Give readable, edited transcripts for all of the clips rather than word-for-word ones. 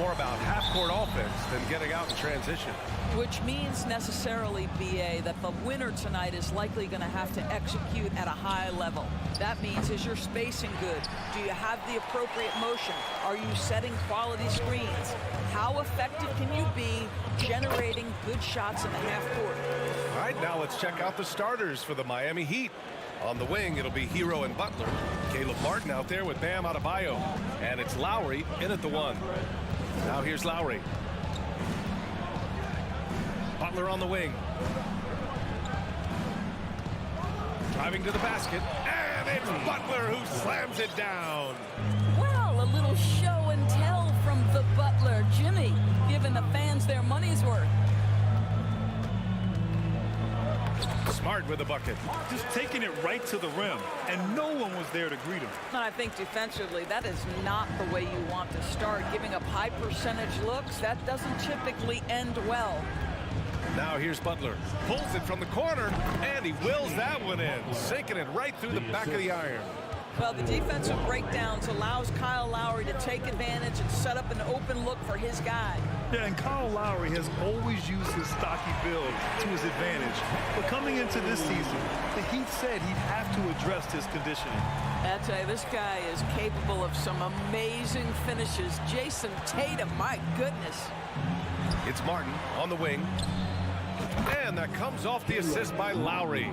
more about half-court offense than getting out in transition. Which means necessarily, BA, that the winner tonight is likely going to have to execute at a high level. That means, is your spacing good? Do you have the appropriate motion? Are you setting quality screens? How effective can you be generating good shots in the half court? All right, now let's check out the starters for the Miami Heat. On the wing, it'll be Hero and Butler. Caleb Martin out there with Bam Adebayo. And it's Lowry in at the 1. Now here's Lowry. Butler on the wing. Driving to the basket. And it's Butler who slams it down. Well, a little show and tell from the Butler. Jimmy giving the fans their money's worth. Smart with the bucket. Just taking it right to the rim, and no one was there to greet him. And I think defensively, that is not the way you want to start. Giving up high percentage looks, that doesn't typically end well. Now here's Butler. Pulls it from the corner, and he wills that one in, sinking it right through the back of the iron. Well, the defensive breakdowns allows Kyle Lowry to take advantage and set up an open look for his guy. Yeah, and Kyle Lowry has always used his stocky build to his advantage. But coming into this season, the Heat said he'd have to address his conditioning. I tell you, this guy is capable of some amazing finishes. Jason Tatum, my goodness. It's Martin on the wing. And that comes off the assist by Lowry.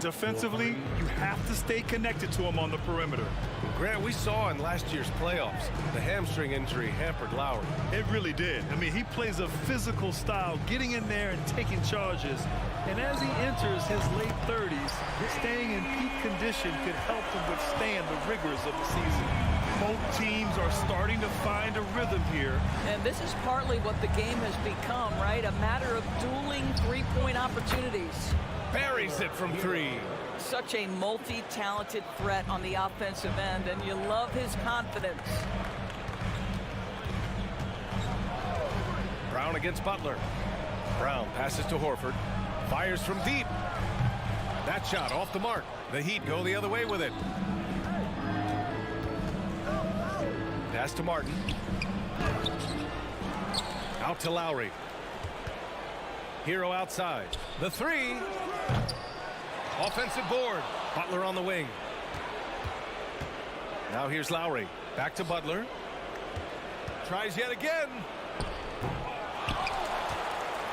Defensively, you have to stay connected to him on the perimeter. Grant, we saw in last year's playoffs, the hamstring injury hampered Lowry. It really did. I mean, he plays a physical style, getting in there and taking charges. And as he enters his late 30s, staying in peak condition could help him withstand the rigors of the season. Both teams are starting to find a rhythm here. And this is partly what the game has become, right? A matter of dueling three-point opportunities. Buries it from 3. Such a multi-talented threat on the offensive end, and you love his confidence. Brown against Butler. Brown passes to Horford. Fires from deep. That shot off the mark. The Heat go the other way with it. Pass to Martin. Out to Lowry. Hero outside. The 3. Offensive board. Butler on the wing. Now here's Lowry. Back to Butler. Tries yet again.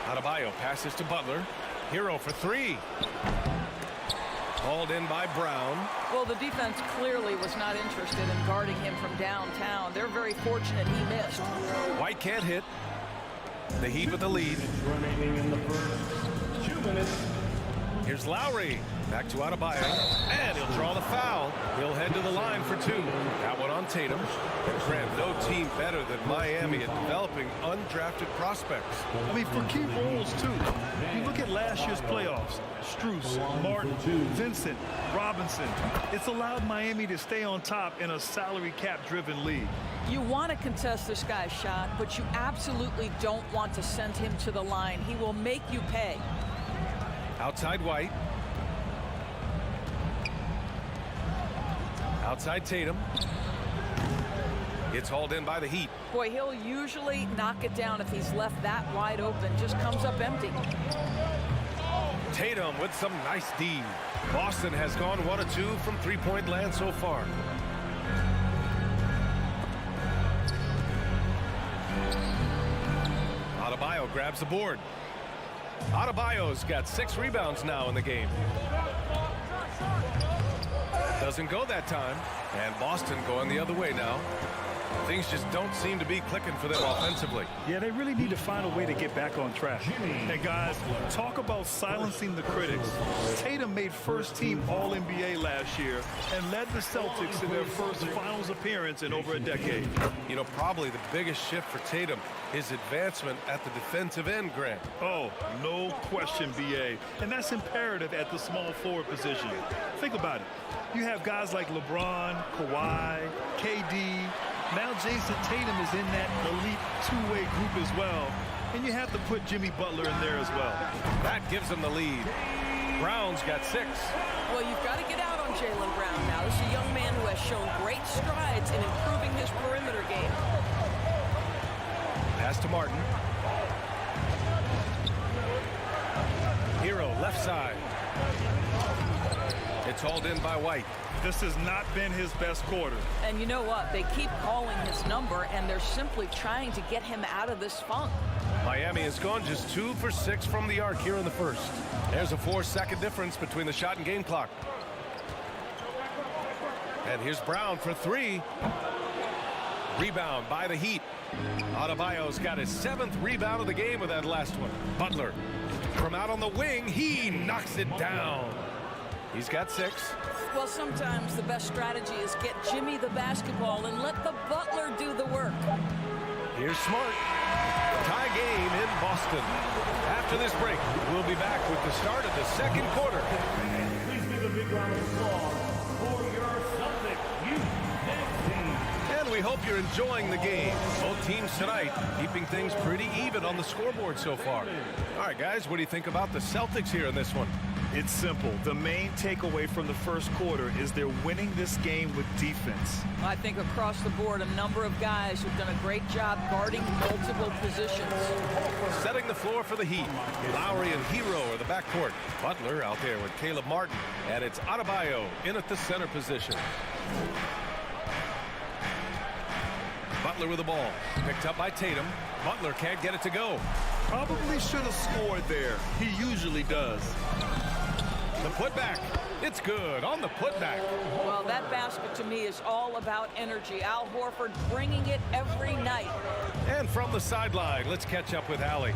Adebayo passes to Butler. Hero for 3. Hauled in by Brown. Well, the defense clearly was not interested in guarding him from downtown. They're very fortunate he missed. White can't hit. The Heat with the lead. Remaining in the first 2 minutes. Here's Lowry. Back to Adebayo. And he'll draw the foul. He'll head to the line for 2. That one on Tatum. Grant, no team better than Miami at developing undrafted prospects. I mean, for key roles, too. You look at last year's playoffs. Strus, Martin, Vincent, Robinson. It's allowed Miami to stay on top in a salary cap-driven league. You want to contest this guy's shot, but you absolutely don't want to send him to the line. He will make you pay. Outside White. Outside Tatum. It's hauled in by the Heat. Boy, he'll usually knock it down if he's left that wide open. Just comes up empty. Tatum with some nice D. Boston has gone 1 of 2 from three-point land so far. Adebayo grabs the board. Adebayo's got 6 rebounds now in the game. Doesn't go that time. And Boston going the other way now. Things just don't seem to be clicking for them offensively. Yeah, they really need to find a way to get back on track. Hey, guys, talk about silencing the critics. Tatum made first-team All-NBA last year and led the Celtics in their first finals appearance in over a decade. You know, probably the biggest shift for Tatum is advancement at the defensive end, Grant. Oh, no question, B.A. And that's imperative at the small forward position. Think about it. You have guys like LeBron, Kawhi, KD. Now Jason Tatum is in that elite two-way group as well. And you have to put Jimmy Butler in there as well. That gives them the lead. Brown's got 6. Well, you've got to get out on Jaylen Brown now. This is a young man who has shown great strides in improving his perimeter game. Pass to Martin. Hero left side. It's hauled in by White. This has not been his best quarter. And you know what? They keep calling his number, and they're simply trying to get him out of this funk. Miami has gone just 2 for 6 from the arc here in the first. There's a 4-second difference between the shot and game clock. And here's Brown for 3. Rebound by the Heat. Adebayo's got his 7th rebound of the game with that last one. Butler from out on the wing. He knocks it down. He's got 6. Well, sometimes the best strategy is get Jimmy the basketball and let the Butler do the work. Here's Smart. Tie game in Boston. After this break, we'll be back with the start of the second quarter. Please give a big round of applause for your Celtics youth team. And we hope you're enjoying the game. Both teams tonight keeping things pretty even on the scoreboard so far. All right, guys, what do you think about the Celtics here in this one? It's simple. The main takeaway from the first quarter is they're winning this game with defense. I think across the board, a number of guys who've done a great job guarding multiple positions. Setting the floor for the Heat. Lowry and Hero are the backcourt. Butler out there with Caleb Martin. And it's Adebayo in at the center position. Butler with the ball. Picked up by Tatum. Butler can't get it to go. Probably should have scored there. He usually does. The putback. It's good on the putback. Well, that basket to me is all about energy. Al Horford bringing it every night. And from the sideline, let's catch up with Allie.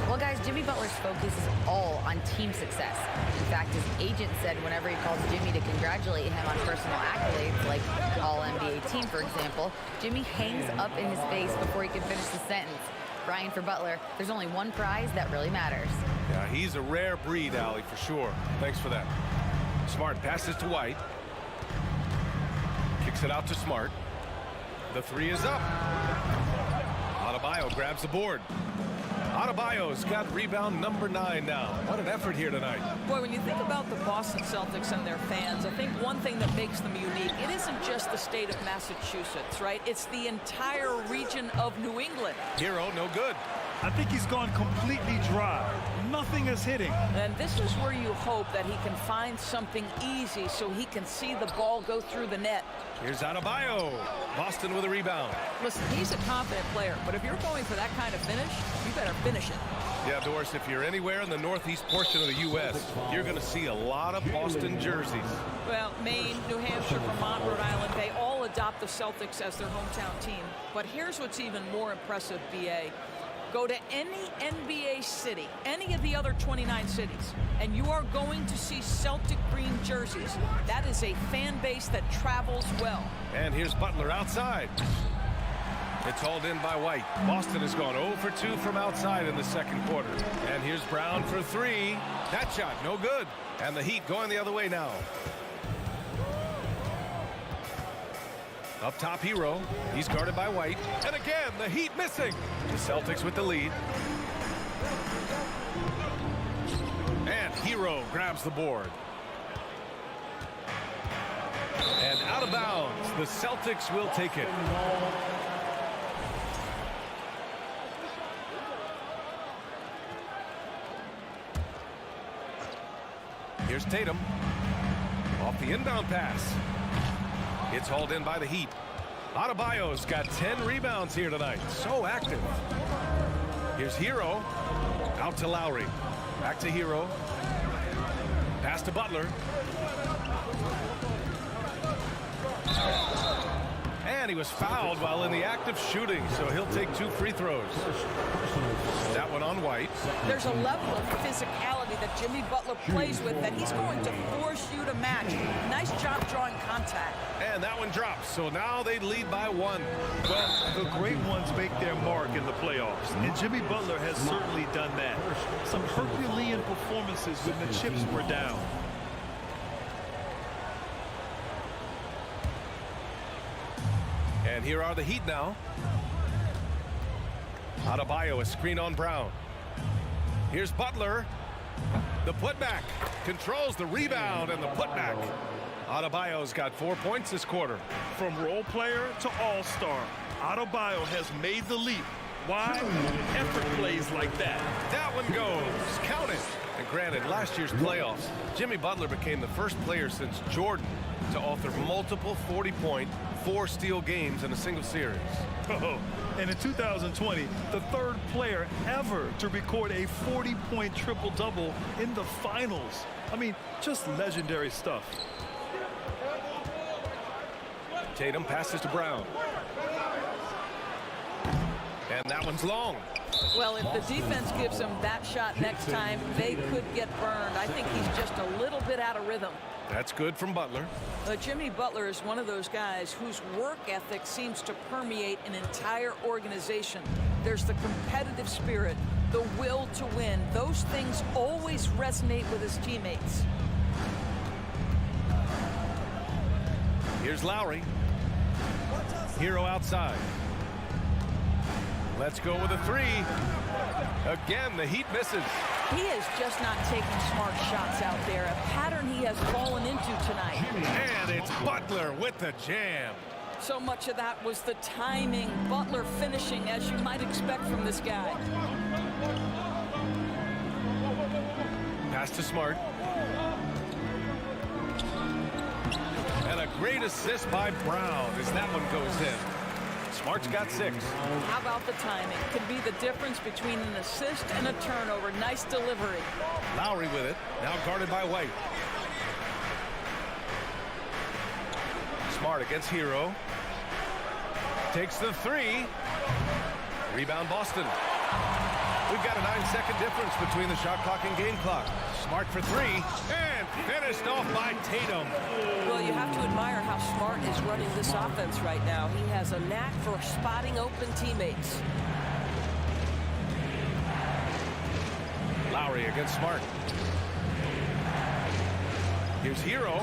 Well, guys, Jimmy Butler's focus is all on team success. In fact, his agent said whenever he calls Jimmy to congratulate him on personal accolades, like All-NBA team, for example, Jimmy hangs up in his face before he can finish the sentence. Brian, for Butler, there's only one prize that really matters. Yeah, he's a rare breed, Allie, for sure. Thanks for that. Smart passes to White. Kicks it out to Smart. The 3 is up. Adebayo grabs the board. Adebayo's got rebound number 9 now. What an effort here tonight. Boy, when you think about the Boston Celtics and their fans, I think one thing that makes them unique, it isn't just the state of Massachusetts, right? It's the entire region of New England. Hero, no good. I think he's gone completely dry. Nothing is hitting. And this is where you hope that he can find something easy so he can see the ball go through the net. Here's Adebayo. Boston with a rebound. Listen, he's a confident player, but if you're going for that kind of finish, you better finish it. Yeah, Doris, if you're anywhere in the northeast portion of the U.S., you're going to see a lot of Boston jerseys. Well, Maine, New Hampshire, Vermont, Rhode Island, they all adopt the Celtics as their hometown team. But here's what's even more impressive, B.A. Go to any NBA city, any of the other 29 cities, and you are going to see Celtic green jerseys. That is a fan base that travels well. And here's Butler outside. It's hauled in by White. Boston has gone 0 for 2 from outside in the second quarter. And here's Brown for 3. That shot, no good. And the Heat going the other way now. Up top, Hero. He's guarded by White. And again, the Heat missing. The Celtics with the lead. And Hero grabs the board. And out of bounds. The Celtics will take it. Here's Tatum. Off the inbound pass. It's hauled in by the Heat. Adebayo's got 10 rebounds here tonight. So active. Here's Hero. Out to Lowry. Back to Hero. Pass to Butler. And he was fouled while in the act of shooting, so he'll take 2 free throws. That one on White. There's a level of physicality that Jimmy Butler plays with that he's going to force you to match. Nice job drawing contact. And that one drops, so now they lead by 1. Well, the great ones make their mark in the playoffs, and Jimmy Butler has certainly done that. Some Herculean performances when the chips were down. And here are the Heat now. Adebayo, a screen on Brown. Here's Butler. The putback. Controls the rebound and the putback. Adebayo's got 4 points this quarter. From role player to all-star, Adebayo has made the leap Why? Effort plays like that. That one goes. Count it. And granted, last year's playoffs, Jimmy Butler became the first player since Jordan to author multiple 40-point, 4-steal games in a single series. Oh, and in 2020, the third player ever to record a 40-point triple-double in the finals. I mean, just legendary stuff. Tatum passes to Brown. And that one's long. Well, if the defense gives him that shot next time, they could get burned. I think he's just a little bit out of rhythm. That's good from Butler. Jimmy Butler is one of those guys whose work ethic seems to permeate an entire organization. There's the competitive spirit, the will to win. Those things always resonate with his teammates. Here's Lowry. Hero outside. Let's go with a three. Again, the Heat misses. He is just not taking smart shots out there, a pattern he has fallen into tonight. And it's Butler with the jam. So much of that was the timing. Butler finishing as you might expect from this guy. Pass to Smart. And a great assist by Brown as that one goes in. Smart's got 6. How about the timing? Could be the difference between an assist and a turnover. Nice delivery. Lowry with it. Now guarded by White. Smart against Hero. Takes the 3. Rebound Boston. We've got a 9-second difference between the shot clock and game clock. Smart for 3. And finished off by Tatum. Well, you have to admire how Smart is running this offense right now. He has a knack for spotting open teammates. Lowry against Smart. Here's Hero.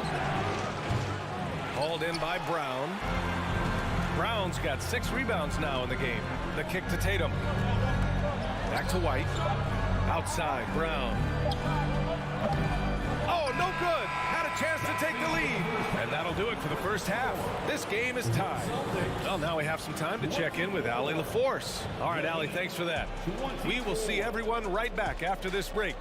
Hauled in by Brown. Brown's got 6 rebounds now in the game. The kick to Tatum. Back to White. Outside, Brown. Oh, no good. Had a chance to take the lead. And that'll do it for the first half. This game is tied. Well, now we have some time to check in with Allie LaForce. All right, Allie, thanks for that. We will see everyone right back after this break.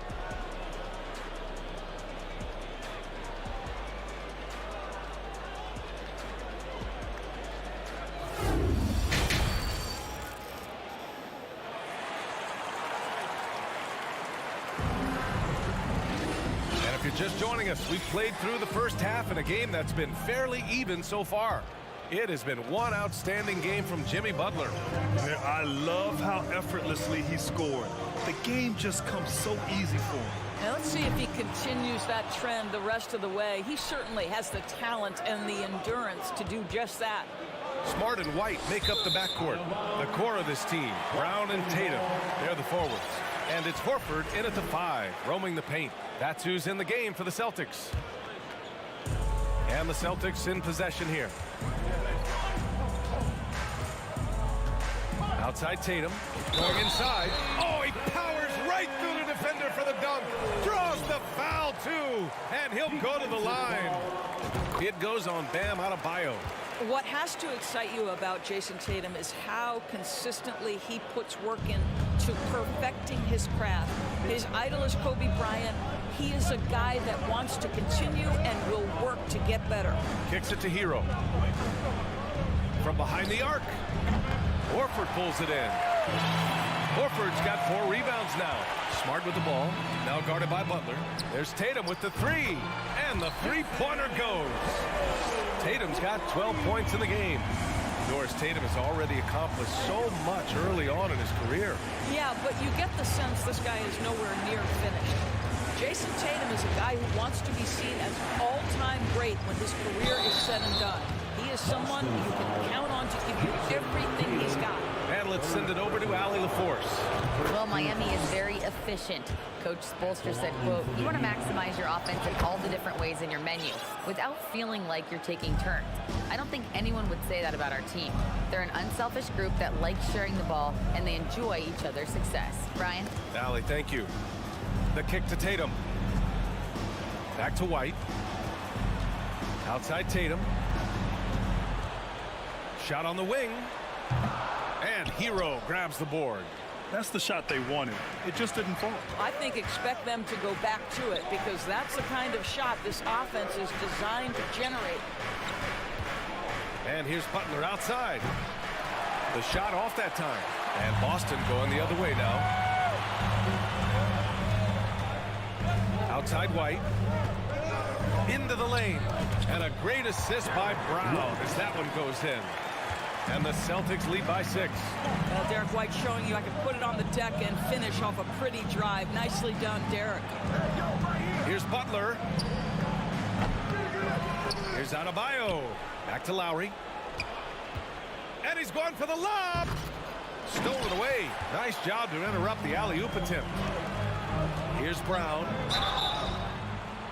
Just joining us, we've played through the first half in a game that's been fairly even so far. It has been one outstanding game from Jimmy Butler. I love how effortlessly he scored. The game just comes so easy for him. Now let's see if he continues that trend the rest of the way. He certainly has the talent and the endurance to do just that. Smart and White make up the backcourt. The core of this team, Brown and Tatum, they're the forwards. And it's Horford in at the 5, roaming the paint. That's who's in the game for the Celtics. And the Celtics in possession here. Outside Tatum, going inside. Oh, he powers right through the defender for the dunk. Draws the foul, too. And he'll go to the line. It goes on Bam Adebayo. What has to excite you about Jason Tatum is how consistently he puts work in to perfecting his craft. His idol is Kobe Bryant. He is a guy that wants to continue and will work to get better. Kicks it to Hero. From behind the arc. Horford pulls it in. Horford's got 4 rebounds now. Smart with the ball. Now guarded by Butler. There's Tatum with the 3. And the three-pointer goes. Tatum's got 12 points in the game. Doris, Tatum has already accomplished so much early on in his career. Yeah, but you get the sense this guy is nowhere near finished. Jason Tatum is a guy who wants to be seen as an all-time great when his career is said and done. He is someone you can count on to give you everything he's got. And let's send it over to Allie LaForce. Well, Miami is very efficient. Coach Spoelstra said, quote, "You want to maximize your offense in all the different ways in your menu without feeling like you're taking turns." I don't think anyone would say that about our team. They're an unselfish group that likes sharing the ball, and they enjoy each other's success. Brian? Allie, thank you. The kick to Tatum. Back to White. Outside Tatum. Shot on the wing. And Hero grabs the board. That's the shot they wanted. It just didn't fall. I think expect them to go back to it because that's the kind of shot this offense is designed to generate. And here's Butler outside. The shot off that time. And Boston going the other way now. Outside White. Into the lane. And a great assist by Brown as that one goes in. And the Celtics lead by 6. Derek White showing you I can put it on the deck and finish off a pretty drive. Nicely done, Derek. Here's Butler. Here's Adebayo. Back to Lowry. And he's going for the lob. Stolen away. Nice job to interrupt the alley-oop attempt. Here's Brown.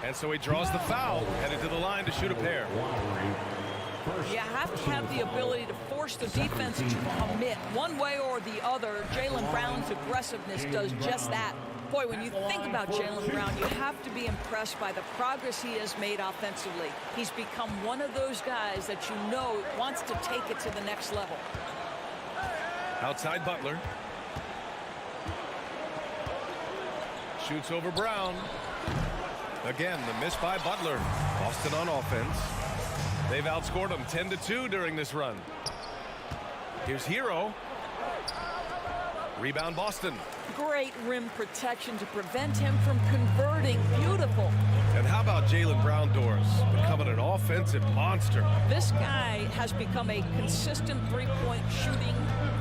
And so he draws the foul, headed to the line to shoot a pair. You have to have the ability to force the defense to commit one way or the other. Jaylen Brown's aggressiveness does just that. Boy, when you think about Jaylen Brown, you have to be impressed by the progress he has made offensively. He's become one of those guys that you know wants to take it to the next level. Outside Butler. Shoots over Brown. Again, the miss by Butler. Boston on offense. They've outscored them 10-2 during this run. Here's Hero. Rebound Boston. Great rim protection to prevent him from converting. Beautiful. And how about Jaylen Brown Doors becoming an offensive monster? This guy has become a consistent three-point shooting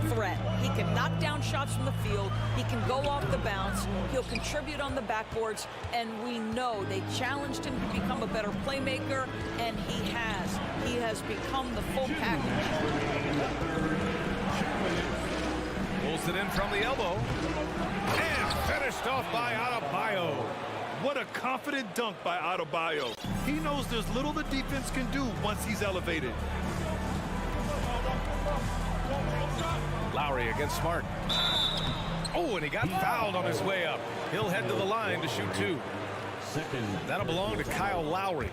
threat. He can knock down shots from the field. He can go off the bounce. He'll contribute on the backboards. And we know they challenged him to become a better playmaker, and he has. He has become the full package. Pulls it in from the elbow. And finished off by Adebayo. What a confident dunk by Adebayo. He knows there's little the defense can do once he's elevated. Lowry against Smart. Oh, and he got fouled on his way up. He'll head to the line to shoot 2. That'll belong to Kyle Lowry.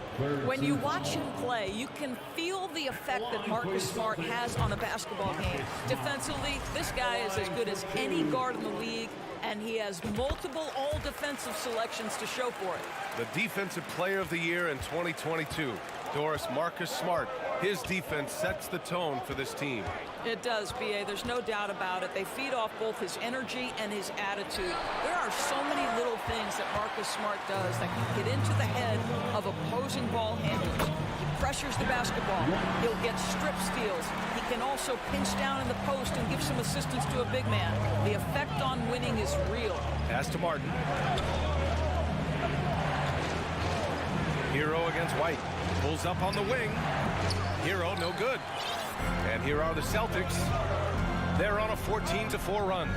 When you watch him play, you can feel the effect that Marcus Smart has on a basketball game. Defensively, this guy is as good as any guard in the league, and he has multiple all-defensive selections to show for it. The Defensive Player of the Year in 2022, Doris Marcus Smart. His defense sets the tone for this team. It does, B.A. There's no doubt about it. They feed off both his energy and his attitude. There are so many little things that Marcus Smart does that can get into the head of opposing ball handlers. He pressures the basketball. He'll get strip steals. He can also pinch down in the post and give some assistance to a big man. The effect on winning is real. Pass to Martin. Hero against White. Pulls up on the wing. Hero, no good. And here are the Celtics. They're on a 14-4 run.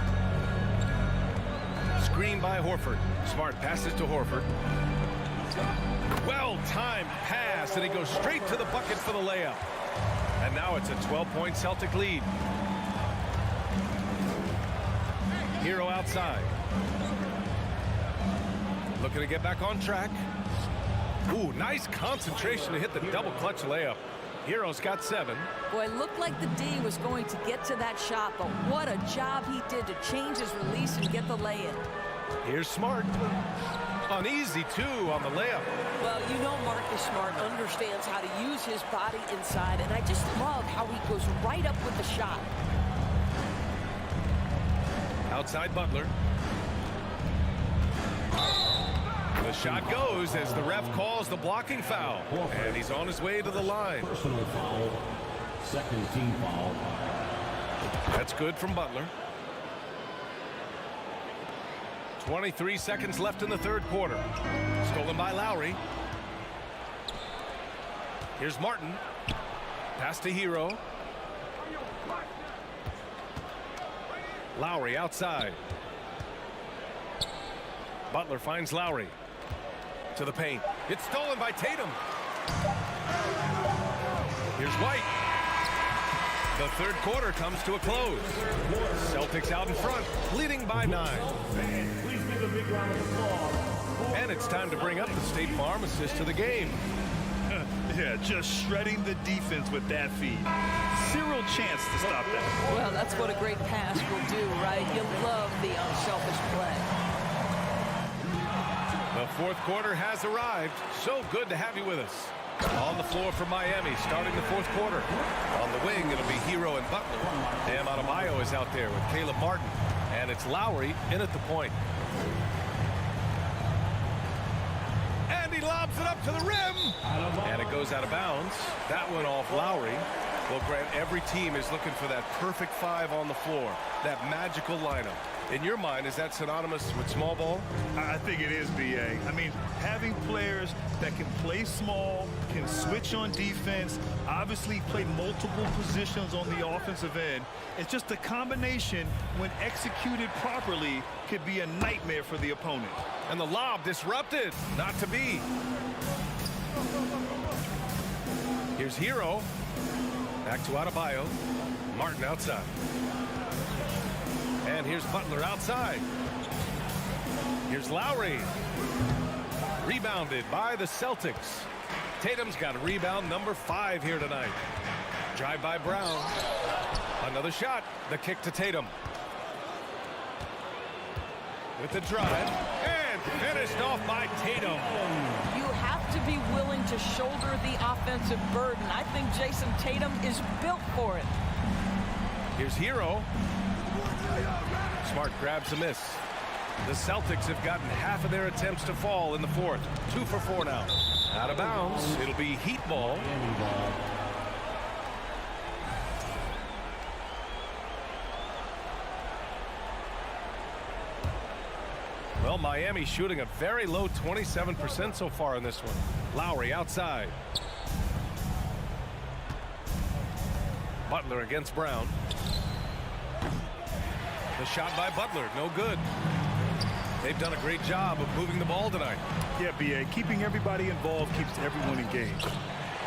Screen by Horford. Smart passes to Horford. Well-timed pass, and he goes straight to the bucket for the layup. And now it's a 12-point Celtic lead. Hero outside. Looking to get back on track. Ooh, nice concentration to hit the double clutch layup. Hero's got 7. Boy, it looked like the D was going to get to that shot, but what a job he did to change his release and get the lay-in. Here's Smart. Uneasy, too, on the layup. Well, you know Marcus Smart understands how to use his body inside, and I just love how he goes right up with the shot. Outside Butler. The shot goes as the ref calls the blocking foul. And he's on his way to the line. Personal foul. Second team foul. That's good from Butler. 23 seconds left in the third quarter. Stolen by Lowry. Here's Martin. Pass to Hero. Lowry outside. Butler finds Lowry. To the paint. It's stolen by Tatum. Here's White. The third quarter comes to a close. Celtics out in front, leading by 9. Please give a big round of applause. And it's time to bring up the State Farm assist to the game. Yeah, just shredding the defense with that feed. Zero chance to stop that. Well, that's what a great pass will do, right? You love the unselfish play. The fourth quarter has arrived. So good to have you with us. On the floor for Miami, starting the fourth quarter. On the wing, it'll be Hero and Butler. Bam Adebayo is out there with Caleb Martin. And it's Lowry in at the point. And he lobs it up to the rim. And it goes out of bounds. That went off Lowry. Well, Grant, every team is looking for that perfect five on the floor. That magical lineup. In your mind, is that synonymous with small ball? I think it is, B.A. I mean, having players that can play small, can switch on defense, obviously play multiple positions on the offensive end. It's just a combination, when executed properly, could be a nightmare for the opponent. And the lob disrupted. Not to be. Here's Hero. Back to Adebayo. Martin outside. And here's Butler outside. Here's Lowry. Rebounded by the Celtics. Tatum's got a rebound number 5 here tonight. Drive by Brown. Another shot. The kick to Tatum. With the drive. And finished off by Tatum. You have to be willing to shoulder the offensive burden. I think Jason Tatum is built for it. Here's Hero. Smart grabs a miss. The Celtics have gotten half of their attempts to fall in the fourth. 2 for 4 now. Out of bounds. It'll be Heat ball. Well, Miami shooting a very low 27% so far in this one. Lowry outside. Butler against Brown. The shot by Butler, no good. They've done a great job of moving the ball tonight. Yeah, B.A., keeping everybody involved keeps everyone engaged.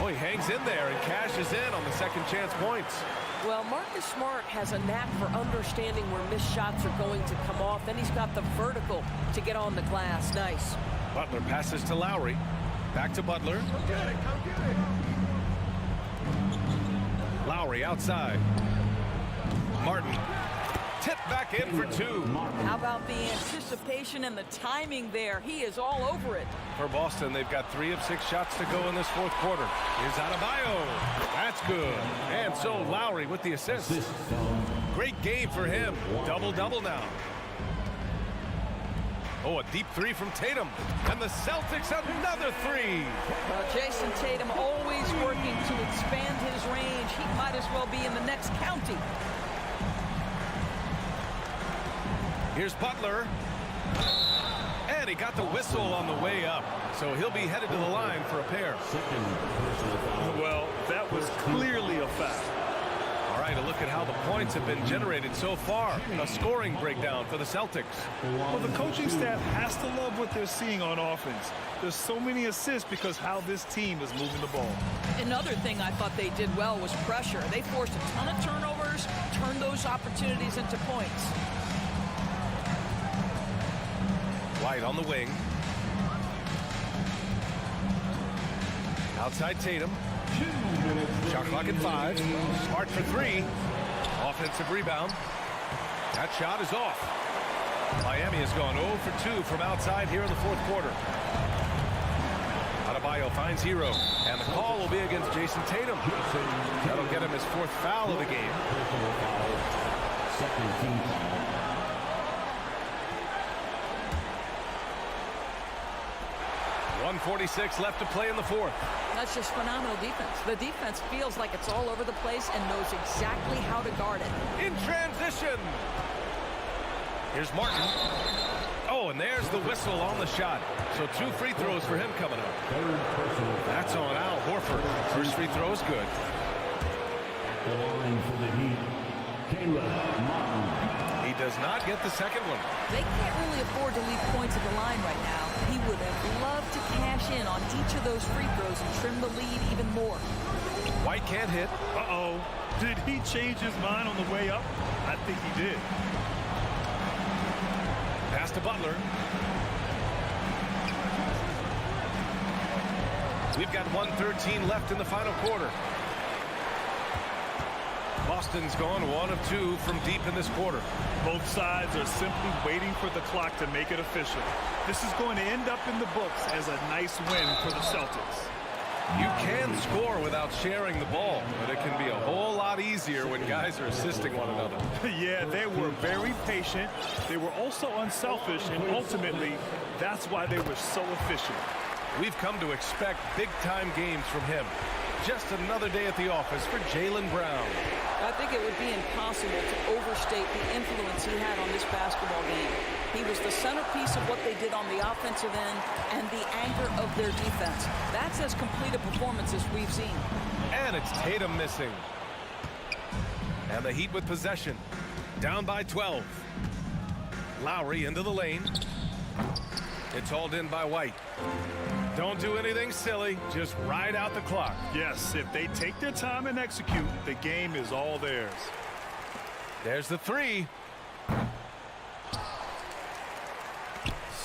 Oh, he hangs in there and cashes in on the second chance points. Well, Marcus Smart has a knack for understanding where missed shots are going to come off. Then he's got the vertical to get on the glass. Nice. Butler passes to Lowry. Back to Butler. Lowry outside. Martin. Tip back in for 2. How about the anticipation and the timing there? He is all over it. For Boston, they've got 3 of 6 shots to go in this fourth quarter. Here's Adebayo. That's good. And so Lowry with the assist. Great game for him. Double-double now. Oh, a deep 3 from Tatum. And the Celtics another 3. Well, Jason Tatum always working to expand his range. He might as well be in the next county. Here's Butler. And he got the whistle on the way up. So he'll be headed to the line for a pair. Well, that was clearly a foul. All right, a look at how the points have been generated so far. A scoring breakdown for the Celtics. Well, the coaching staff has to love what they're seeing on offense. There's so many assists because how this team is moving the ball. Another thing I thought they did well was pressure. They forced a ton of turnovers, turned those opportunities into points. White on the wing. Outside Tatum. Shot clock at 5. Smart for 3. Offensive rebound. That shot is off. Miami has gone 0 for 2 from outside here in the fourth quarter. Adebayo finds Hero. And the call will be against Jason Tatum. That'll get him his 4th foul of the game. 1:46 left to play in the fourth. That's just phenomenal defense. The defense feels like it's all over the place and knows exactly how to guard it. In transition. Here's Martin. Oh, and there's the whistle on the shot. So 2 free throws for him coming up. That's on Al Horford. First free throw is good. He does not get the second one. They can't really afford to leave points at the line right now. He would have loved to cash in on each of those free throws and trim the lead even more. White can't hit. Uh-oh. Did he change his mind on the way up? I think he did. Pass to Butler. We've got 1:13 left in the final quarter. Boston's gone 1 of 2 from deep in this quarter. Both sides are simply waiting for the clock to make it official. This is going to end up in the books as a nice win for the Celtics. You can score without sharing the ball, but it can be a whole lot easier when guys are assisting one another. Yeah, they were very patient. They were also unselfish, and ultimately, that's why they were so efficient. We've come to expect big-time games from him. Just another day at the office for Jaylen Brown. I think it would be impossible to overstate the influence he had on this basketball game. He was the centerpiece of what they did on the offensive end and the anchor of their defense. That's as complete a performance as we've seen. And it's Tatum missing. And the Heat with possession. Down by 12. Lowry into the lane. It's hauled in by White. Don't do anything silly. Just ride out the clock. Yes, if they take their time and execute, the game is all theirs. There's the three.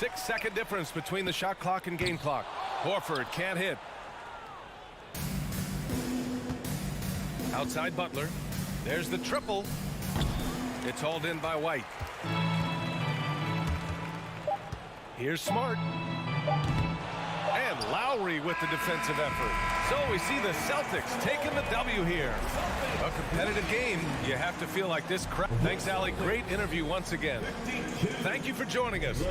6-second difference between the shot clock and game clock. Horford can't hit. Outside Butler. There's the triple. It's hauled in by White. Here's Smart. And Lowry with the defensive effort. So we see the Celtics taking the W here. A competitive game. You have to feel like this crowd. Thanks, Allie. Great interview once again. Thank you for joining us.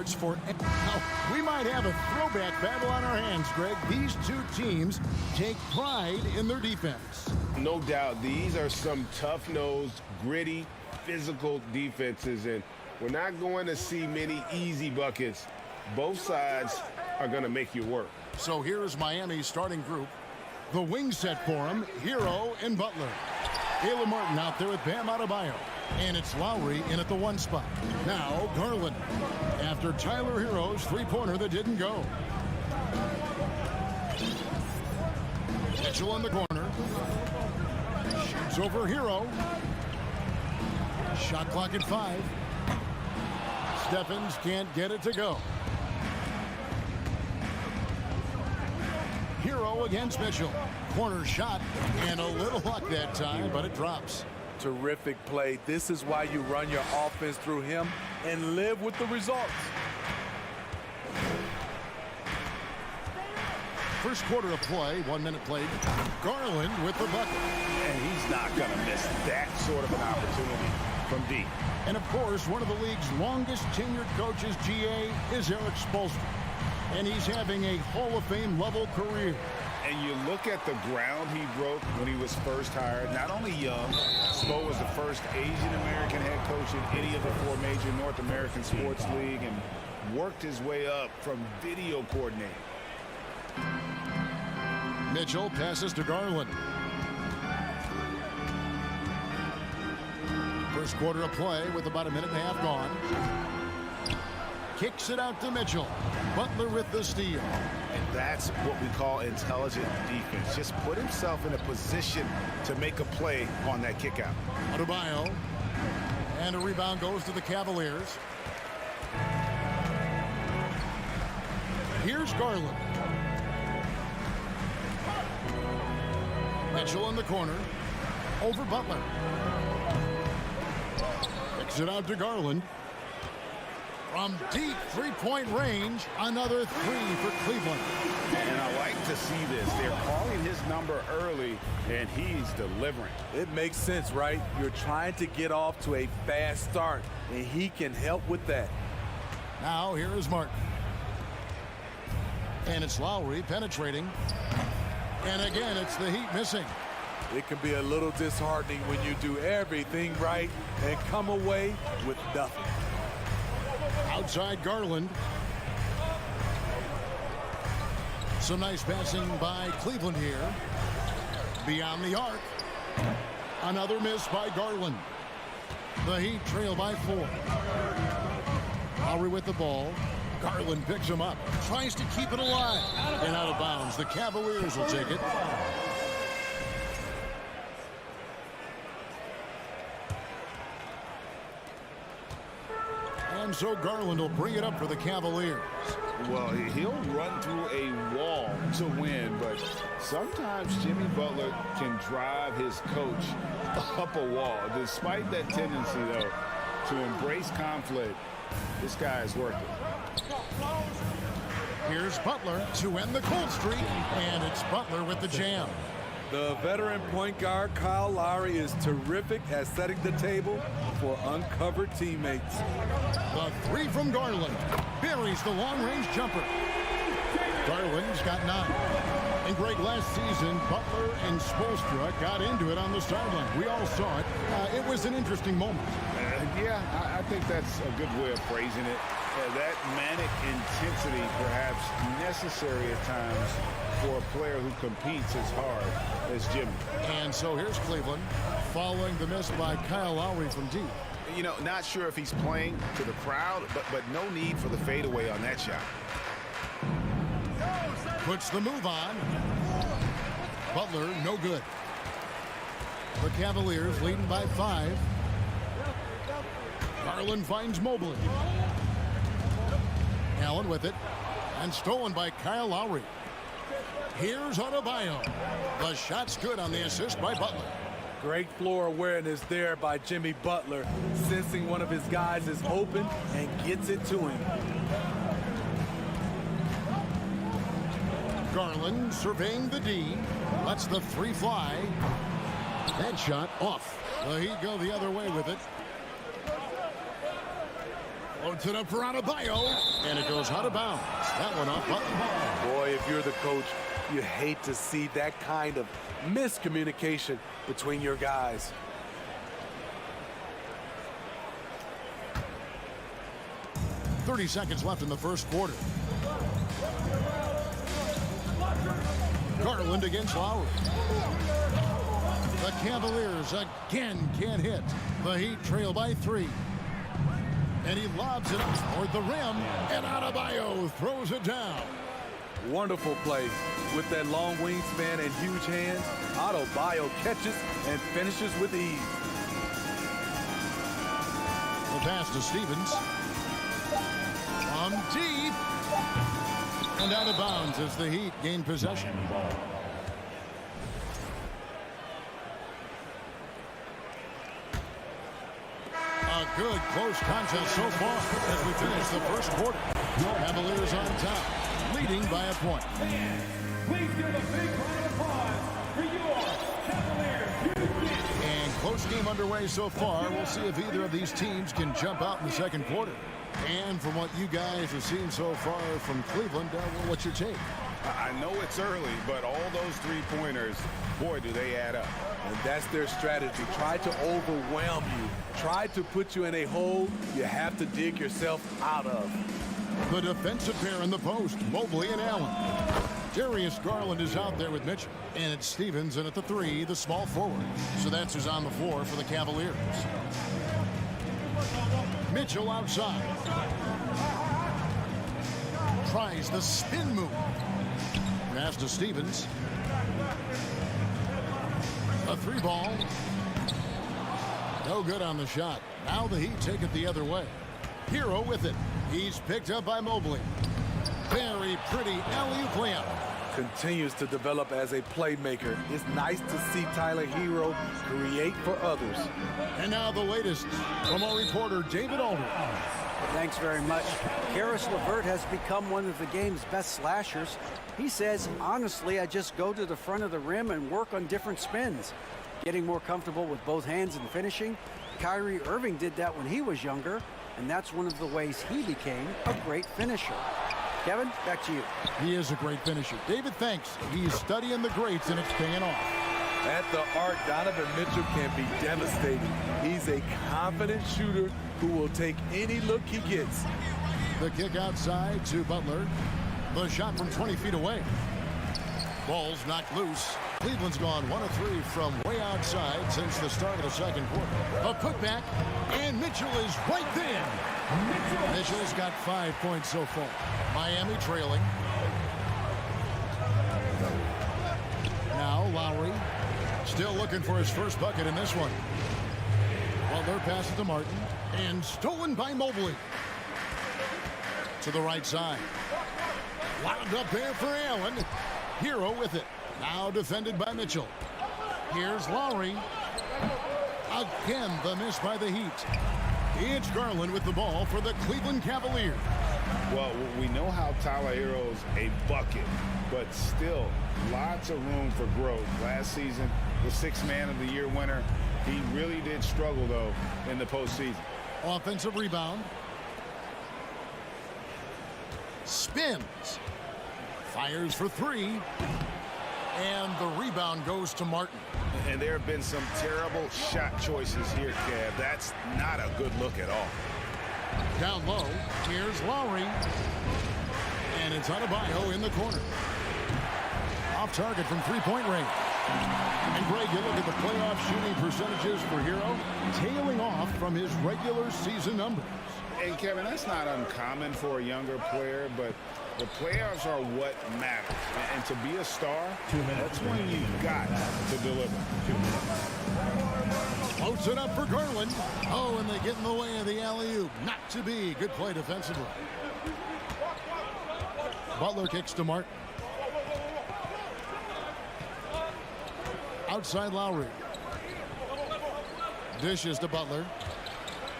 sports for... Now, we might have a throwback battle on our hands, Greg. These two teams take pride in their defense. No doubt, these are some tough-nosed, gritty, physical defenses, and we're not going to see many easy buckets. Both sides are going to make you work. So here's Miami's starting group. The wing set for him, Hero and Butler. Caleb Martin out there with Bam Adebayo. And it's Lowry in at the 1 spot. Now Garland after Tyler Hero's three-pointer that didn't go. Mitchell in the corner. Shoots over Hero. Shot clock at 5. Stephens can't get it to go. Hero against Mitchell. Corner shot and a little luck that time, but it drops. Terrific play. This is why you run your offense through him and live with the results. First quarter of play, 1 minute played. Garland with the bucket. And he's not going to miss that sort of an opportunity from deep. And of course, one of the league's longest tenured coaches, GA, is Eric Spoelstra. And he's having a Hall of Fame level career. And you look at the ground he broke when he was first hired. Not only young, Spo was the first Asian-American head coach in any of the 4 major North American sports league and worked his way up from video coordinator. Mitchell passes to Garland. First quarter of play with about a minute and a half gone. Kicks it out to Mitchell. Butler with the steal. And that's what we call intelligent defense. Just put himself in a position to make a play on that kick out. Adebayo. And a rebound goes to the Cavaliers. Here's Garland. Mitchell in the corner. Over Butler. Kicks it out to Garland. From deep three-point range, another 3 for Cleveland. And I like to see this. They're calling his number early, and he's delivering. It makes sense, right? You're trying to get off to a fast start, and he can help with that. Now here is Martin. And it's Lowry penetrating. And again, it's the Heat missing. It can be a little disheartening when you do everything right and come away with nothing. Outside Garland. Some nice passing by Cleveland here. Beyond the arc. Another miss by Garland. The Heat trail by 4. Lowry with the ball. Garland picks him up. Tries to keep it alive. And out of bounds. The Cavaliers will take it. And so Garland will bring it up for the Cavaliers. Well, he'll run through a wall to win, but sometimes Jimmy Butler can drive his coach up a wall. Despite that tendency, though, to embrace conflict, this guy is working. Here's Butler to end the cold streak, and it's Butler with the jam. The veteran point guard Kyle Lowry is terrific at setting the table for uncovered teammates. The 3 from Garland buries the long-range jumper. Garland's got 9. And Greg, last season, Butler and Spoelstra got into it on the sideline. We all saw it. It was an interesting moment. Yeah, I think that's a good way of phrasing it. That manic intensity perhaps necessary at times for a player who competes as hard as Jimmy. And so here's Cleveland following the miss by Kyle Lowry from deep. You know, not sure if he's playing to the crowd, but no need for the fadeaway on that shot. Puts the move on. Butler, no good. The Cavaliers leading by 5. Garland finds Mobley. Allen with it. And stolen by Kyle Lowry. Here's Adebayo. The shot's good on the assist by Butler. Great floor awareness there by Jimmy Butler, sensing one of his guys is open and gets it to him. Garland surveying the D. Lets the 3 fly. That shot off. The Heat go the other way with it. Loads it up for Adebayo, and it goes out of bounds. That one off Butler. Boy, if you're the coach, you hate to see that kind of miscommunication between your guys. .30 seconds left in the first quarter. Garland against Lowry. The Cavaliers again can't hit. The Heat trail by 3. And he lobs it up toward the rim, and Adebayo throws it down. Wonderful play. With that long wingspan and huge hands, Adebayo catches and finishes with ease. The pass to Stevens. From deep. And out of bounds as the Heat gain possession. A good close contest so far as we finish the first quarter. Cavaliers on top, leading by a point. Please give a big round of applause for your Cavaliers. And close game underway so far. We'll see if either of these teams can jump out in the second quarter. And from what you guys have seen so far from Cleveland, what's your take? I know it's early, but all those three-pointers, boy, do they add up. And that's their strategy. Try to overwhelm you. Try to put you in a hole you have to dig yourself out of. The defensive pair in the post, Mobley and Allen. Darius Garland is out there with Mitchell. And it's Stevens in at the 3, the small forward. So that's who's on the floor for the Cavaliers. Mitchell outside. Tries the spin move. Pass to Stevens. A 3-ball. No good on the shot. Now the Heat take it the other way. Hero with it. He's picked up by Mobley. Very pretty alley-oop layup. Continues to develop as a playmaker. It's nice to see Tyler Hero create for others. And now the latest from our reporter, David Aldridge. Thanks very much. Karis LeVert has become one of the game's best slashers. He says, honestly, I just go to the front of the rim and work on different spins. Getting more comfortable with both hands and finishing. Kyrie Irving did that when he was younger, and that's one of the ways he became a great finisher. Kevin, back to you. He is a great finisher. David, thanks. He's studying the greats, and it's paying off. At the arc, Donovan Mitchell can be devastating. He's a confident shooter who will take any look he gets. The kick outside to Butler. The shot from 20 feet away. Ball's knocked loose. Cleveland's gone 1 of 3 from way outside since the start of the second quarter. A putback, and Mitchell is right there. Mitchell's got 5 points so far. Miami trailing. Now Lowry still looking for his first bucket in this one. Butler passes to Martin, and stolen by Mobley. To the right side. Wound up there for Allen. Hero with it. Now defended by Mitchell. Here's Lowry. Again, the miss by the Heat. It's Garland with the ball for the Cleveland Cavaliers. Well, we know how Tyler Hero's a bucket, but still lots of room for growth. Last season, the 6th Man of the Year winner, he really did struggle, though, in the postseason. Offensive rebound. Spins. Fires for 3. And the rebound goes to Martin. And there have been some terrible shot choices here, Kev. That's not a good look at all. Down low, here's Lowry. And it's Adebayo in the corner. Off target from three-point range. And Greg, you look at the playoff shooting percentages for Hero, tailing off from his regular season numbers. And Kevin, that's not uncommon for a younger player, but the playoffs are what matters. And to be a star, that's when you've got to deliver. Floats it up for Garland. Oh, and they get in the way of the alley-oop. Not to be. Good play defensively. Butler kicks to Martin. Outside Lowry. Dishes to Butler.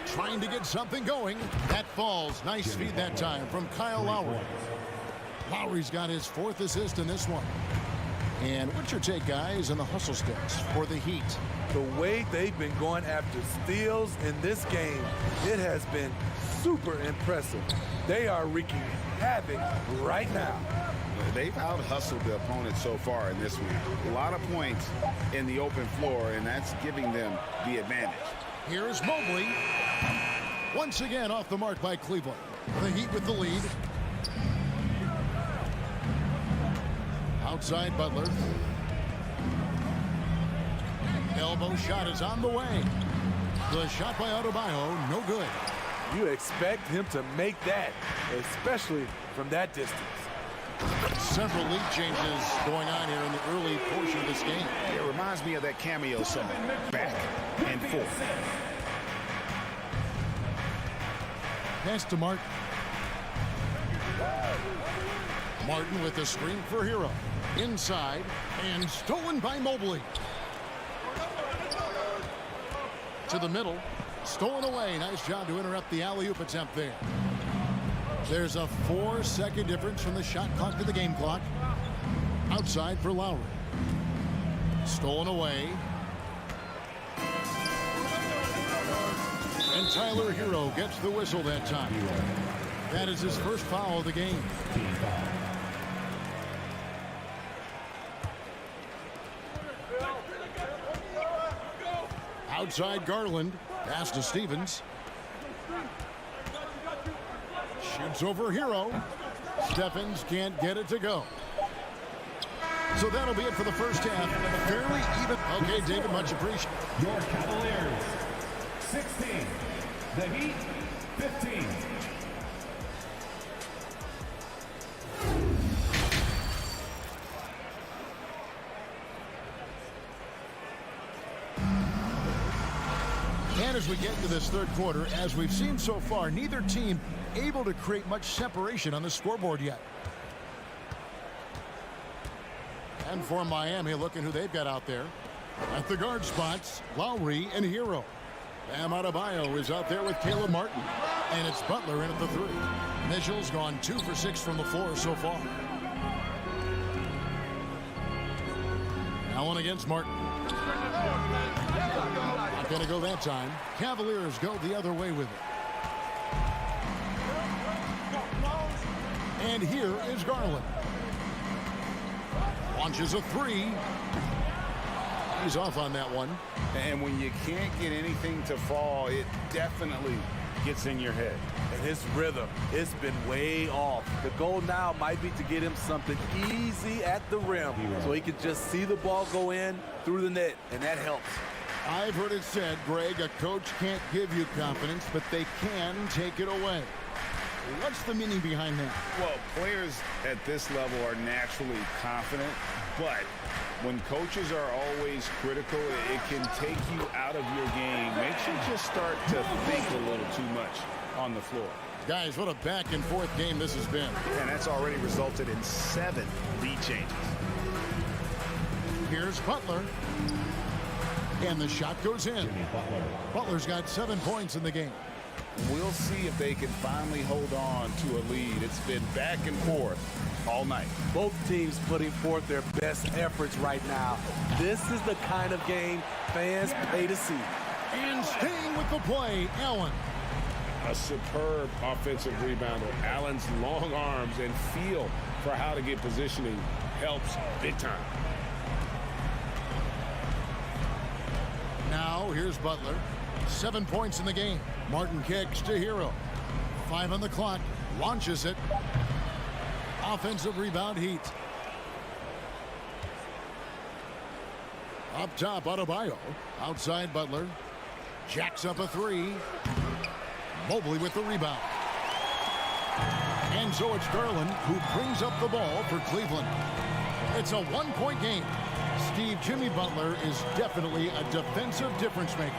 Trying to get something going. That falls. Nice feed that time from Kyle Lowry. Lowry's got his 4th assist in this one. And what's your take, guys, on the hustle sticks for the Heat? The way they've been going after steals in this game, it has been super impressive. They are wreaking havoc right now. They've out-hustled the opponent so far in this one. A lot of points in the open floor, and that's giving them the advantage. Here's Mobley. Once again off the mark by Cleveland. The Heat with the lead. Outside Butler. Elbow shot is on the way. The shot by Adebayo, no good. You expect him to make that, especially from that distance. Several lead changes going on here in the early portion of this game. It reminds me of that cameo song, back and forth. Pass to Martin. Martin with the screen for Hero. Inside and stolen by Mobley. To the middle. Stolen away. Nice job to interrupt the alley-oop attempt there. There's a 4-second difference from the shot clock to the game clock. Outside for Lowry. Stolen away. And Tyler Hero gets the whistle that time. That is his first foul of the game. Outside Garland. Pass to Stevens. Shoots over Hero. Stephens can't get it to go. So that'll be it for the first half. Fairly even. Okay, David, much appreciated. Your Cavaliers, 16. The Heat, 15. And as we get into this third quarter, as we've seen so far, neither team able to create much separation on the scoreboard yet. And for Miami, looking who they've got out there. At the guard spots, Lowry and Hero. Bam Adebayo is out there with Caleb Martin. And it's Butler in at the 3. Mitchell's gone 2 for 6 from the floor so far. Allen against Martin. Not going to go that time. Cavaliers go the other way with it. And here is Garland. Launches a 3. He's off on that one. And when you can't get anything to fall, it definitely gets in your head. And his rhythm, it's been way off. The goal now might be to get him something easy at the rim so he can just see the ball go in through the net, and that helps. I've heard it said, Greg, a coach can't give you confidence, but they can take it away. What's the meaning behind that? Well, players at this level are naturally confident, but when coaches are always critical, it can take you out of your game. Makes you just start to think a little too much on the floor. Guys, what a back and forth game this has been. And that's already resulted in 7 lead changes. Here's Butler. And the shot goes in. Butler's got 7 points in the game. We'll see if they can finally hold on to a lead. It's been back and forth all night. Both teams putting forth their best efforts right now. This is the kind of game fans pay to see. And staying with the play, Allen. A superb offensive rebounder. Allen's long arms and feel for how to get positioning helps big time. Now, here's Butler. 7 points in the game. Martin kicks to Hero. 5 on the clock. Launches it. Offensive rebound, Heat. Up top, Adebayo. Outside, Butler. Jacks up a 3. Mobley with the rebound. And so it's Garland who brings up the ball for Cleveland. It's a 1-point game. Steve, Jimmy Butler is definitely a defensive difference maker.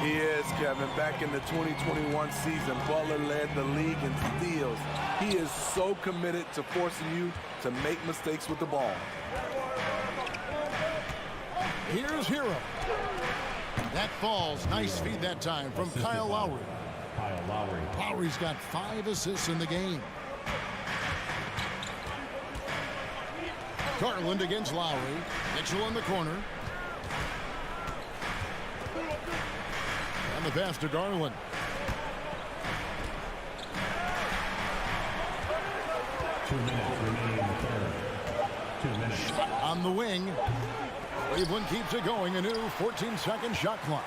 He is, Kevin. Back in the 2021 season, Butler led the league in steals. He is so committed to forcing you to make mistakes with the ball. Here's Hero. That falls. Nice feed that time from Kyle Lowry. Lowry's got 5 assists in the game. Garland against Lowry. Mitchell in the corner. And the pass to Garland. Shot on the wing. Cleveland keeps it going. A new 14-second shot clock.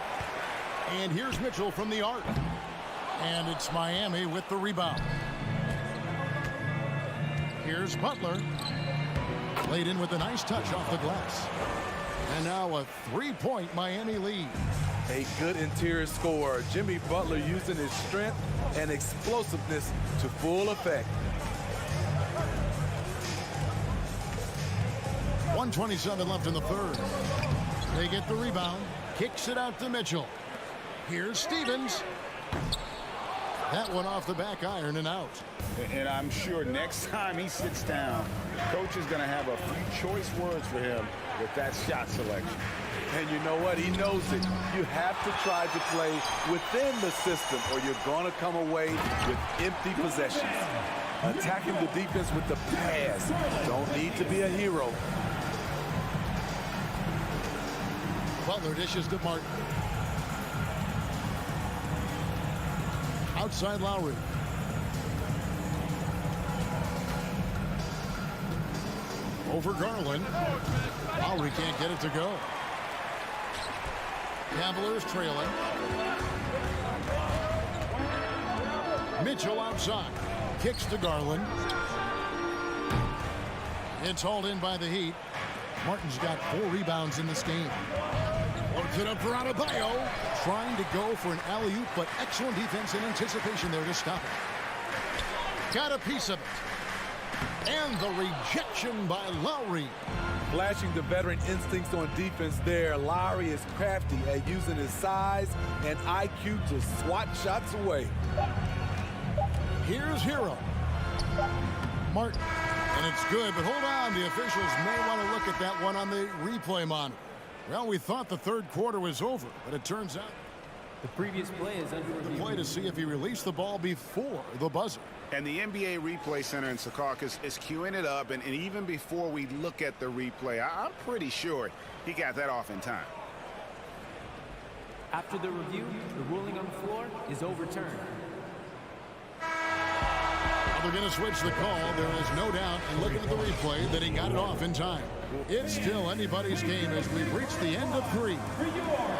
And here's Mitchell from the arc. And it's Miami with the rebound. Here's Butler. Laid in with a nice touch off the glass. And now a three-point Miami lead. A good interior scorer. Jimmy Butler using his strength and explosiveness to full effect. 1:27 left in the third. They get the rebound. Kicks it out to Mitchell. Here's Stevens. That one off the back iron and out. And I'm sure next time he sits down, coach is going to have a few choice words for him with that shot selection. And you know what? He knows it. You have to try to play within the system or you're going to come away with empty possessions. Attacking the defense with the pass. Don't need to be a hero. Butler dishes to Martin. Outside Lowry. Over Garland. Lowry can't get it to go. Cavaliers trailing. Mitchell outside. Kicks to Garland. It's hauled in by the Heat. Martin's got 4 rebounds in this game. Loads it up for Adebayo. Trying to go for an alley-oop, but excellent defense and anticipation there to stop it. Got a piece of it. And the rejection by Lowry. Flashing the veteran instincts on defense there. Lowry is crafty at using his size and IQ to swat shots away. Here's Hero. Martin. And it's good, but hold on. The officials may want to look at that one on the replay monitor. Well, we thought the third quarter was over, but it turns out the previous play is under review. The play to see if he released the ball before the buzzer. And the NBA Replay Center in Secaucus is queuing it up, and even before we look at the replay, I'm pretty sure he got that off in time. After the review, the ruling on the floor is overturned. They're going to switch the call. There is no doubt, and looking at the replay, that he got it off in time. It's still anybody's game as we've reached the end of 3.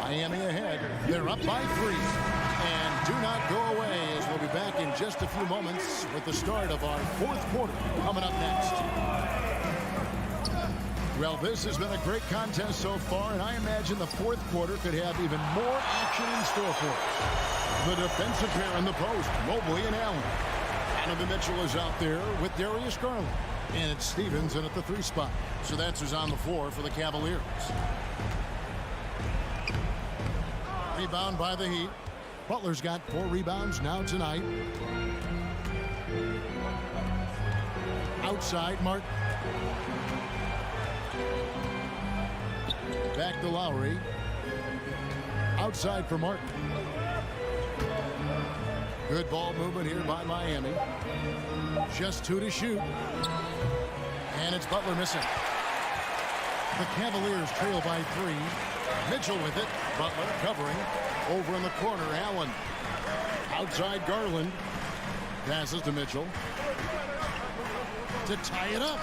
Miami ahead. They're up by 3. And do not go away as we'll be back in just a few moments with the start of our 4th quarter coming up next. Well, this has been a great contest so far, and I imagine the 4th quarter could have even more action in store for us. The defensive pair in the post, Mobley and Allen. Donovan Mitchell is out there with Darius Garland. And it's Stevens in at the 3 spot. So that's who's on the floor for the Cavaliers. Rebound by the Heat. Butler's got 4 rebounds now tonight. Outside, Martin. Back to Lowry. Outside for Martin. Good ball movement here by Miami. Just 2 to shoot. And it's Butler missing. The Cavaliers trail by 3. Mitchell with it. Butler covering. Over in the corner, Allen. Outside Garland. Passes to Mitchell. To tie it up.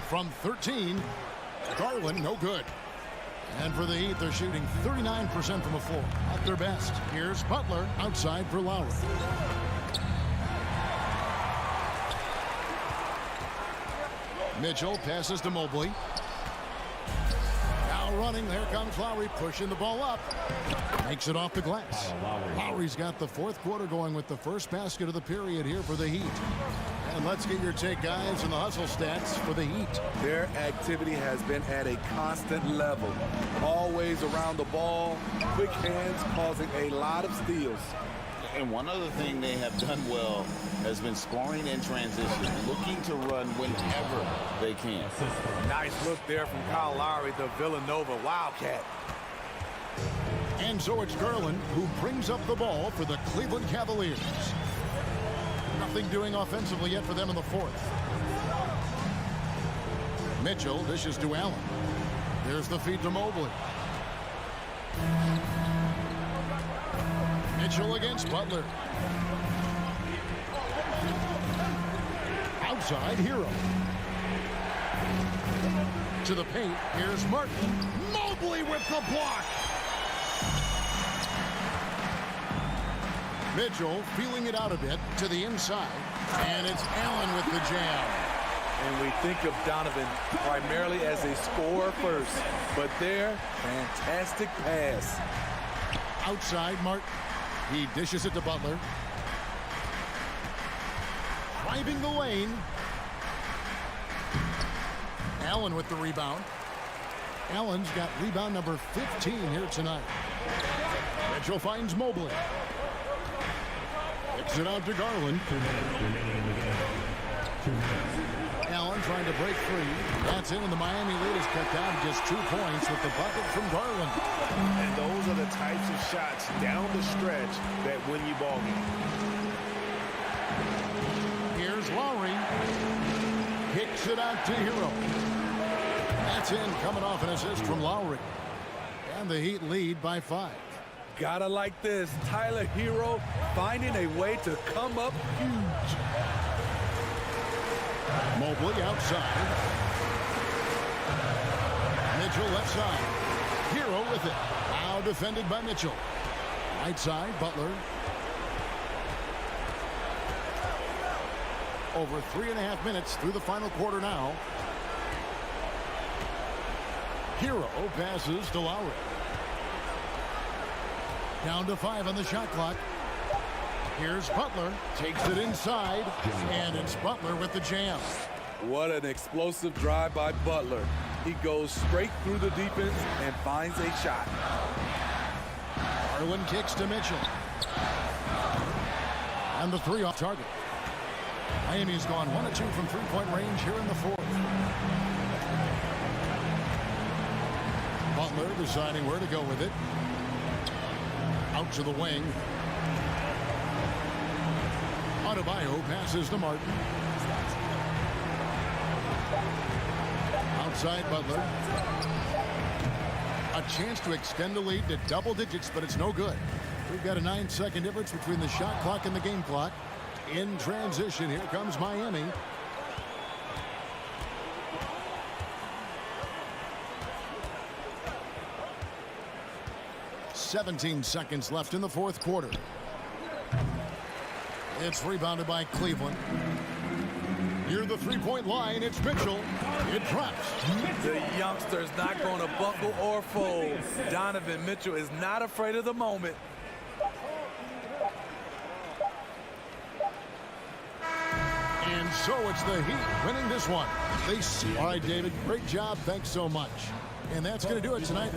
From 13. Garland, no good. And for the Heat, they're shooting 39% from the floor. At their best. Here's Butler outside for Lowry. Mitchell passes to Mobley. Now running. There comes Lowry pushing the ball up. Makes it off the glass. Lowry's got the 4th quarter going with the first basket of the period here for the Heat. And let's get your take, guys, on the hustle stats for the Heat. Their activity has been at a constant level. Always around the ball. Quick hands causing a lot of steals. And one other thing they have done well has been scoring in transition, looking to run whenever they can. Nice look there from Kyle Lowry, the Villanova Wildcat. And so it's Garland who brings up the ball for the Cleveland Cavaliers. Nothing doing offensively yet for them in the 4th. Mitchell dishes to Allen. There's the feed to Mobley. Mitchell against Butler. Outside, Hero. To the paint, here's Martin. Mobley with the block. Mitchell feeling it out a bit to the inside. And it's Allen with the jam. And we think of Donovan primarily as a scorer first. But there, fantastic pass. Outside, Martin. He dishes it to Butler. Driving the lane. Allen with the rebound. Allen's got rebound number 15 here tonight. Mitchell finds Mobley. Kicks it out to Garland. Allen trying to break free. That's in, and the Miami lead is cut down to just 2 points with the bucket from Garland. And those are the types of shots down the stretch that win you ball games. Here's Lowry. Kicks it out to Hero. That's in, coming off an assist from Lowry. And the Heat lead by 5. Gotta like this. Tyler Hero finding a way to come up huge. Mobley outside. Mitchell left side. Hero with it. Now defended by Mitchell. Right side, Butler. Over 3.5 minutes through the final quarter now. Hero passes to Lowry. Down to 5 on the shot clock. Here's Butler. Takes it inside. And it's Butler with the jam. What an explosive drive by Butler. He goes straight through the defense and finds a shot. Garland kicks to Mitchell. And the 3 off target. Miami's gone 1 of 2 from three-point range here in the 4th. Butler deciding where to go with it. Out to the wing. Adebayo passes to Martin. Outside Butler. A chance to extend the lead to double digits, but it's no good. We've got a 9-second difference between the shot clock and the game clock. In transition, here comes Miami. "17 seconds left in the 4th quarter. It's rebounded by Cleveland. Near the three-point line, it's Mitchell. It drops. The youngster's not going to buckle or fold. Donovan Mitchell is not afraid of the moment. And so it's the Heat winning this one. They see. All right, David, great job. Thanks so much. And that's going to do it tonight.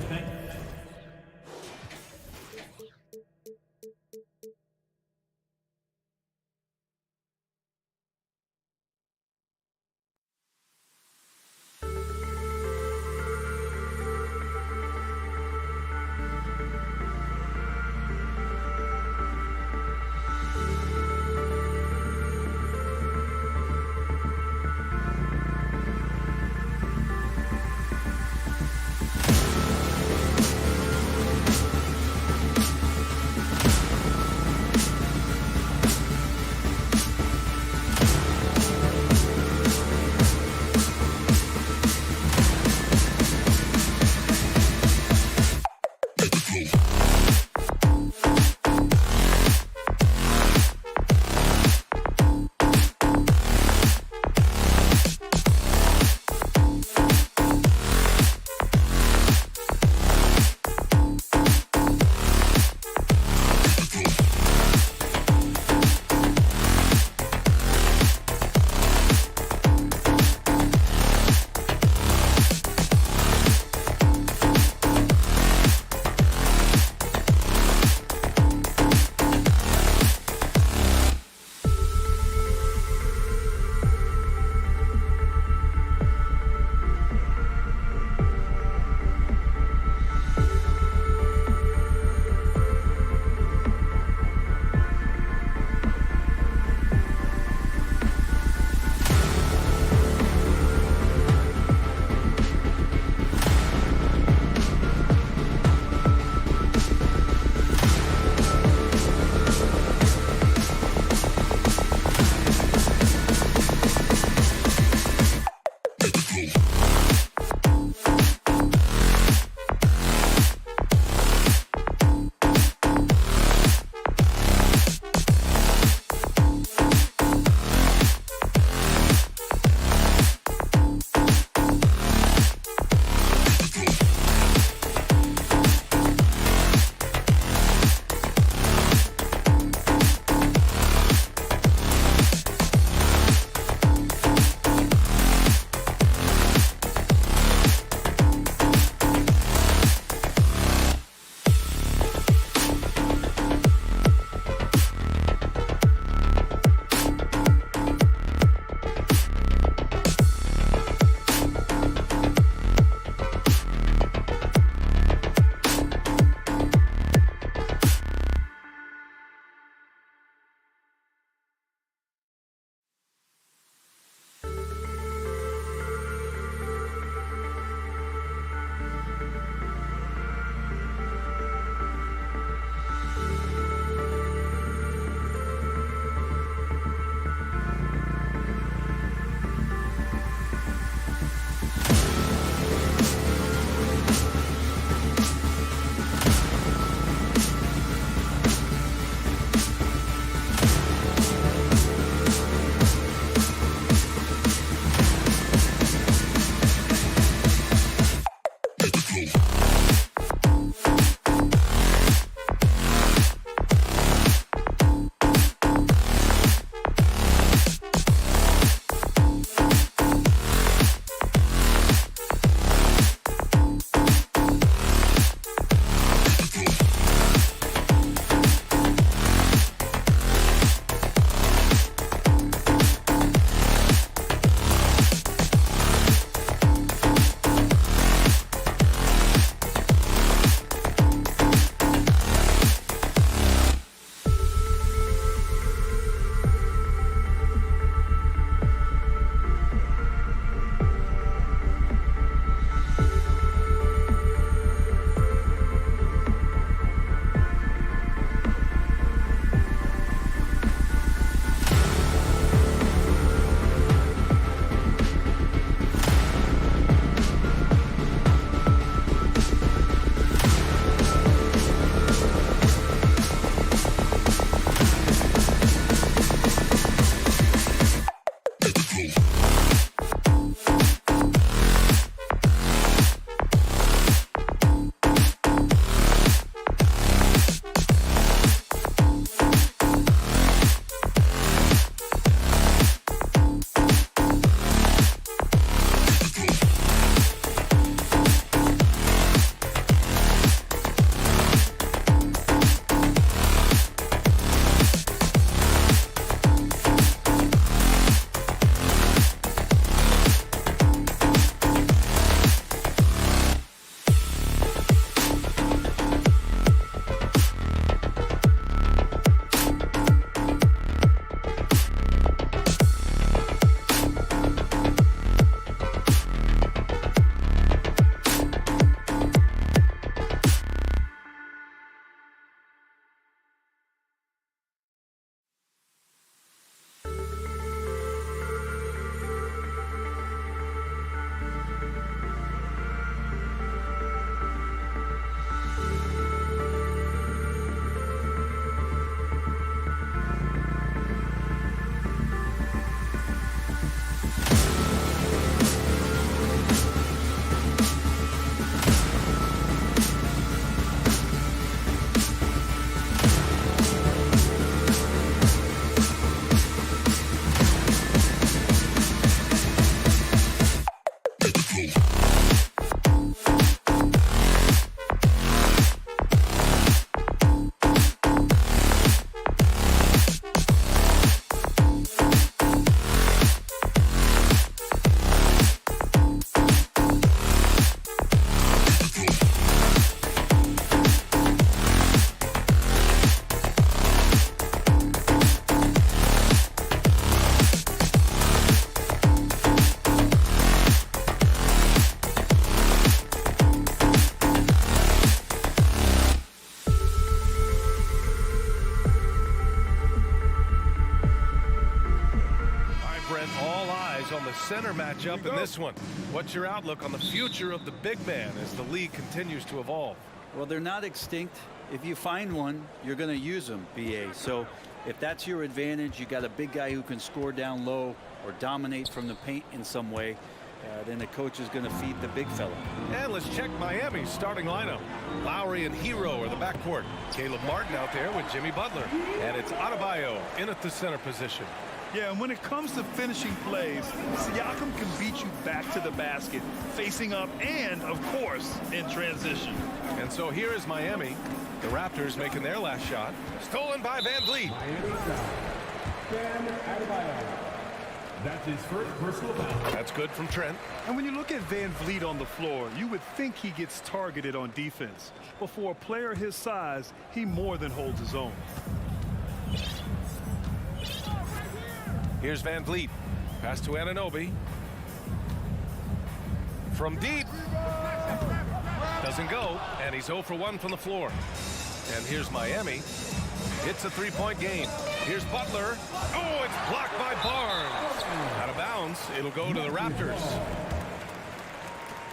match up in this one. What's your outlook on the future of the big man as the league continues to evolve? Well, they're not extinct. If you find one, you're going to use them, BA. So if that's your advantage, you got a big guy who can score down low or dominate from the paint in some way, then the coach is going to feed the big fella. And let's check Miami's starting lineup. Lowry and Hero are the backcourt. Caleb Martin out there with Jimmy Butler. And it's Adebayo in at the center position. Yeah, and when it comes to finishing plays, Siakam can beat you back to the basket, facing up and, of course, in transition. And so here is Miami. The Raptors making their last shot. Stolen by Van Vliet. That's his first personal foul. That's good from Trent. And when you look at Van Vliet on the floor, you would think he gets targeted on defense. But for a player his size, he more than holds his own. Here's Van Vliet. Pass to Anunoby. From deep. Doesn't go. And he's 0 for 1 from the floor. And here's Miami. It's a three-point game. Here's Butler. Oh, it's blocked by Barnes. Out of bounds. It'll go to the Raptors.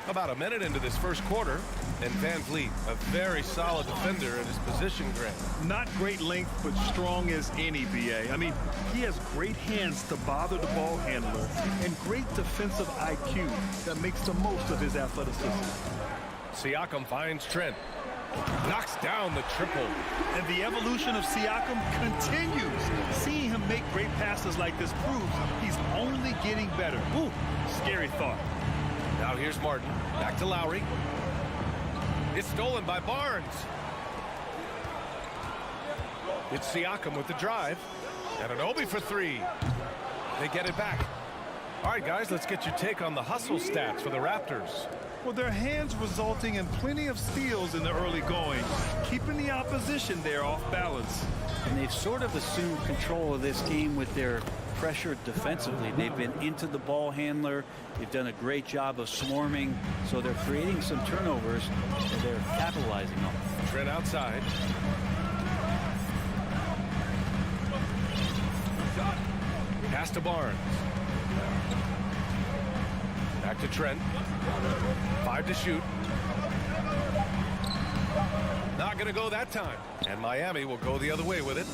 About a minute into this first quarter. And Van Vliet, a very solid defender in his position, Grant. Not great length, but strong as any, BA. I mean, he has great hands to bother the ball handler and great defensive IQ that makes the most of his athleticism. Siakam finds Trent. Knocks down the triple. And the evolution of Siakam continues. Seeing him make great passes like this proves he's only getting better. Ooh, scary thought. Now here's Martin. Back to Lowry. It's stolen by Barnes. It's Siakam with the drive. Anunoby for three. They get it back. All right, guys, let's get your take on the hustle stats for the Raptors. Well, their hands resulting in plenty of steals in the early going, keeping the opposition there off balance. And they've sort of assumed control of this game with their pressure defensively. They've been into the ball handler. They've done a great job of swarming. So they're creating some turnovers that they're capitalizing on. Trent outside. Pass to Barnes. Back to Trent. 5 to shoot. Not going to go that time. And Miami will go the other way with it.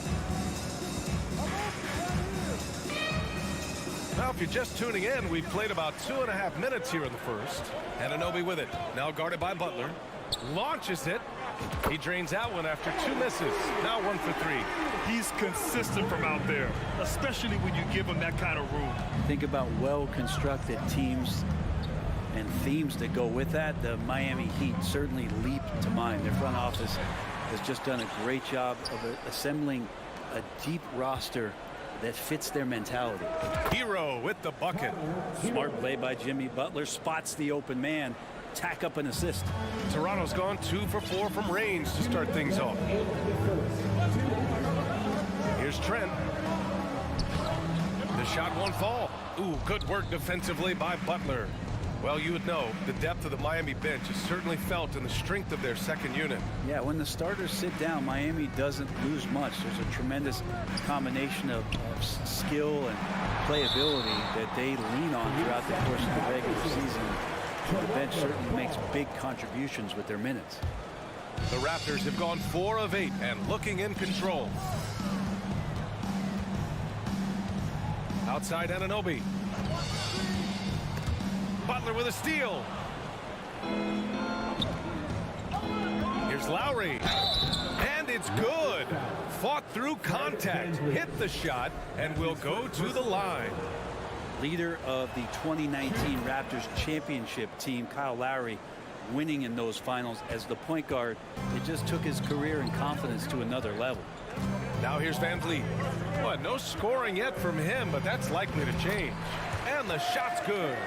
Now, if you're just tuning in, we've played about 2.5 minutes here in the first. Anunoby with it. Now guarded by Butler. Launches it. He drains that one after 2 misses. Now 1 for 3. He's consistent from out there, especially when you give him that kind of room. Think about well-constructed teams and themes that go with that. The Miami Heat certainly leap to mind. Their front office has just done a great job of assembling a deep roster that fits their mentality. Hero with the bucket. Smart play by Jimmy Butler. Spots the open man. Tack up an assist. Toronto's gone 2 for 4 from range to start things off. Here's Trent. The shot won't fall. Ooh, good work defensively by Butler. Well, you would know the depth of the Miami bench is certainly felt in the strength of their second unit. Yeah, when the starters sit down, Miami doesn't lose much. There's a tremendous combination of skill and playability that they lean on throughout the course of the regular season. The bench certainly makes big contributions with their minutes. The Raptors have gone 4 of 8 and looking in control. Outside Anunoby. Butler with a steal. Here's Lowry. And it's good. Fought through contact. Hit the shot and will go to the line. Leader of the 2019 Raptors championship team, Kyle Lowry, winning in those finals as the point guard. It just took his career and confidence to another level. Now here's Van Vliet. Well, no scoring yet from him, but that's likely to change. And the shot's good.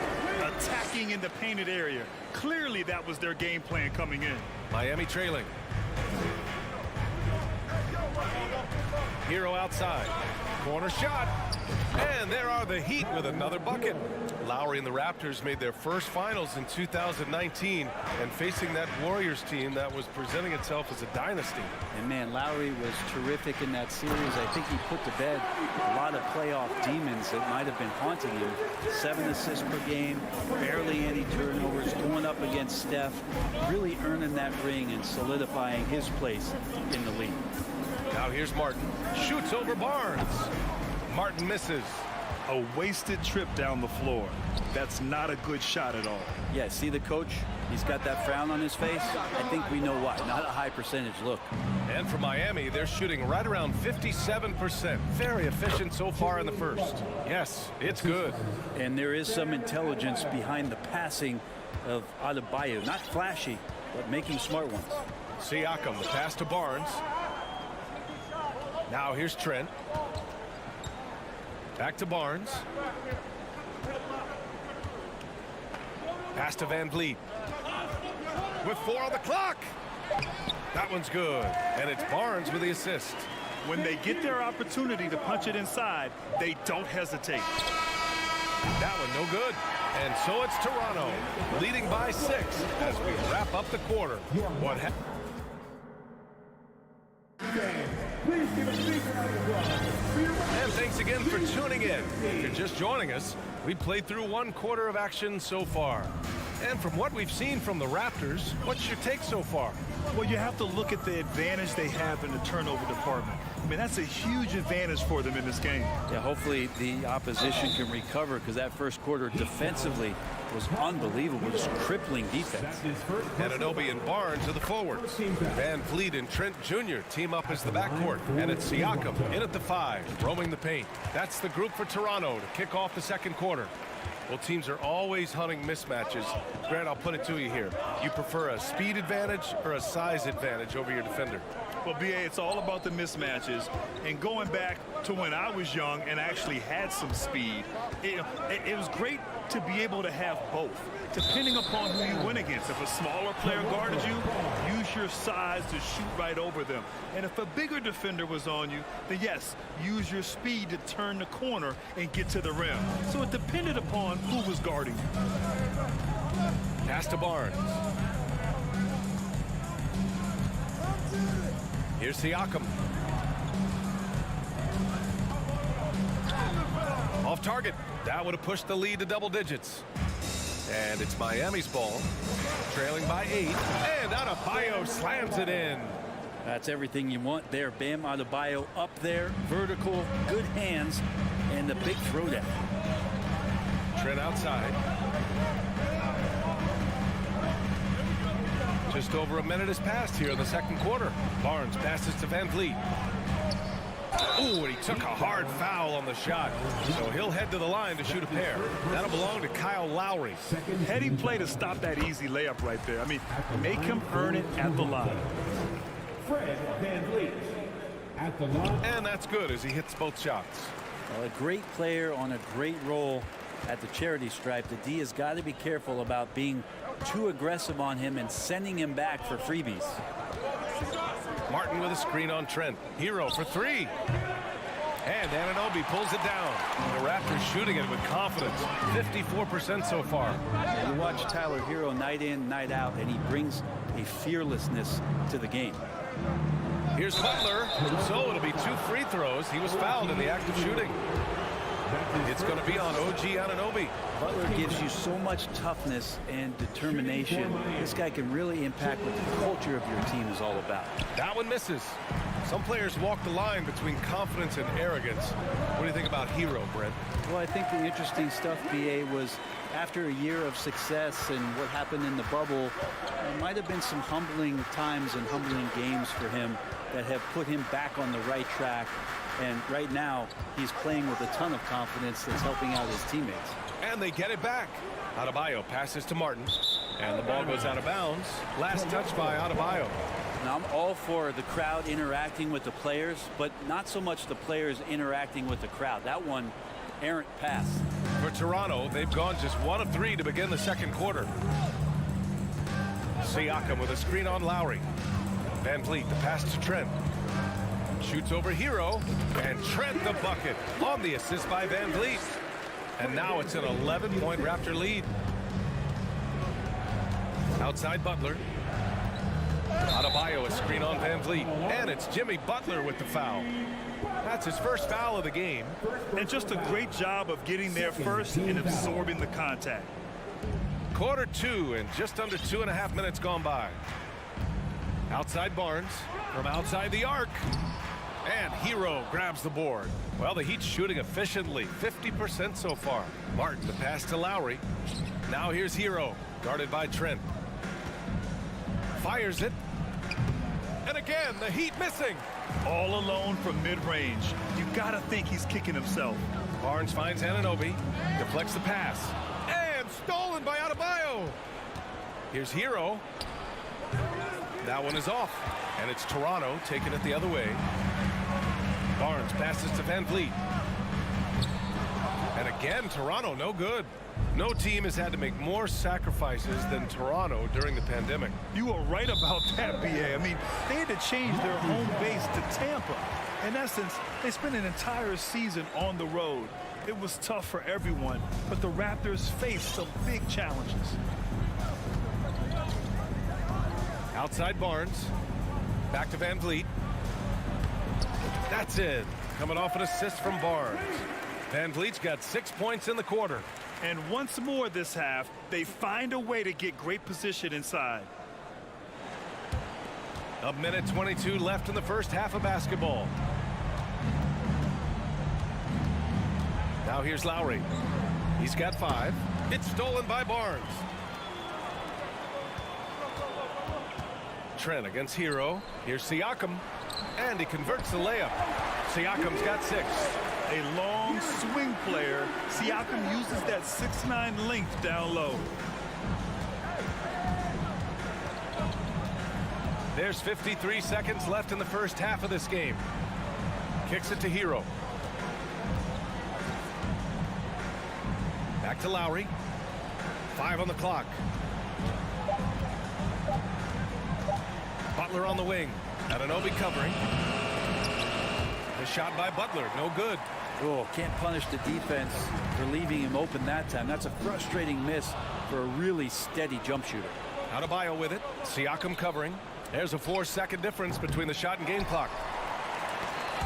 Attacking in the painted area. Clearly that was their game plan coming in. Miami trailing. Hero outside. Corner shot. And there are the Heat with another bucket. Lowry and the Raptors made their first finals in 2019, and facing that Warriors team that was presenting itself as a dynasty. And man, Lowry was terrific in that series. I think he put to bed a lot of playoff demons that might have been haunting him. 7 assists per game, barely any turnovers, going up against Steph, really earning that ring and solidifying his place in the league. Now here's Martin. Shoots over Barnes. Martin misses. A wasted trip down the floor. That's not a good shot at all. Yeah, see the coach? He's got that frown on his face. I think we know why. Not a high percentage look. And for Miami, they're shooting right around 57%. Very efficient so far in the first. Yes, it's good. And there is some intelligence behind the passing of Adebayo. Not flashy, but making smart ones. Siakam, the pass to Barnes. Now here's Trent. Back to Barnes. Pass to Van Vliet. With 4 on the clock. That one's good. And it's Barnes with the assist. When they get their opportunity to punch it inside, they don't hesitate. That one no good. And so it's Toronto leading by 6 as we wrap up the quarter. What happened? And thanks again for tuning in. If you're just joining us, we played through 1 quarter of action so far. And from what we've seen from the Raptors, what's your take so far? Well, you have to look at the advantage they have in the turnover department. I mean, that's a huge advantage for them in this game. Yeah, hopefully the opposition can recover, because that first quarter defensively was unbelievable, just crippling defense. Anunoby and Barnes are the forwards. Van Vliet and Trent Jr. team up as the backcourt. And it's Siakam in at the 5, roaming the paint. That's the group for Toronto to kick off the second quarter. Well, teams are always hunting mismatches. Grant, I'll put it to you here. You prefer a speed advantage or a size advantage over your defender? Well, B.A., it's all about the mismatches. And going back to when I was young and actually had some speed, it was great to be able to have both, depending upon who you win against. If a smaller player guarded you, use your size to shoot right over them. And if a bigger defender was on you, then yes, use your speed to turn the corner and get to the rim. So it depended upon who was guarding you. Pass to Barnes. Here's Siakam. Off target. That would have pushed the lead to double digits. And it's Miami's ball, trailing by 8. And Adebayo slams it in. That's everything you want there. Bam Adebayo up there, vertical, good hands, and the big throwdown. Trent outside. Just over a minute has passed here in the second quarter. Barnes passes to Van Vliet. Ooh, and he took a hard foul on the shot. So he'll head to the line to shoot a pair. That'll belong to Kyle Lowry. Heady play to stop that easy layup right there. I mean, make him earn it at the line. Fred Van Vliet at the line. And that's good as he hits both shots. Well, a great player on a great role at the charity stripe. The D has got to be careful about being too aggressive on him and sending him back for freebies. Martin with a screen on Trent. Hero for 3. And Anunoby pulls it down. The Raptors shooting it with confidence. 54% so far. You watch Tyler Hero night in, night out, and he brings a fearlessness to the game. Here's Butler. So it'll be 2 free throws. He was fouled in the act of shooting. It's going to be on OG Anunoby. Butler gives you so much toughness and determination. This guy can really impact what the culture of your team is all about. That one misses. Some players walk the line between confidence and arrogance. What do you think about Hero, Brent? Well, I think the interesting stuff, BA, was after a year of success and what happened in the bubble, there might have been some humbling times and humbling games for him that have put him back on the right track. And right now, he's playing with a ton of confidence that's helping out his teammates. And they get it back. Adebayo passes to Martin. And the ball goes out of bounds. Last touch by Adebayo. Now, I'm all for the crowd interacting with the players, but not so much the players interacting with the crowd. That one, errant pass. For Toronto, they've gone just 1 of 3 to begin the second quarter. Siakam with a screen on Lowry. Van Vliet, the pass to Trent. Shoots over Hero, and Trent the bucket on the assist by Van Vliet. And now it's an 11-point Raptor lead. Outside Butler. Adebayo, a screen on Van Vliet. And it's Jimmy Butler with the foul. That's his first foul of the game. And just a great job of getting there first and absorbing the contact. Quarter 2 and just under 2.5 minutes gone by. Outside Barnes from outside the arc. And Hero grabs the board. Well, the Heat's shooting efficiently, 50% so far. Martin, the pass to Lowry. Now here's Hero, guarded by Trent. Fires it. And again, the Heat missing. All alone from mid-range. You gotta think he's kicking himself. Barnes finds Anunoby, deflects the pass. And stolen by Adebayo. Here's Hero. That one is off. And it's Toronto taking it the other way. Barnes passes to Van Vliet. And again, Toronto no good. No team has had to make more sacrifices than Toronto during the pandemic. You are right about that, BA. I mean, they had to change their home base to Tampa. In essence, they spent an entire season on the road. It was tough for everyone, but the Raptors faced some big challenges. Outside Barnes. Back to Van Vliet. That's it. Coming off an assist from Barnes. Van Vliet's got 6 points in the quarter. And once more this half, they find a way to get great position inside. A minute 22 left in the first half of basketball. Now here's Lowry. He's got 5. It's stolen by Barnes. Trent against Hero. Here's Siakam. And he converts the layup. Siakam's got 6. A long swing player. Siakam uses that 6'9" length down low. There's 53 seconds left in the first half of this game. Kicks it to Hero. Back to Lowry. 5 on the clock. Butler on the wing. Anunoby covering. The shot by Butler, no good. Oh, can't punish the defense for leaving him open that time. That's a frustrating miss for a really steady jump shooter. Adebayo with it. Siakam covering. There's a 4-second difference between the shot and game clock.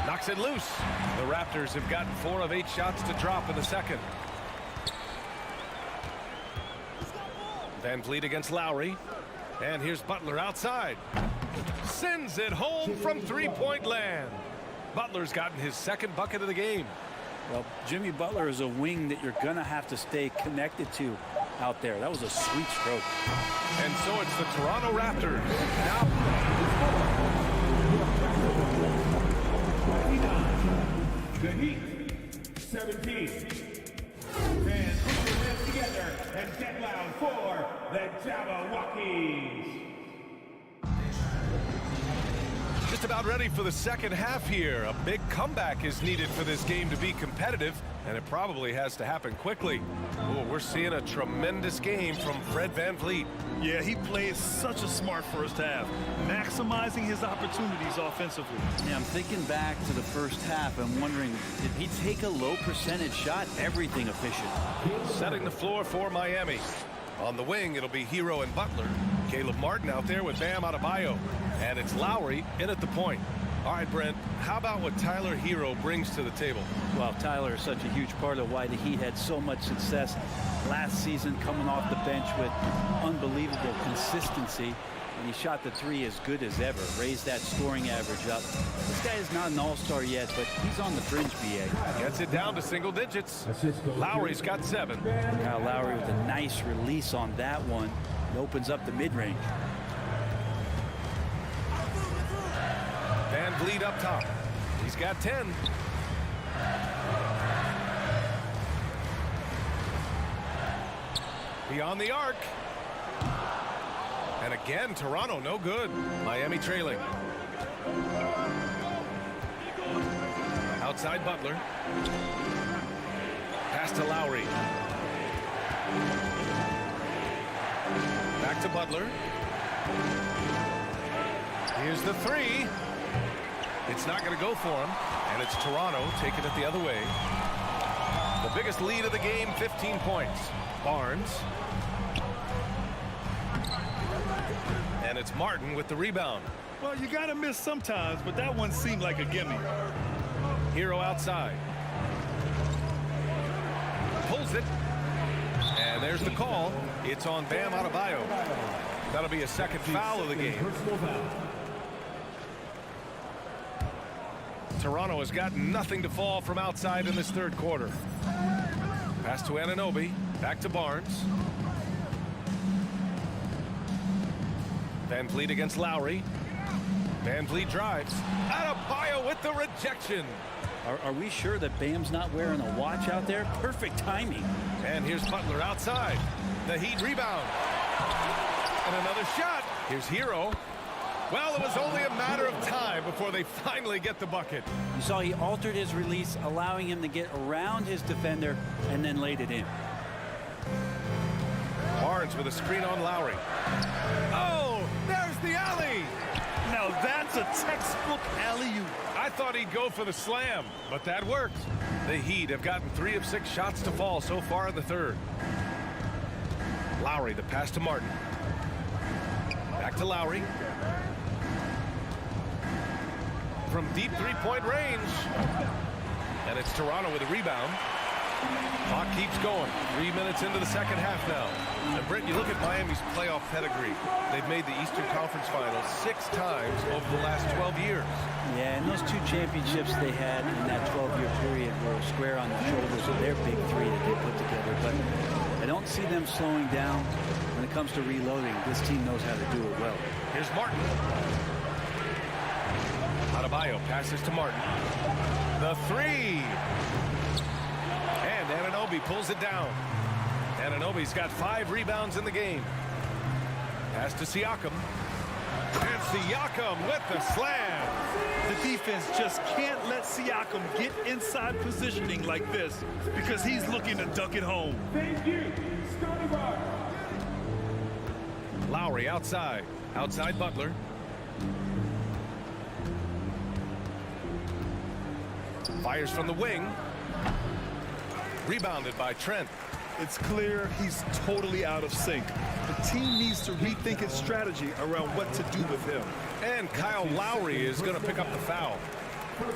Knocks it loose. The Raptors have gotten 4 of 8 shots to drop in the second. Van Vliet against Lowry. And here's Butler outside. Sends it home from three-point land. Butler's gotten his second bucket of the game. Well, Jimmy Butler is a wing that you're going to have to stay connected to out there. That was a sweet stroke. And so it's the Toronto Raptors. Now, the Heat, 17. Fans put their hands together and get loud for the Jabberwockies. just about ready for the second half here. A big comeback is needed for this game to be competitive, and it probably has to happen quickly. Oh, we're seeing a tremendous game from Fred VanVleet. Yeah, he played such a smart first half, maximizing his opportunities offensively. Yeah, I'm thinking back to the first half. I'm wondering, did he take a low percentage shot? Everything efficient. Setting the floor for Miami. On the wing, it'll be Hero and Butler. Caleb Martin out there with Bam Adebayo. And it's Lowry in at the point. All right, Brent, how about what Tyler Hero brings to the table? Well, Tyler is such a huge part of why the Heat had so much success last season, coming off the bench with unbelievable consistency. And he shot the three as good as ever, raised that scoring average up. This guy is not an all-star yet, but he's on the fringe, BA. Gets it down to single digits. Lowry's got 7. Now Lowry with a nice release on that one. It opens up the mid-range. VanVleet up top. He's got 10. Beyond the arc. And again, Toronto no good. Miami trailing. Outside Butler. Pass to Lowry. Back to Butler. Here's the 3. It's not going to go for him, and it's Toronto taking it the other way. The biggest lead of the game, 15 points. Barnes. And it's Martin with the rebound. Well, you got to miss sometimes, but that one seemed like a gimme. Hero outside. Pulls it. And there's the call. It's on Bam Adebayo. That'll be a second foul of the game. Toronto has got nothing to fall from outside in this third quarter. Pass to Anunoby. Back to Barnes. Van Vliet against Lowry. Van Vliet drives. Adebayo with the rejection. Are we sure that Bam's not wearing a watch out there? Perfect timing. And here's Butler outside. The Heat rebound. And another shot. Here's Hero. Well, it was only a matter of time before they finally get the bucket. You saw he altered his release, allowing him to get around his defender and then laid it in. Barnes with a screen on Lowry. Oh, there's the alley. Now that's a textbook alley-oop. I thought he'd go for the slam, but that worked. The Heat have gotten 3 of 6 shots to fall so far in the third. Lowry, the pass to Martin. Back to Lowry. From deep three-point range. And it's Toronto with a rebound. Clock keeps going. 3 minutes into the second half now. And Brent, you look at Miami's playoff pedigree. They've made the Eastern Conference Finals 6 times over the last 12 years. Yeah, and those 2 championships they had in that 12-year period were square on the shoulders of their big 3 that they put together. But I don't see them slowing down when it comes to reloading. This team knows how to do it well. Here's Martin. Adebayo passes to Martin. The 3. And Anunoby pulls it down. Anunoby's got 5 rebounds in the game. Pass to Siakam. And Siakam with the slam. The defense just can't let Siakam get inside positioning like this because he's looking to dunk it home. Thank you, Scotty Barnes. Lowry outside. Outside Butler. Fires from the wing. Rebounded by Trent. It's clear he's totally out of sync. The team needs to rethink its strategy around what to do with him. And Kyle Lowry is going to pick up the foul.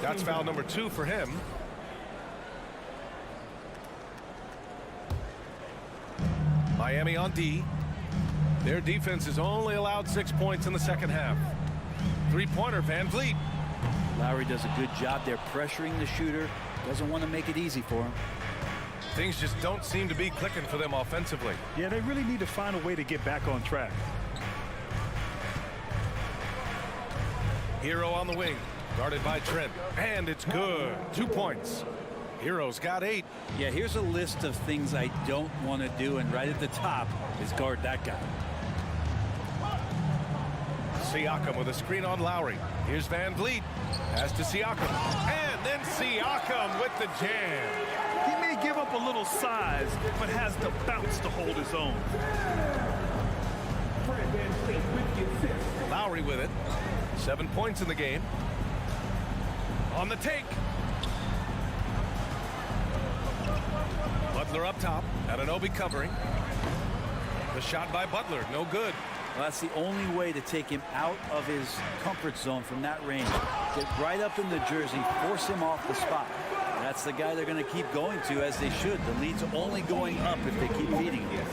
That's foul number 2 for him. Miami on D. Their defense has only allowed 6 points in the second half. 3-pointer, Van Vliet. Lowry does a good job there pressuring the shooter. Doesn't want to make it easy for him. Things just don't seem to be clicking for them offensively. Yeah, they really need to find a way to get back on track. Hero on the wing, guarded by Trent, and it's good. 2 points. Hero's got 8. Yeah, here's a list of things I don't want to do, and right at the top is guard that guy. Siakam with a screen on Lowry. Here's Van Vliet. Pass to Siakam. And then Siakam with the jam. He may give up a little size, but has the bounce to hold his own. Lowry with it. 7 points in the game. On the take. Butler up top. Anunoby covering. The shot by Butler, no good. Well, that's the only way to take him out of his comfort zone from that range. Get right up in the jersey, force him off the spot. That's the guy they're going to keep going to, as they should. The lead's only going up if they keep feeding him.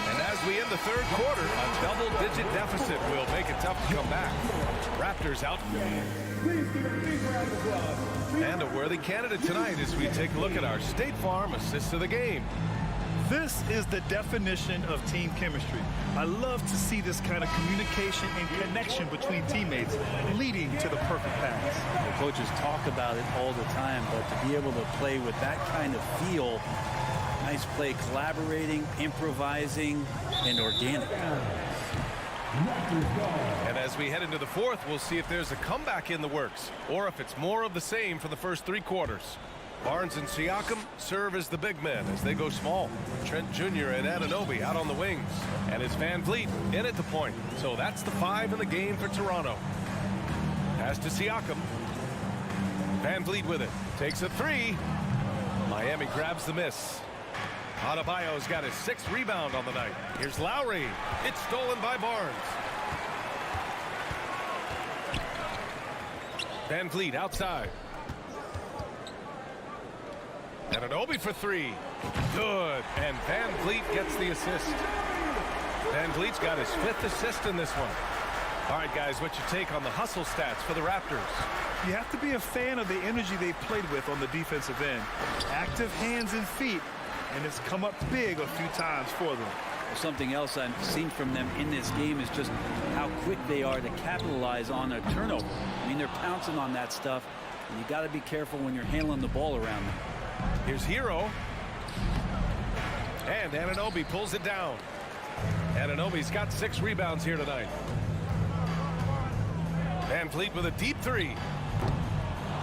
And as we end the third quarter, a double-digit deficit will make it tough to come back. Raptors out. And a worthy candidate tonight as we take a look at our State Farm assist of the game. This is the definition of team chemistry. I love to see this kind of communication and connection between teammates leading to the perfect pass. The coaches talk about it all the time, but to be able to play with that kind of feel, nice play, collaborating, improvising, and organic. And as we head into the fourth, we'll see if there's a comeback in the works or if it's more of the same for the first 3 quarters. Barnes and Siakam serve as the big men as they go small. Trent Jr. and Anunoby out on the wings. And it's Van Vliet in at the point. So that's the 5 in the game for Toronto. Pass to Siakam. Van Vliet with it. Takes a three. Miami grabs the miss. Adebayo's got his 6th rebound on the night. Here's Lowry. It's stolen by Barnes. Van Vliet outside. Anunoby for 3. Good. And Van Vliet gets the assist. Van Vliet's got his 5th assist in this one. All right, guys, what's your take on the hustle stats for the Raptors? You have to be a fan of the energy they've played with on the defensive end. Active hands and feet, and it's come up big a few times for them. Something else I've seen from them in this game is just how quick they are to capitalize on a turnover. I mean, they're pouncing on that stuff, and you got to be careful when you're handling the ball around them. Here's Hero. And Anunoby pulls it down. Anunoby's got 6 rebounds here tonight. Van Vliet with a deep 3.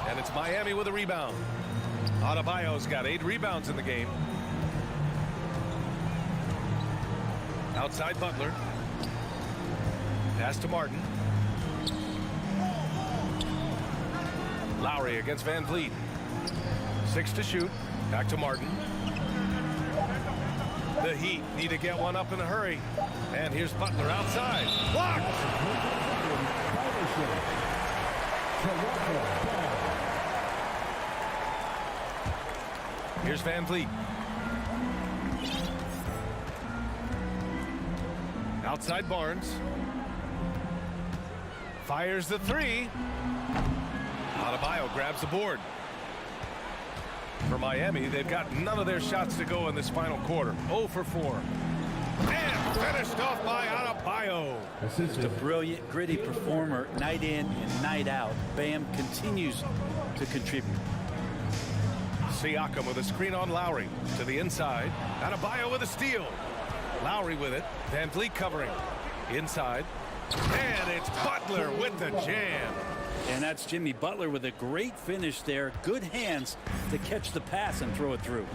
And it's Miami with a rebound. Adebayo's got 8 rebounds in the game. Outside Butler. Pass to Martin. Lowry against Van Vliet. 6 to shoot. Back to Martin. The Heat need to get one up in a hurry. And here's Butler outside. Blocked! Here's Van Vliet. Outside Barnes. Fires the 3. Adebayo grabs the board. For Miami, they've got none of their shots to go in this final quarter. 0 for 4. And finished off by Adebayo. Just a brilliant, gritty performer night in and night out. Bam continues to contribute. Siakam with a screen on Lowry to the inside. Adebayo with a steal. Lowry with it. Van Vliet covering. Inside. And it's Butler with the jam. And that's Jimmy Butler with a great finish there. Good hands to catch the pass and throw it through.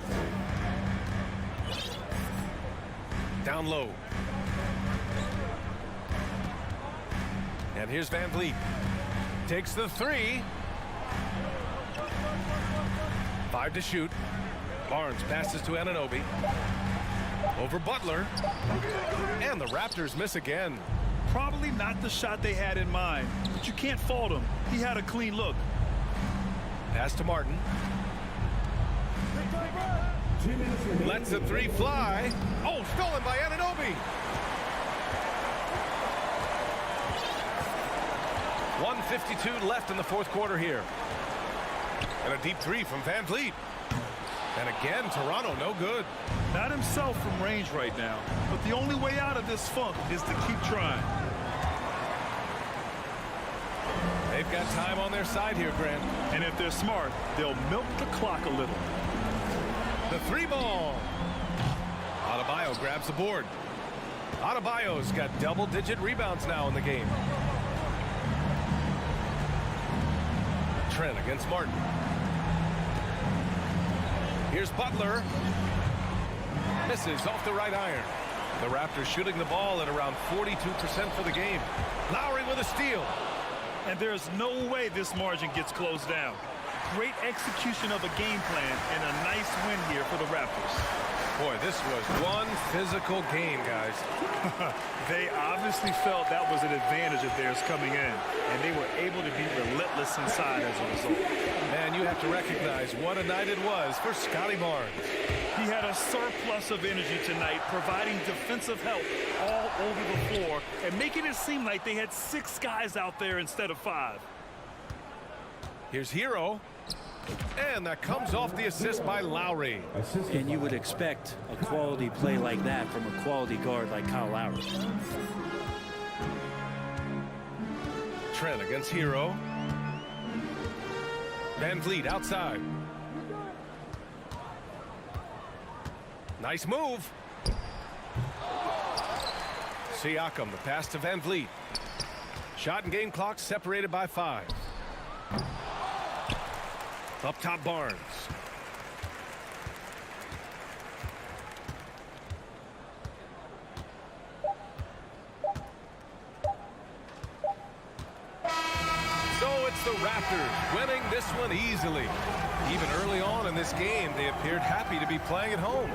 Down low. And here's Van Vliet. Takes the 3. 5 to shoot. Barnes passes to Anunoby. Over Butler. And the Raptors miss again. Probably not the shot they had in mind, but you can't fault him. He had a clean look. Pass to Martin. Lets the 3 fly. Oh, stolen by Anunoby. 1:52 left in the 4th quarter here. And a deep 3 from Van Vliet. And again, Toronto no good. Not himself from range right now, but the only way out of this funk is to keep trying. They've got time on their side here, Grant. And if they're smart, they'll milk the clock a little. The 3 ball. Adebayo grabs the board. Adebayo's got double-digit rebounds now in the game. Trent against Martin. Here's Butler. Misses off the right iron. The Raptors shooting the ball at around 42% for the game. Lowry with a steal. And there's no way this margin gets closed down. Great execution of a game plan and a nice win here for the Raptors. Boy, this was one physical game, guys. They obviously felt that was an advantage of theirs coming in, and they were able to be relentless inside as a result. Man, you have to recognize what a night it was for Scotty Barnes. He had a surplus of energy tonight, providing defensive help all over the floor and making it seem like they had 6 guys out there instead of 5. Here's Hero. And that comes off the assist by Lowry. And you would expect a quality play like that from a quality guard like Kyle Lowry. Trent against Hero. Van Vliet outside. Nice move. Siakam, the pass to Van Vliet. Shot and game clock separated by 5. Up top, Barnes. Raptors winning this one easily. Even early on in this game, they appeared happy to be playing at home.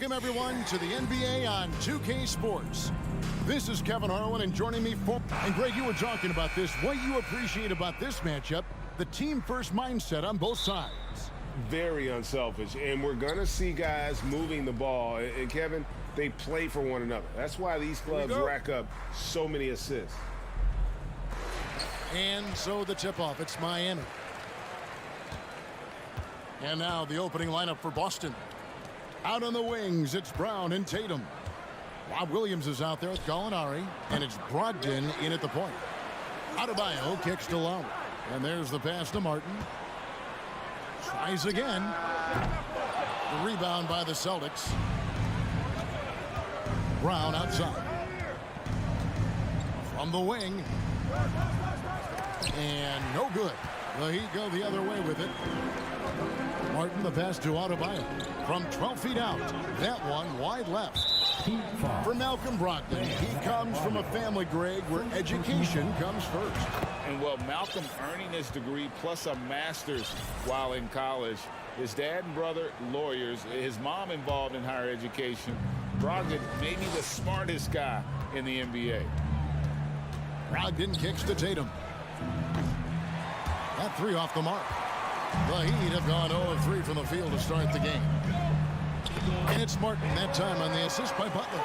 Welcome, everyone, to the NBA on 2K Sports. This is Kevin Harlan, and joining me for... And, Greg, you were talking about this. What you appreciate about this matchup, the team-first mindset on both sides. Very unselfish, and we're going to see guys moving the ball. And, Kevin, they play for one another. That's why these clubs rack up so many assists. And so the tip-off, it's Miami. And now the opening lineup for Boston. Out on the wings, it's Brown and Tatum. Rob Williams is out there with Gallinari, and it's Brogdon in at the point. Adebayo kicks to Lowry, and there's the pass to Martin. Tries again. The rebound by the Celtics. Brown outside. From the wing. And no good. The Heat go the other way with it. Martin, the pass to Adebayo. From 12 feet out. That one wide left. For Malcolm Brogdon, he comes from a family, Greg, where education comes first. And, well, Malcolm earning his degree plus a master's while in college. His dad and brother, lawyers. His mom involved in higher education. Brogdon, maybe the smartest guy in the NBA. Brogdon kicks to Tatum. That three off the mark. The Heat have gone 0 of 3 from the field to start the game. And it's Martin that time on the assist by Butler.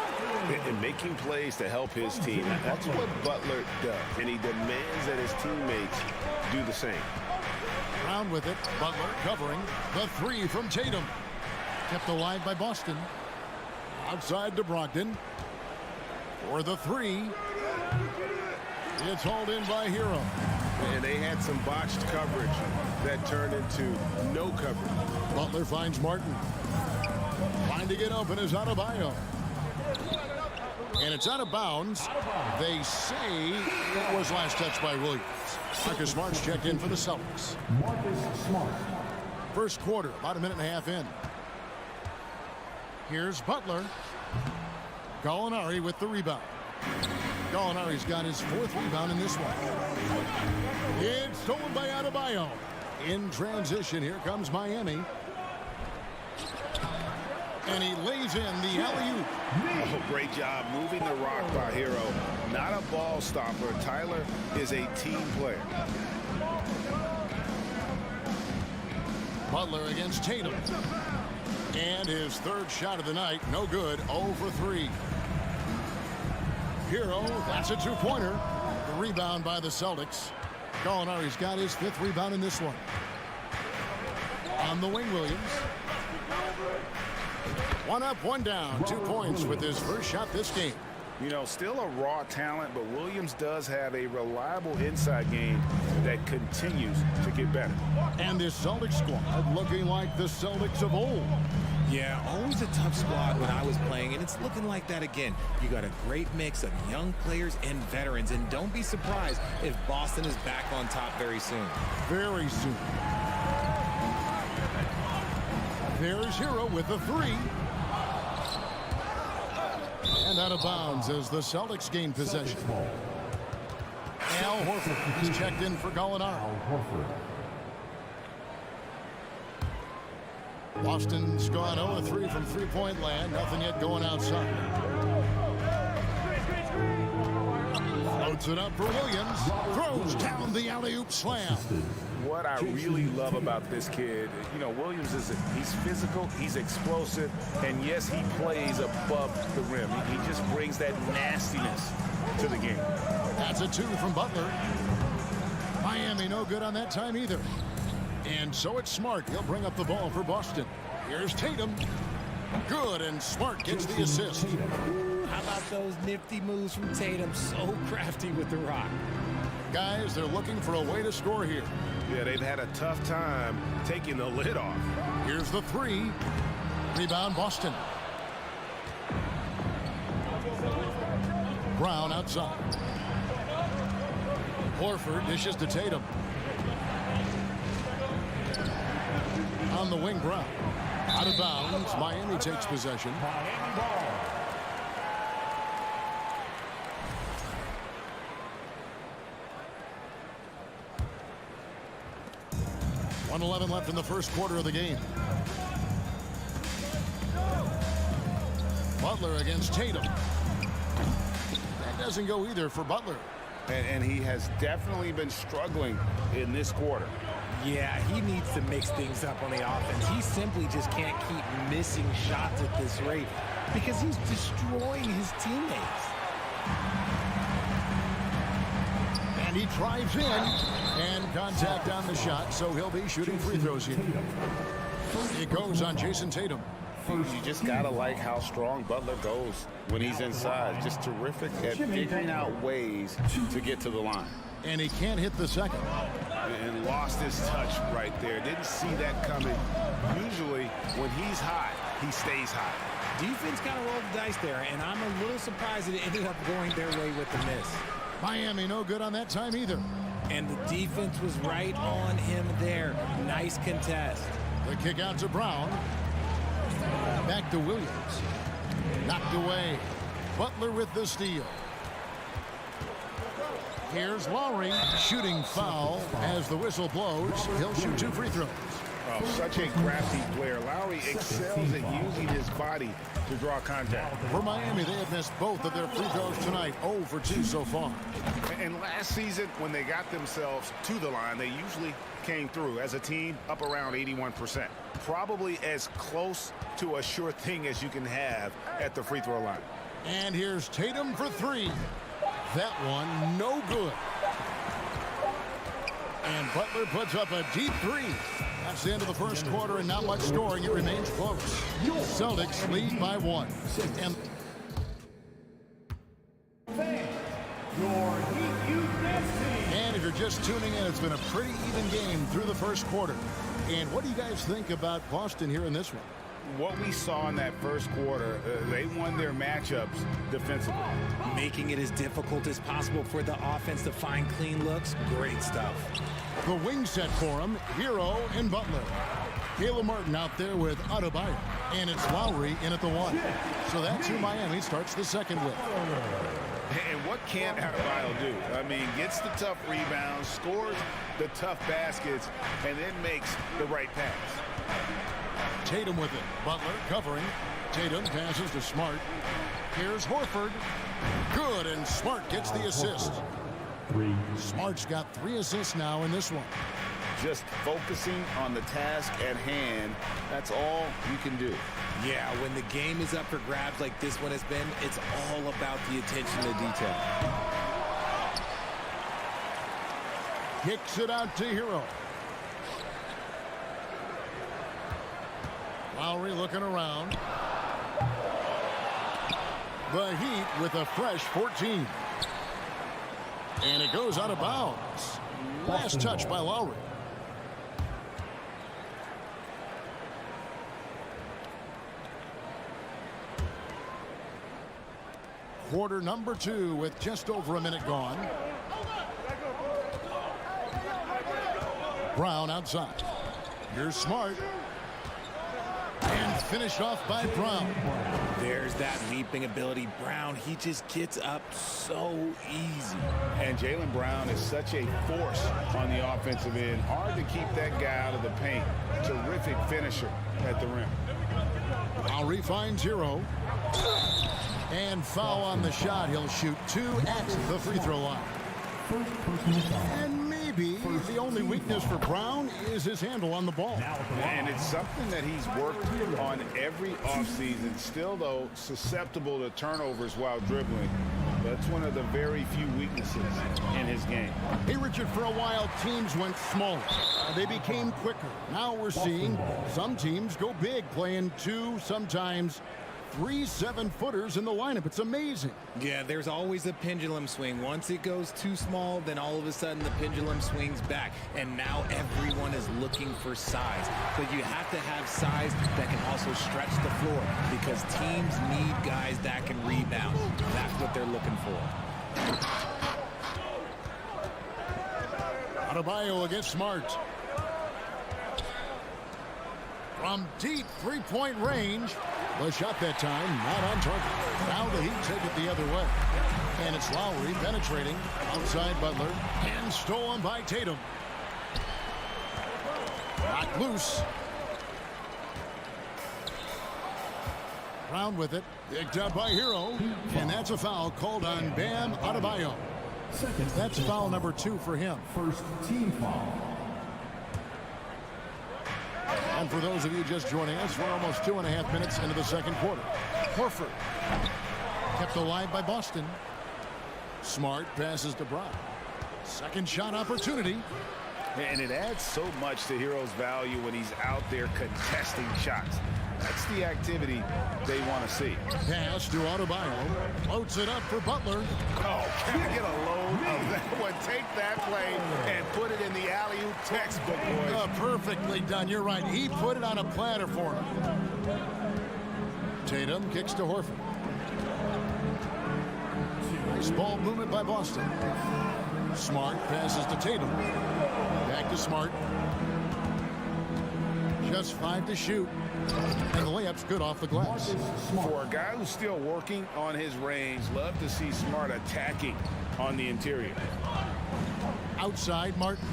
And making plays to help his team. That's what Butler does. And he demands that his teammates do the same. Brown with it. Butler covering. The three from Tatum. Kept alive by Boston. Outside to Brogdon. For the three. It's hauled in by Hero. And they had some botched coverage that turned into no coverage. Butler finds Martin. Trying to get open is Adebayo. And it's out of bounds. They say it was last touched by Williams. Marcus Smart's checked in for the Celtics. First quarter, about a minute and a half in. Here's Butler. Gallinari with the rebound. Gallinari's got his fourth rebound in this one. It's stolen by Adebayo. In transition, here comes Miami. And he lays in the alley-oop. Oh, great job moving the rock by Hero. Not a ball stopper. Tyler is a team player. Butler against Tatum. And his third shot of the night, no good, 0 for 3. Hero, that's a two-pointer. The rebound by the Celtics. Gallinari's got his fifth rebound in this one. On the wing, Williams. One up, one down. 2 points with his first shot this game. You know, still a raw talent, but Williams does have a reliable inside game that continues to get better. And this Celtics squad looking like the Celtics of old. Yeah, always a tough squad when I was playing, and it's looking like that again. You got a great mix of young players and veterans, and don't be surprised if Boston is back on top very soon. Very soon. There's Hero with the three. And out of bounds as the Celtics gain possession. Al Horford is checked in for Gallinari. Boston's gone 0-3 from three-point land. Nothing yet going outside. Floats it up for Williams. Throws down the alley-oop slam. What I really love about this kid, you know, Williams he's physical, he's explosive, and yes, he plays above the rim. He just brings that nastiness to the game. That's a two from Butler. Miami no good on that time either. And so it's Smart. He'll bring up the ball for Boston. Here's Tatum. Good, and Smart gets the assist. How about those nifty moves from Tatum? So crafty with the rock. Guys, they're looking for a way to score here. Yeah, they've had a tough time taking the lid off. Here's the three. Rebound, Boston. Brown outside. Horford dishes to Tatum. On the wing, Brown. Out of bounds. Miami takes possession. Miami ball. 1:11 left in the first quarter of the game. Butler against Tatum. That doesn't go either for Butler. And he has definitely been struggling in this quarter. Yeah, he needs to mix things up on the offense. He simply just can't keep missing shots at this rate because he's destroying his teammates. And he drives in, and contact on the shot, so he'll be shooting free throws here. It goes on Jason Tatum. You just gotta like how strong Butler goes when he's inside. Just terrific at figuring out ways to get to the line. And he can't hit the second. And lost his touch right there. Didn't see that coming. Usually, when he's hot, he stays hot. Defense kind of rolled the dice there, and I'm a little surprised that it ended up going their way with the miss. Miami no good on that time either. And the defense was right on him there. Nice contest. The kick out to Brown. Back to Williams. Knocked away. Butler with the steal. Here's Lowry. Shooting foul as the whistle blows. He'll shoot 2 free throws. Oh, such a crafty player. Lowry excels at using his body to draw contact. For Miami, they have missed both of their free throws tonight. 0 for 2 so far. And last season, when they got themselves to the line, they usually came through as a team up around 81%. Probably as close to a sure thing as you can have at the free throw line. And here's Tatum for 3. That one no good. And Butler puts up a deep 3. That's the end of the first quarter, and not much scoring. It remains close. Celtics lead by 1. And if you're just tuning in, it's been a pretty even game through the first quarter. And what do you guys think about Boston here in this one? What we saw in that first quarter, they won their matchups defensively. Making it as difficult as possible for the offense to find clean looks. Great stuff. The wing set for him, Hero and Butler. Caleb Martin out there with Adebayo. And it's Lowry in at the 1. So that's who Miami starts the second with. And what can't Adebayo do? I mean, gets the tough rebounds, scores the tough baskets, and then makes the right pass. Tatum with it. Butler covering. Tatum passes to Smart. Here's Horford. Good, and Smart gets the assist. Smart's got 3 assists now in this one. Just focusing on the task at hand, that's all you can do. Yeah, when the game is up for grabs like this one has been, it's all about the attention to detail. Kicks it out to Hero. Lowry looking around. The Heat with a fresh 14. And it goes out of bounds. Last touch by Lowry. Quarter number 2 with just over a minute gone. Brown outside. Here's Smart. And finished off by Brown. There's that leaping ability. Brown, he just gets up so easy. And Jaylen Brown is such a force on the offensive end. Hard to keep that guy out of the paint. Terrific finisher at the rim. Lowry finds Hero. And foul on the shot. He'll shoot 2 at the free throw line. And maybe the only weakness for Brown is his handle on the ball. And it's something that he's worked on every offseason. Still, though, susceptible to turnovers while dribbling. That's one of the very few weaknesses in his game. Hey, Richard, for a while, teams went smaller. They became quicker. Now we're seeing some teams go big, playing 2, sometimes 3 7-footers in the lineup. It's amazing. Yeah, there's always a pendulum swing. Once it goes too small, then all of a sudden the pendulum swings back. And now everyone is looking for size. But you have to have size that can also stretch the floor because teams need guys that can rebound. That's what they're looking for. Adebayo against Smart. From deep 3-point range. The shot that time, not on target. Now the Heat take it the other way. And it's Lowry penetrating outside Butler and stolen by Tatum. Knocked loose. Brown with it. Picked up by Hero. And that's a foul called on Bam Adebayo. That's foul number 2 for him. First team foul. And for those of you just joining us, we're almost 2.5 minutes into the second quarter. Horford kept alive by Boston. Smart passes to Brown. Second shot opportunity. And it adds so much to Hero's value when he's out there contesting shots. That's the activity they want to see. Pass to Adebayo. Floats it up for Butler. Oh, can I get a load of that one? Take that play and put it in the alley-oop textbook, boys. Perfectly done. You're right. He put it on a platter for him. Tatum kicks to Horford. Nice ball movement by Boston. Smart passes to Tatum. Back to Smart. Just 5 to shoot. And the layup's good off the glass. For a guy who's still working on his range, love to see Smart attacking on the interior. Outside, Martin.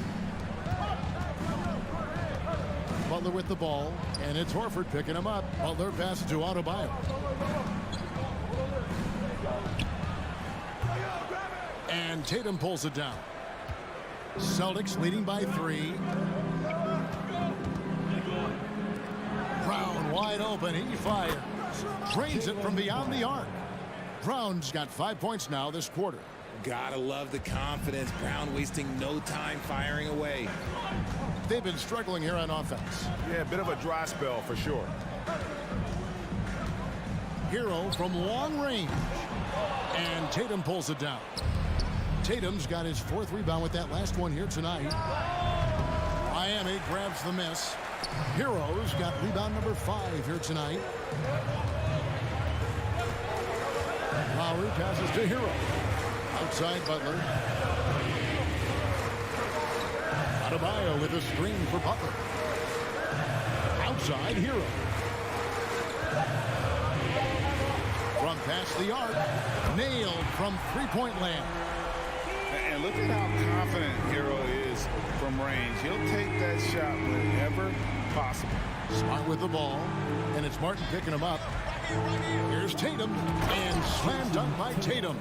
Butler with the ball, and it's Horford picking him up. Butler passes to Adebayo. And Tatum pulls it down. Celtics leading by 3. Brown wide open. He fires. Drains it from beyond the arc. Brown's got 5 points now this quarter. Gotta love the confidence. Brown wasting no time firing away. They've been struggling here on offense. Yeah, a bit of a dry spell for sure. Hero from long range. And Tatum pulls it down. Tatum's got his 4th rebound with that last one here tonight. Miami grabs the miss. Hero's got rebound number 5 here tonight. Lowry passes to Hero. Outside Butler. Adebayo with a screen for Butler. Outside Hero. From past the arc. Nailed from three-point land. And look at how confident Hero is from range. He'll take that shot whenever possible. Smart with the ball, and it's Martin picking him up. Here's Tatum, and slam dunk by Tatum.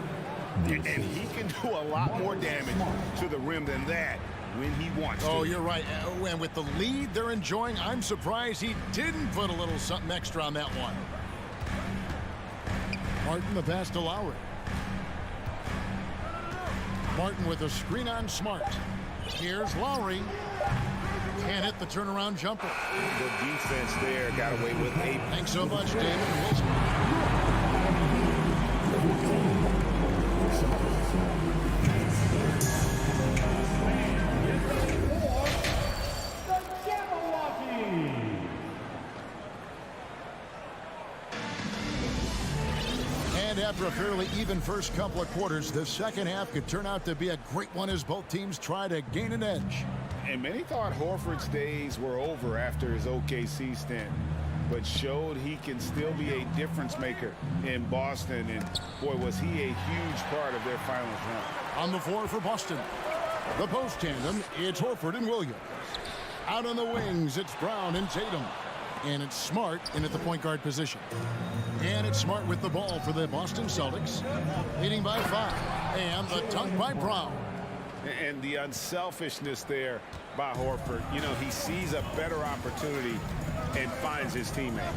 And he can do a lot more damage to the rim than that when he wants to. Oh, you're right. And with the lead they're enjoying, I'm surprised he didn't put a little something extra on that one. Martin the pass to Lowry. Martin with a screen on Smart. Here's Lowry. Can't hit the turnaround jumper. The defense there got away with 8. Thanks so much, David Wilson. And after a fairly even first couple of quarters, the second half could turn out to be a great one as both teams try to gain an edge. And many thought Horford's days were over after his OKC stint, but showed he can still be a difference maker in Boston. And boy, was he a huge part of their finals run. On the floor for Boston, the post tandem, it's Horford and Williams. Out on the wings, it's Brown and Tatum. And it's Smart in at the point guard position. And it's Smart with the ball for the Boston Celtics, leading by 5. And the dunk by Brown. And the unselfishness there by Horford. You know, he sees a better opportunity and finds his teammate.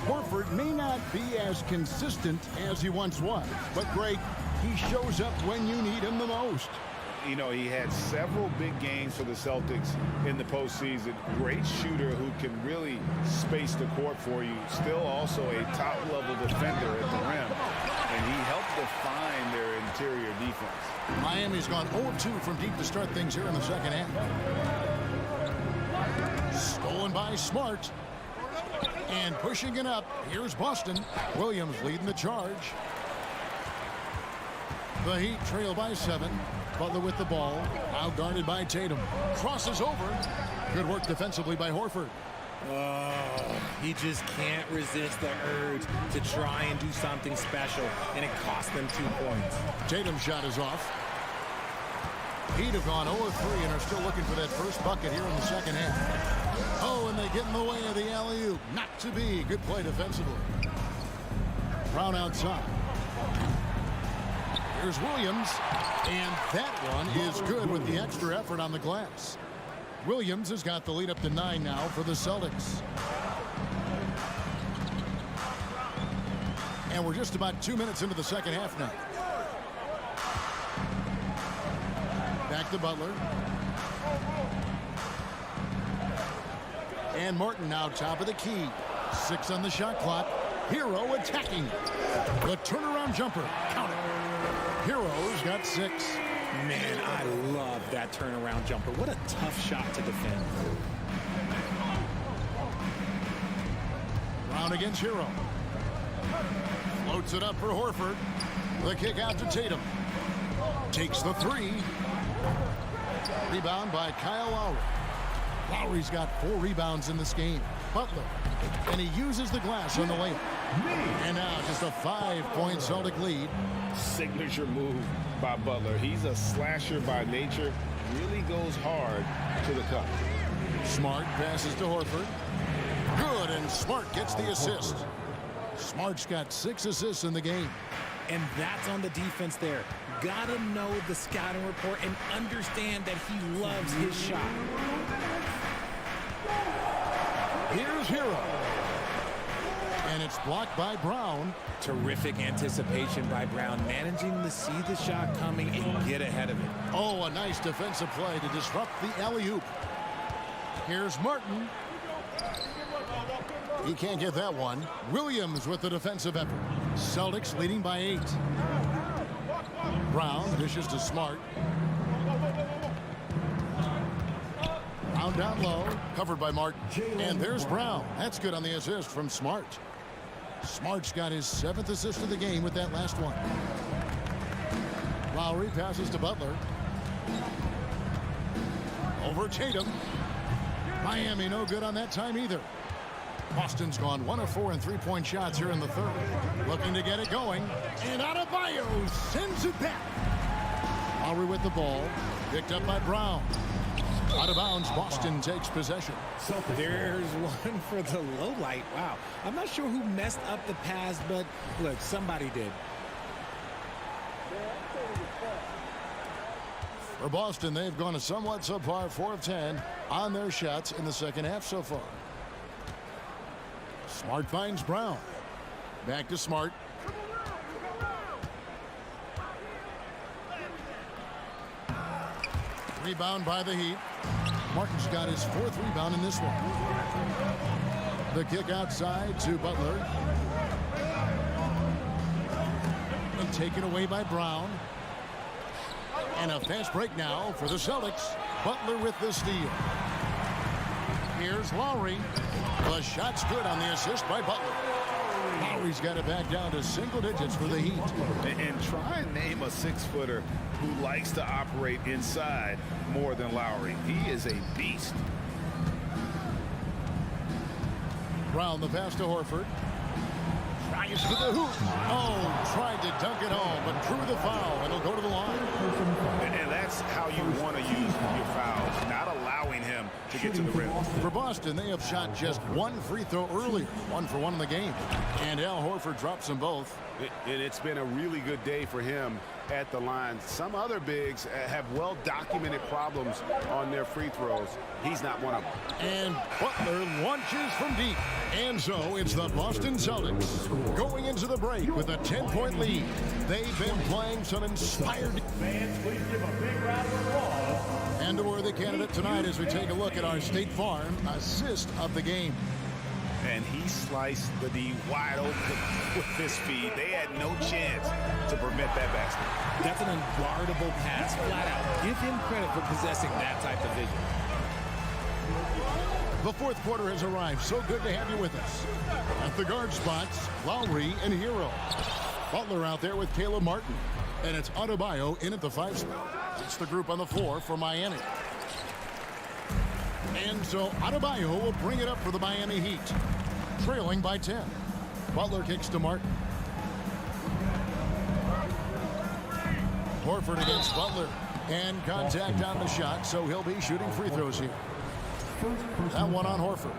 Horford may not be as consistent as he once was, but Greg, he shows up when you need him the most. You know, he had several big games for the Celtics in the postseason. Great shooter who can really space the court for you. Still also a top-level defender at the rim. And he helped define their interior defense. Miami's gone 0-2 from deep to start things here in the second half. Stolen by Smart. And pushing it up, here's Boston. Williams leading the charge. The Heat trail by 7. Butler with the ball, out guarded by Tatum. Crosses over. Good work defensively by Horford. He just can't resist the urge to try and do something special, and it cost them 2 points. Tatum's shot is off. Heat have gone 0-3 and are still looking for that first bucket here in the second half. Oh, and they get in the way of the alley-oop. Not to be. Good play defensively. Brown outside. Here's Williams, and that one is good with the extra effort on the glass. Williams has got the lead up to 9 now for the Celtics. And we're just about 2 minutes into the second half now. Back to Butler. And Martin now top of the key. 6 on the shot clock. Hero attacking. The turnaround jumper. Count it. Hero's got 6. Man, I love that turnaround jumper. What a tough shot to defend. Brown against Hero. Floats it up for Horford. The kick out to Tatum. Takes the 3. Rebound by Kyle Lowry. Lowry's got 4 rebounds in this game. Butler. And he uses the glass on the layup. And now just a 5-point Celtic lead. Signature move by Butler. He's a slasher by nature. Really goes hard to the cup. Smart passes to Horford. Good, and Smart gets the assist. Smart's got 6 assists in the game. And that's on the defense there. Gotta know the scouting report and understand that he loves his shot. Here's Hero. And it's blocked by Brown. Terrific anticipation by Brown, managing to see the shot coming and get ahead of it. Oh, a nice defensive play to disrupt the alley-oop. Here's Martin. He can't get that one. Williams with the defensive effort. Celtics leading by 8. Brown dishes to Smart. Brown down low, covered by Martin. And there's Brown. That's good on the assist from Smart. Smart's got his 7th assist of the game with that last one. Lowry passes to Butler. Over Tatum. Miami no good on that time either. Boston's gone 1 of 4 in 3-point shots here in the third. Looking to get it going. And Adebayo sends it back. Lowry with the ball. Picked up by Brown. Out of bounds, Boston takes possession. There's one for the low light. Wow. I'm not sure who messed up the pass, but look, somebody did. For Boston, they've gone a somewhat subpar 4 of 10 on their shots in the second half so far. Smart finds Brown. Back to Smart. Rebound by the Heat. Martin's got his 4th rebound in this one. The kick outside to Butler. And taken away by Brown. And a fast break now for the Celtics. Butler with the steal. Here's Lowry. The shot's good on the assist by Butler. Lowry's got it back down to single digits for the Heat. And try and name a 6-footer who likes to operate inside more than Lowry. He is a beast. Brown the pass to Horford. Tries for the hoop. Oh, tried to dunk it home, but drew the foul, and he'll go to the line. And that's how you want to use your fouls, not allowing him to get to the rim. For Boston, they have shot just 1 free throw earlier. 1 for 1 in the game. And Al Horford drops them both. And it's been a really good day for him at the line. Some other bigs have well-documented problems on their free throws. He's not one of them. And Butler launches from deep. And so it's the Boston Celtics going into the break with a 10-point lead. They've been playing some inspired. Fans, please give a big round of applause. And a worthy candidate tonight as we take a look at our State Farm assist of the game. And he sliced the D wide open with his feed. They had no chance to prevent that basket. That's an unguardable pass, flat out. Give him credit for possessing that type of vision. The 4th quarter has arrived. So good to have you with us. At the guard spots, Lowry and Hero. Butler out there with Caleb Martin. And it's Adebayo in at the 5 spot. It's the group on the floor for Miami. And so Adebayo will bring it up for the Miami Heat. Trailing by 10. Butler kicks to Martin. Horford against Butler. And contact on the shot, so he'll be shooting free throws here. That one on Horford.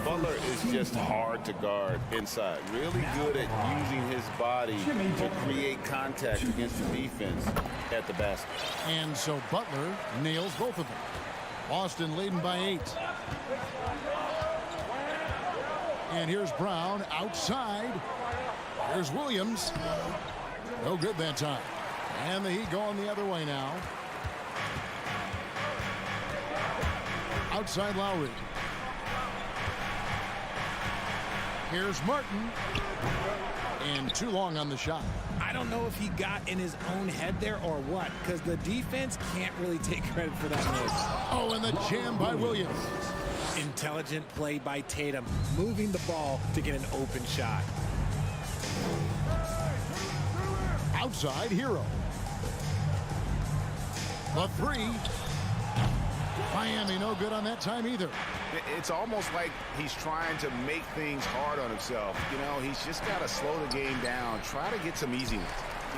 Butler is just hard to guard inside. Really good at using his body to create contact against the defense at the basket. And so Butler nails both of them. Boston leading by 8. And here's Brown outside. Here's Williams. No good that time. And the Heat going the other way now. Outside Lowry. Here's Martin. And too long on the shot. I don't know if he got in his own head there or what, because the defense can't really take credit for that miss. Oh, and the jam by Williams. Intelligent play by Tatum, moving the ball to get an open shot. Outside Hero. The 3. Miami no good on that time either. It's almost like he's trying to make things hard on himself. You know, he's just got to slow the game down, try to get some easiness.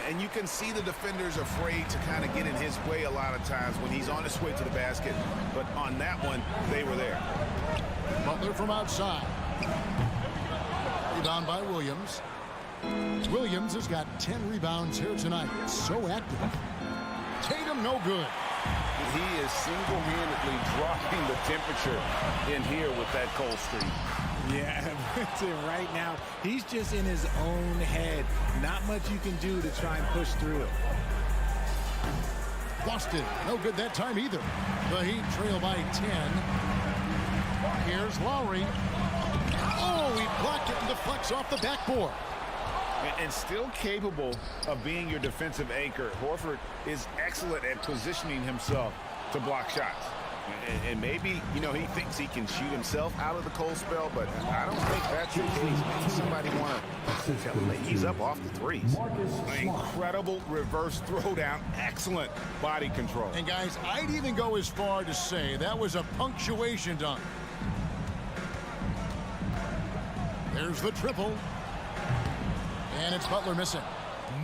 And you can see the defenders afraid to kind of get in his way a lot of times when he's on his way to the basket. But on that one, they were there. Butler from outside. Rebound by Williams. Williams has got 10 rebounds here tonight. So active. Tatum no good. He is single-handedly dropping the temperature in here with that cold streak. Yeah, right now, he's just in his own head. Not much you can do to try and push through. Boston, no good that time either. The Heat trail by 10. Here's Lowry. Oh, he blocked it and deflects off the backboard. And still capable of being your defensive anchor. Horford is excellent at positioning himself to block shots. And maybe, you know, he thinks he can shoot himself out of the cold spell, but I don't think that's the case. Maybe somebody want to ease up off the threes. Incredible reverse throwdown. Excellent body control. And guys, I'd even go as far to say that was a punctuation dunk. There's the triple. And it's Butler missing.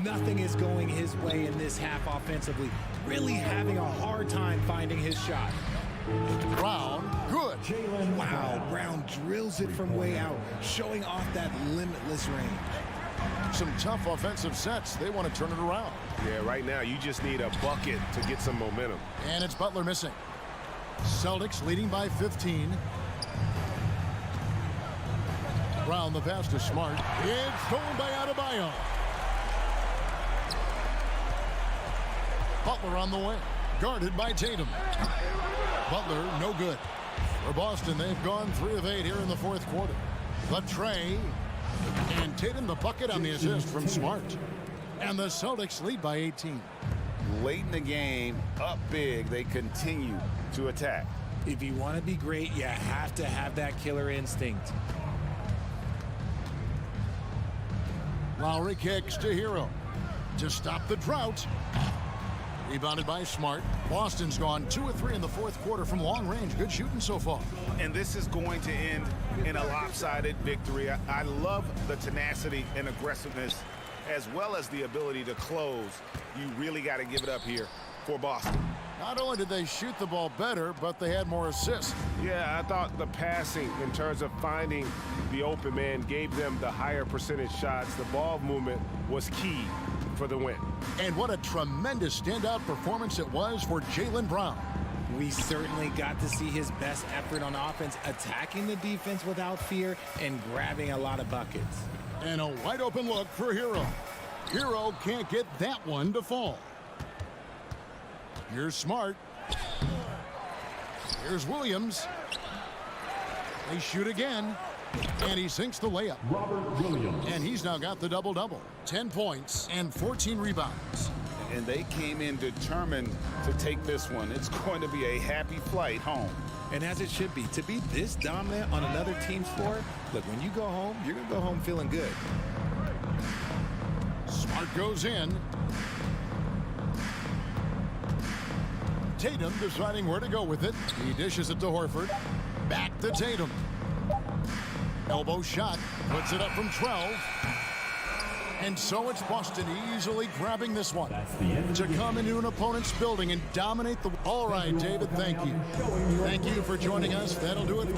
Nothing is going his way in this half offensively. Really having a hard time finding his shot. Brown, good. Wow, Brown drills it from way out, showing off that limitless range. Some tough offensive sets. They want to turn it around. Yeah, right now you just need a bucket to get some momentum. And it's Butler missing. Celtics leading by 15. Brown the pass to Smart. It's stolen by Adebayo. Butler on the way. Guarded by Tatum. Butler no good. For Boston, they've gone 3 of 8 here in the fourth quarter. The tray. And Tatum the bucket on the assist from Smart. And the Celtics lead by 18. Late in the game, up big, they continue to attack. If you want to be great, you have to have that killer instinct. Lowry kicks to Hero to stop the drought. Rebounded by Smart. Boston's gone 2 of 3 in the fourth quarter from long range. Good shooting so far. And this is going to end in a lopsided victory. I love the tenacity and aggressiveness as well as the ability to close. You really got to give it up here for Boston. Not only did they shoot the ball better, but they had more assists. Yeah, I thought the passing in terms of finding the open man gave them the higher percentage shots. The ball movement was key for the win. And what a tremendous standout performance it was for Jaylen Brown. We certainly got to see his best effort on offense, attacking the defense without fear and grabbing a lot of buckets. And a wide open look for Hero. Hero can't get that one to fall. Here's Smart. Here's Williams. They shoot again. And he sinks the layup. Robert Williams. And he's now got the double-double. 10 points and 14 rebounds. And they came in determined to take this one. It's going to be a happy flight home. And as it should be, to be this dominant on another team's floor, look, when you go home, you're going to go home feeling good. Smart goes in. Tatum deciding where to go with it. He dishes it to Horford. Back to Tatum. Elbow shot. Puts it up from 12. And so it's Boston easily grabbing this one to come into an opponent's building and dominate the... All right, David, thank you. Thank you for joining us. That'll do it.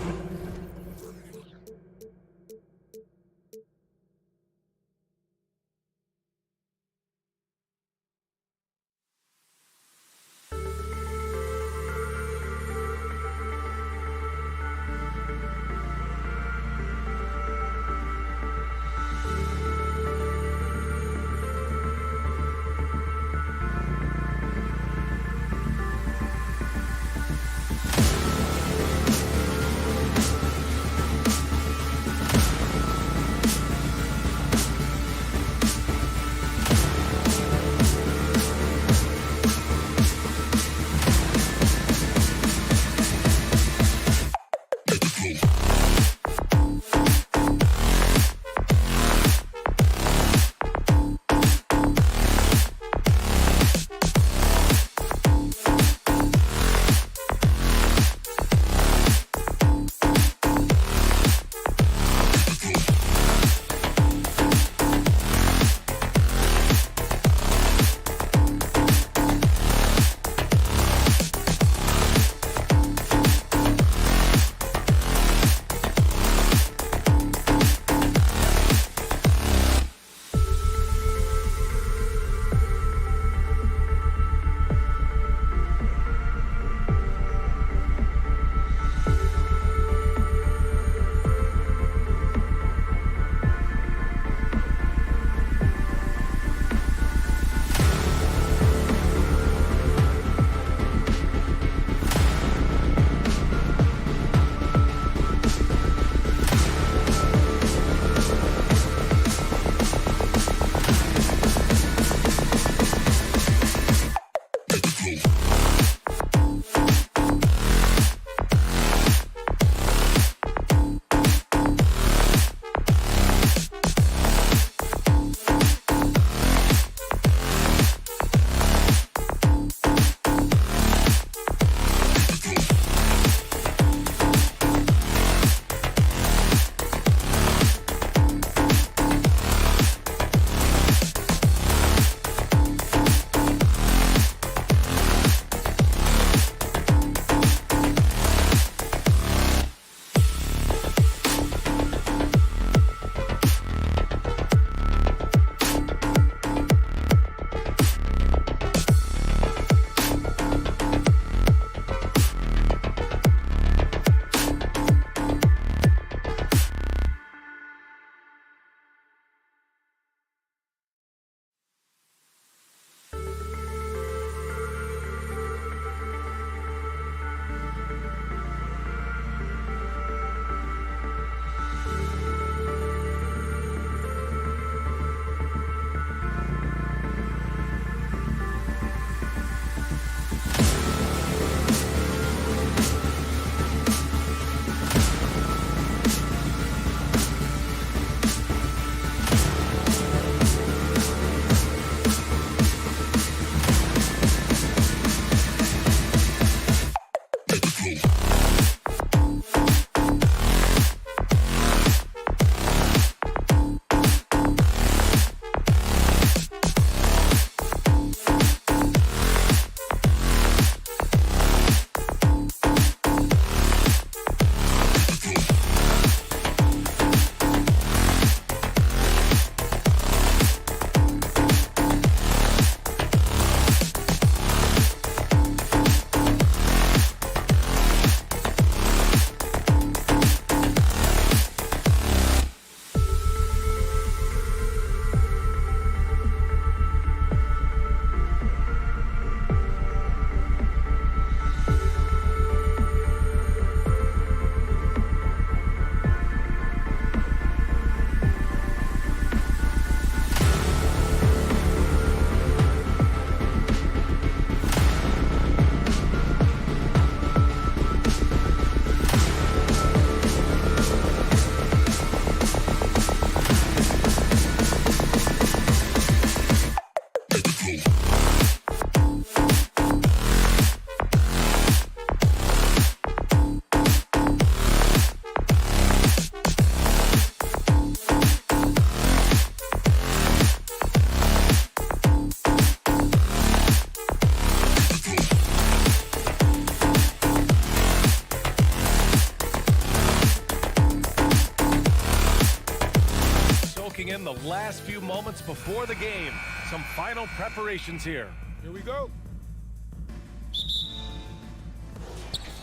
last few moments before the game. Some final preparations here. Here we go.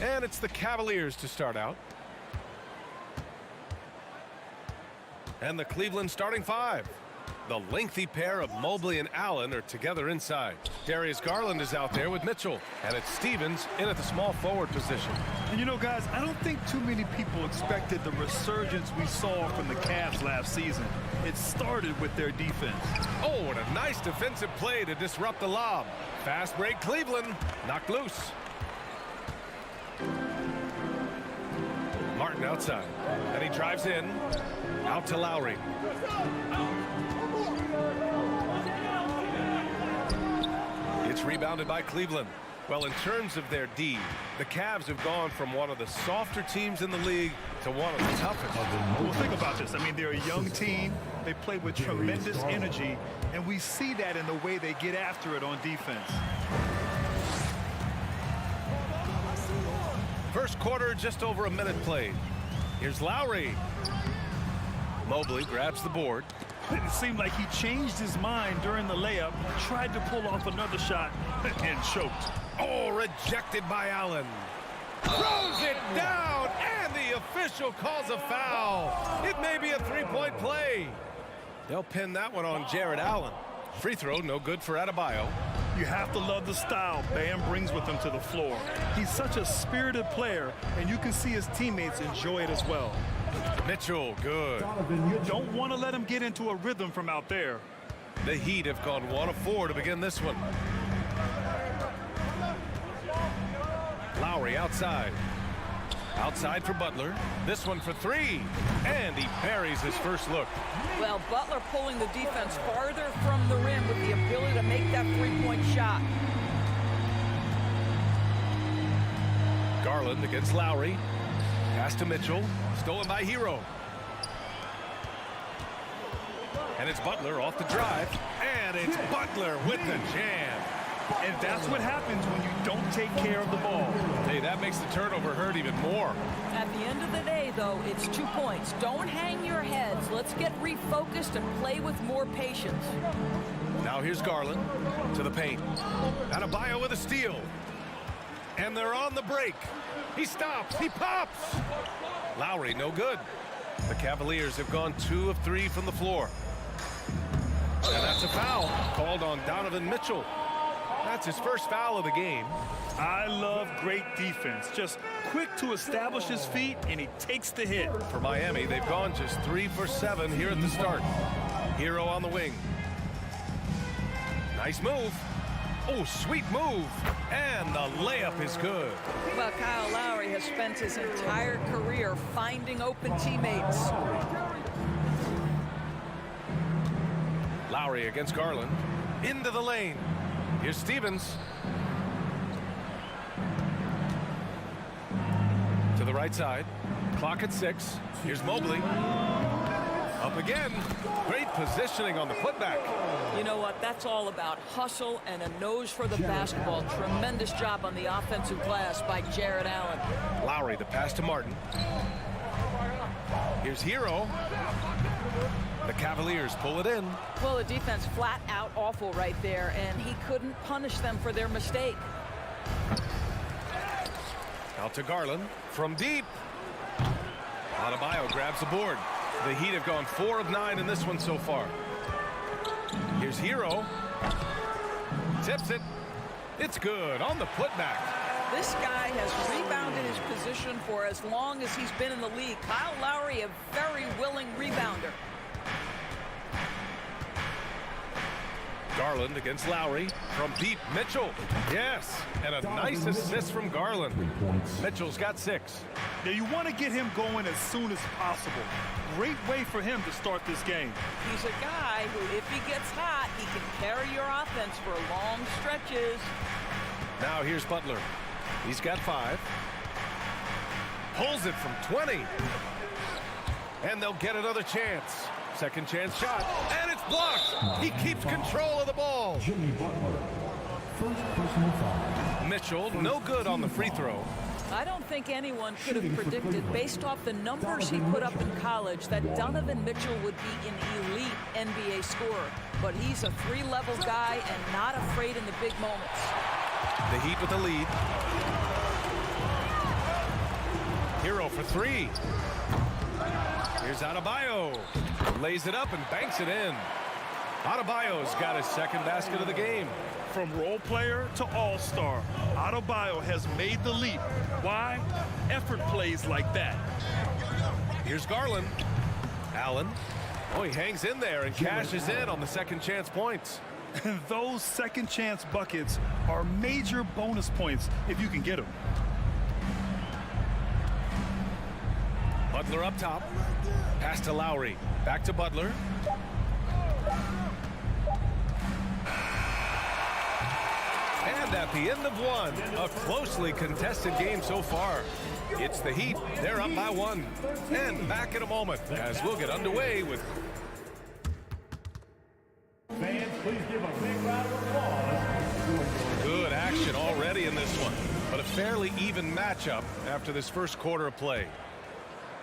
And it's the Cavaliers to start out. And the Cleveland starting five. The lengthy pair of Mobley and Allen are together inside. Darius Garland is out there with Mitchell. And it's Stevens in at the small forward position. And you know, guys, I don't think too many people expected the resurgence we saw from the Cavs last season. It started with their defense. Oh, and a nice defensive play to disrupt the lob. Fast break Cleveland. Knocked loose. Martin outside. And he drives in. Out to Lowry. It's rebounded by Cleveland. Well, in terms of their D, the Cavs have gone from one of the softer teams in the league to one of the toughest. Well, think about this. I mean, they're a young team. They play with tremendous energy, and we see that in the way they get after it on defense. First quarter, just over a minute played. Here's Lowry. Mobley grabs the board. It seemed like he changed his mind during the layup, tried to pull off another shot, and choked. Oh, rejected by Allen. Throws it down, and the official calls a foul. It may be a three-point play. They'll pin that one on Jared Allen. Free throw, no good for Adebayo. You have to love the style Bam brings with him to the floor. He's such a spirited player, and you can see his teammates enjoy it as well. Mitchell, good. You don't want to let him get into a rhythm from out there. The Heat have gone 1 of 4 to begin this one. Lowry outside. Outside for Butler. This one for three. And he buries his first look. Well, Butler pulling the defense farther from the rim with the ability to make that three-point shot. Garland against Lowry. Pass to Mitchell. Stolen by Hero. And it's Butler off the drive. And it's Butler with the jam. And that's what happens when you don't take care of the ball. Hey, that makes the turnover hurt even more. At the end of the day, though, it's 2 points. Don't hang your heads. Let's get refocused and play with more patience. Now here's Garland to the paint. Adebayo with a steal. And they're on the break. He stops. He pops. Lowry, no good. The Cavaliers have gone 2 of 3 from the floor. And that's a foul called on Donovan Mitchell. That's his first foul of the game. I love great defense. Just quick to establish his feet, and he takes the hit. For Miami, they've gone just 3 for 7 here at the start. Hero on the wing. Nice move. Oh, sweet move. And the layup is good. Well, Kyle Lowry has spent his entire career finding open teammates. Lowry against Garland. Into the lane. Here's Stevens. To the right side. Clock at 6. Here's Mobley. Up again. Great positioning on the putback. You know what? That's all about hustle and a nose for the basketball. Tremendous job on the offensive glass by Jared Allen. Lowry, the pass to Martin. Here's Hero. The Cavaliers pull it in. Well, the defense flat out awful right there, and he couldn't punish them for their mistake. Out to Garland from deep. Adebayo grabs the board. The Heat have gone 4 of 9 in this one so far. Here's Hero. Tips it. It's good on the putback. This guy has rebounded his position for as long as he's been in the league. Kyle Lowry, a very willing rebounder. Garland against Lowry from deep. Mitchell. Yes, and a nice assist from Garland. Mitchell's got 6. Now you want to get him going as soon as possible. Great way for him to start this game. He's a guy who, if he gets hot, he can carry your offense for long stretches. Now here's Butler. He's got 5. Pulls it from 20. And they'll get another chance. Second chance shot, and it's blocked. He keeps control of the ball. Jimmy Butler, first personal foul. Mitchell, no good on the free throw. I don't think anyone could have predicted, based off the numbers he put up in college, that Donovan Mitchell would be an elite NBA scorer. But he's a three-level guy and not afraid in the big moments. The Heat with the lead. Hero for three. Here's Adebayo. Lays it up and banks it in. Adebayo's got his second basket of the game. From role player to all-star, Adebayo has made the leap. Why? Effort plays like that. Here's Garland. Allen. Oh, he hangs in there and cashes in on the second chance points. And those second chance buckets are major bonus points if you can get them. Butler up top. Pass to Lowry. Back to Butler. And at the end of one, a closely contested game so far. It's the Heat. They're up by one. And back in a moment as we'll get underway with... Fans, please give a big round of applause. Good action already in this one, but a fairly even matchup after this first quarter of play.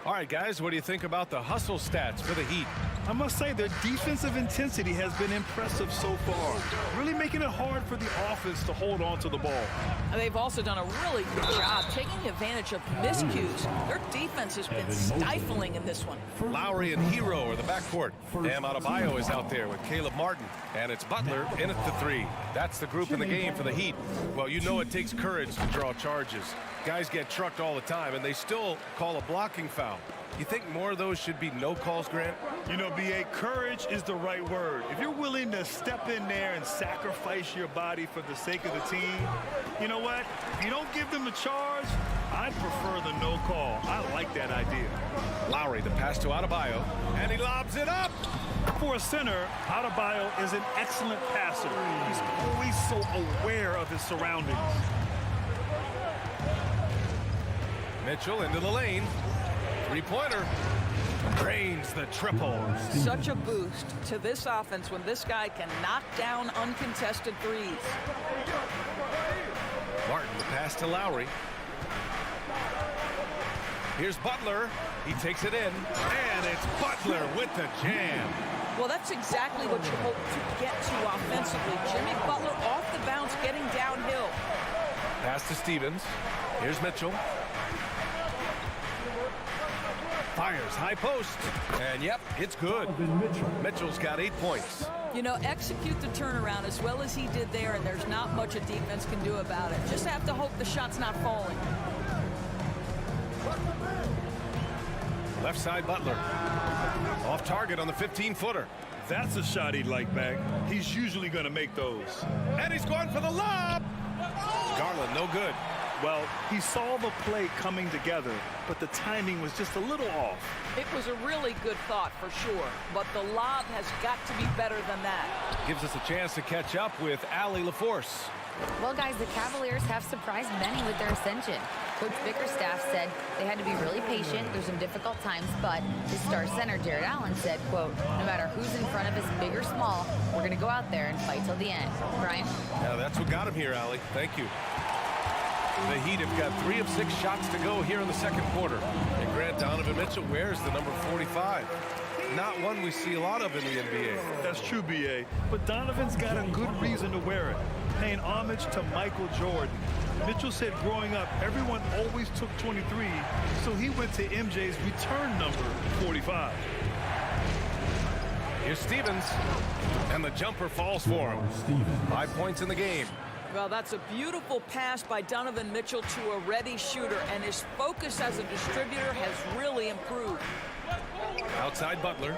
All right, guys, what do you think about the hustle stats for the Heat? I must say their defensive intensity has been impressive so far, really making it hard for the offense to hold on to the ball. And they've also done a really good job taking advantage of miscues. Their defense has been stifling in this one. Lowry and Hero are the backcourt. Bam Adebayo is out there with Caleb Martin. And it's Butler in at the three. That's the group in the game for the Heat. Well, you know it takes courage to draw charges. Guys get trucked all the time, and they still call a blocking foul. You think more of those should be no calls, Grant? You know, B.A., courage is the right word. If you're willing to step in there and sacrifice your body for the sake of the team, you know what? If you don't give them the charge, I'd prefer the no call. I like that idea. Lowry, the pass to Adebayo, and he lobs it up. For a center, Adebayo is an excellent passer. He's always so aware of his surroundings. Mitchell into the lane. Three-pointer. Drains the triple. Such a boost to this offense when this guy can knock down uncontested threes. Martin, the pass to Lowry. Here's Butler. He takes it in. And it's Butler with the jam. Well, that's exactly what you hope to get to offensively. Jimmy Butler off the bounce, getting downhill. Pass to Stevens. Here's Mitchell. Fires high post. And yep, it's good. Mitchell's got 8 points. You know, execute the turnaround as well as he did there, and there's not much a defense can do about it. Just have to hope the shot's not falling. Left side Butler. Off target on the 15-footer. That's a shot he'd like back. He's usually going to make those. And he's going for the lob. Garland, no good. Well, he saw the play coming together, but the timing was just a little off. It was a really good thought for sure, but the lob has got to be better than that. Gives us a chance to catch up with Allie LaForce. Well, guys, the Cavaliers have surprised many with their ascension. Coach Bickerstaff said they had to be really patient through some difficult times, but his star center, Jared Allen, said, quote, no matter who's in front of us, big or small, we're going to go out there and fight till the end. Brian? Yeah, that's what got him here, Allie. Thank you. The Heat have got 3 of 6 shots to go here in the second quarter. And Grant, Donovan Mitchell wears the number 45. Not one we see a lot of in the NBA. That's true, B.A., but Donovan's got a good reason to wear it, paying homage to Michael Jordan. Mitchell said growing up, everyone always took 23, so he went to MJ's return number, 45. Here's Stevens, and the jumper falls for him. 5 points in the game. Well, that's a beautiful pass by Donovan Mitchell to a ready shooter, and his focus as a distributor has really improved. Outside Butler.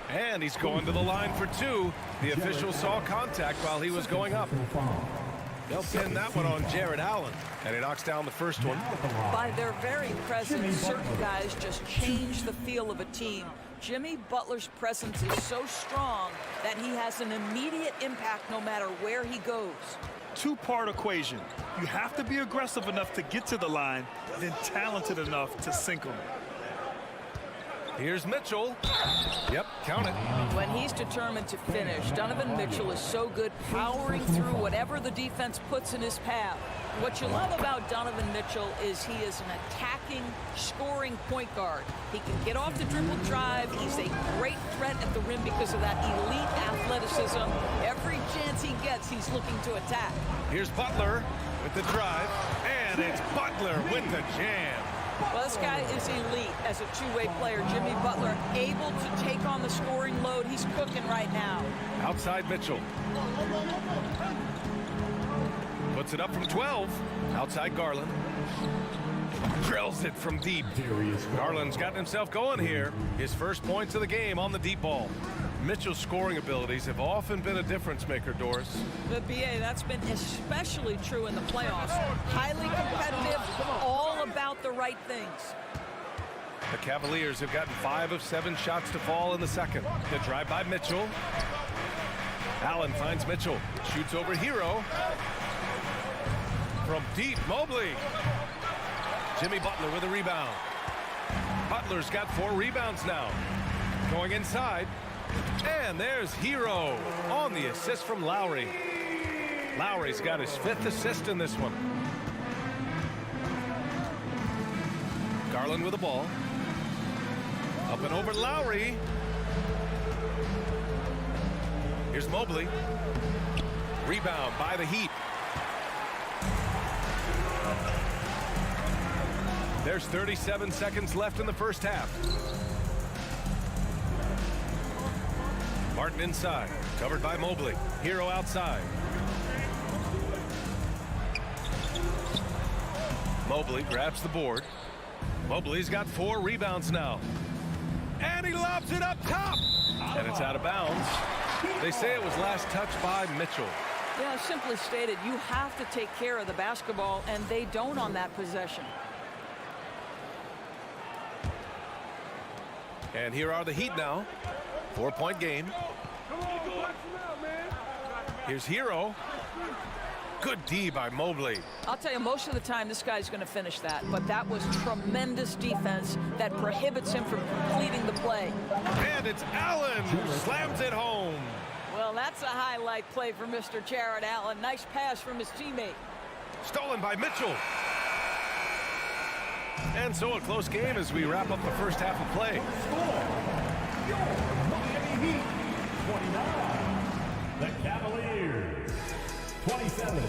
And he's going to the line for 2. The official saw contact while he was going up. They'll pin that one on Jared Allen, and he knocks down the first one. By their very presence, certain guys just change the feel of a team. Jimmy Butler's presence is so strong that he has an immediate impact no matter where he goes. Two-part equation. You have to be aggressive enough to get to the line, then talented enough to sink them. Here's Mitchell. Yep, count it. When he's determined to finish, Donovan Mitchell is so good powering through whatever the defense puts in his path. What you love about Donovan Mitchell is he is an attacking, scoring point guard. He can get off the dribble drive. He's a great threat at the rim because of that elite athleticism. Every chance he gets, he's looking to attack. Here's Butler with the drive, and it's Butler with the jam. Well, this guy is elite as a two-way player. Jimmy Butler able to take on the scoring load. He's cooking right now. Outside Mitchell. Puts it up from 12. Outside Garland. Drills it from deep. Garland's gotten himself going here. His first points of the game on the deep ball. Mitchell's scoring abilities have often been a difference maker, Doris. But BA, that's been especially true in the playoffs. Highly competitive, all about the right things. The Cavaliers have gotten 5 of 7 shots to fall in the second. The drive by Mitchell. Allen finds Mitchell. Shoots over Hero. From deep, Mobley. Jimmy Butler with a rebound. Butler's got 4 rebounds now. Going inside. And there's Hero on the assist from Lowry. Lowry's got his 5th assist in this one. Garland with the ball. Up and over Lowry. Here's Mobley. Rebound by the Heat. There's 37 seconds left in the first half. Martin inside, covered by Mobley. Hero outside. Mobley grabs the board. Mobley's got 4 rebounds now. And he lobs it up top. And it's out of bounds. They say it was last touched by Mitchell. Yeah, simply stated, you have to take care of the basketball, and they don't on that possession. And here are the Heat now. 4-point game. Here's Hero. Good D by Mobley. I'll tell you, most of the time this guy's going to finish that, but that was tremendous defense that prohibits him from completing the play. And it's Allen who slams it home. Well, that's a highlight play for Mr. Jared Allen. Nice pass from his teammate. Stolen by Mitchell. And so a close game as we wrap up the first half of play. Miami Heat, 29. The Cavaliers, 27.